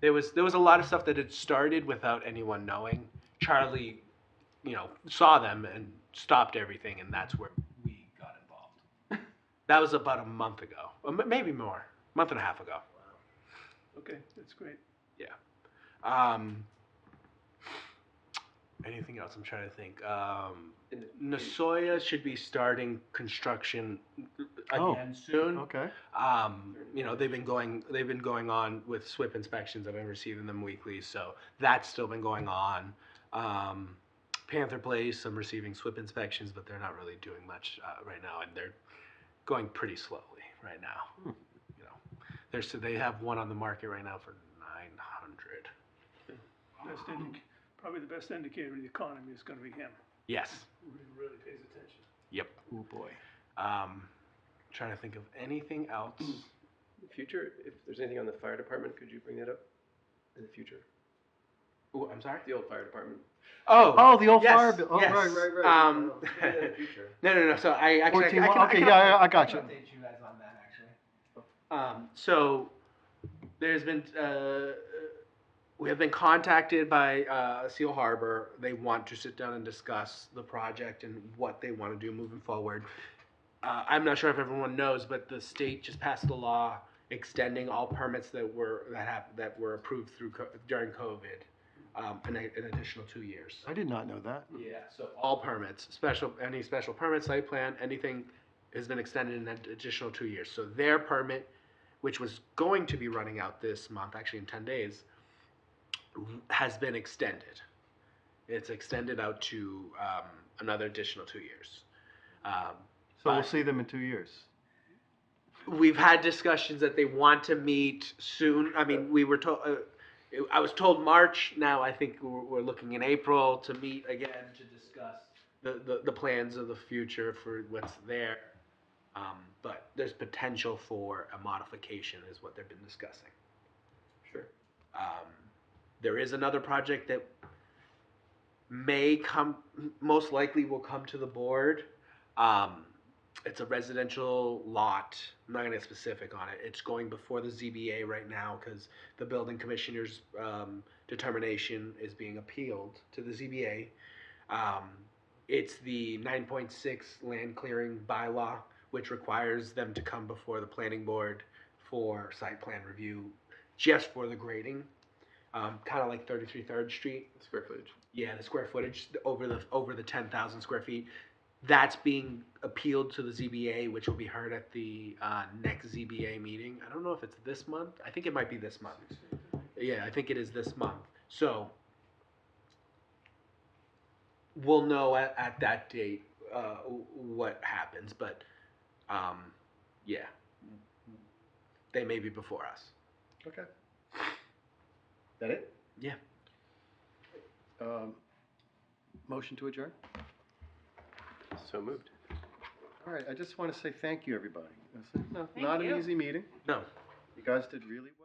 There was a lot of stuff that had started without anyone knowing. Charlie, saw them and stopped everything, and that's where we got involved. That was about a month ago, or maybe more, month and a half ago. Okay, that's great. Yeah. Anything else? I'm trying to think. Nasoya should be starting construction again soon. Okay. They've been going on with SWIP inspections. I've been receiving them weekly, so that's still been going on. Panther Place, I'm receiving SWIP inspections, but they're not really doing much right now, and they're going pretty slowly right now. You know, they have one on the market right now for 900. Probably the best indicator of the economy is gonna be him, Yes. who really pays attention. Yep. Oh, boy. Trying to think of anything else. In the future, if there's anything on the fire department, could you bring that up in the future? Ooh, I'm sorry? The old fire department. Oh, the old yes, fire bill. Oh, yes. right. In the future. No. So I actually, 14, I can okay, yeah, I got you. update you guys on that actually. So there's been, we have been contacted by Seal Harbor. They want to sit down and discuss the project and what they want to do moving forward. I'm not sure if everyone knows, but the state just passed a law extending all permits that were approved during COVID, an additional 2 years. I did not know that. Yeah, so all permits, any special permit, site plan, anything has been extended an additional 2 years. So their permit, which was going to be running out this month, actually in 10 days, has been extended. It's extended out to another additional 2 years. So we'll see them in 2 years. We've had discussions that they want to meet soon. I mean, we were told. I was told March. Now I think we're looking in April to meet again to discuss the plans of the future for what's there. But there's potential for a modification, is what they've been discussing. Sure. There is another project that may come, most likely will come to the board. It's a residential lot. I'm not gonna get specific on it. It's going before the ZBA right now because the building commissioner's determination is being appealed to the ZBA. It's the 9.6 land clearing bylaw, which requires them to come before the planning board for site plan review, just for the grading. Kind of like 33 3rd Street. Square footage. Yeah, the square footage over the 10,000 square feet. That's being appealed to the ZBA, which will be heard at the next ZBA meeting. I don't know if it's this month. I think it might be this month. Yeah, I think it is this month. So we'll know at that date what happens. But yeah, they may be before us. Okay. That it? Yeah. Motion to adjourn? So moved. All right, I just want to say thank you, everybody. Not Thank an you. easy meeting. No. You guys did really well.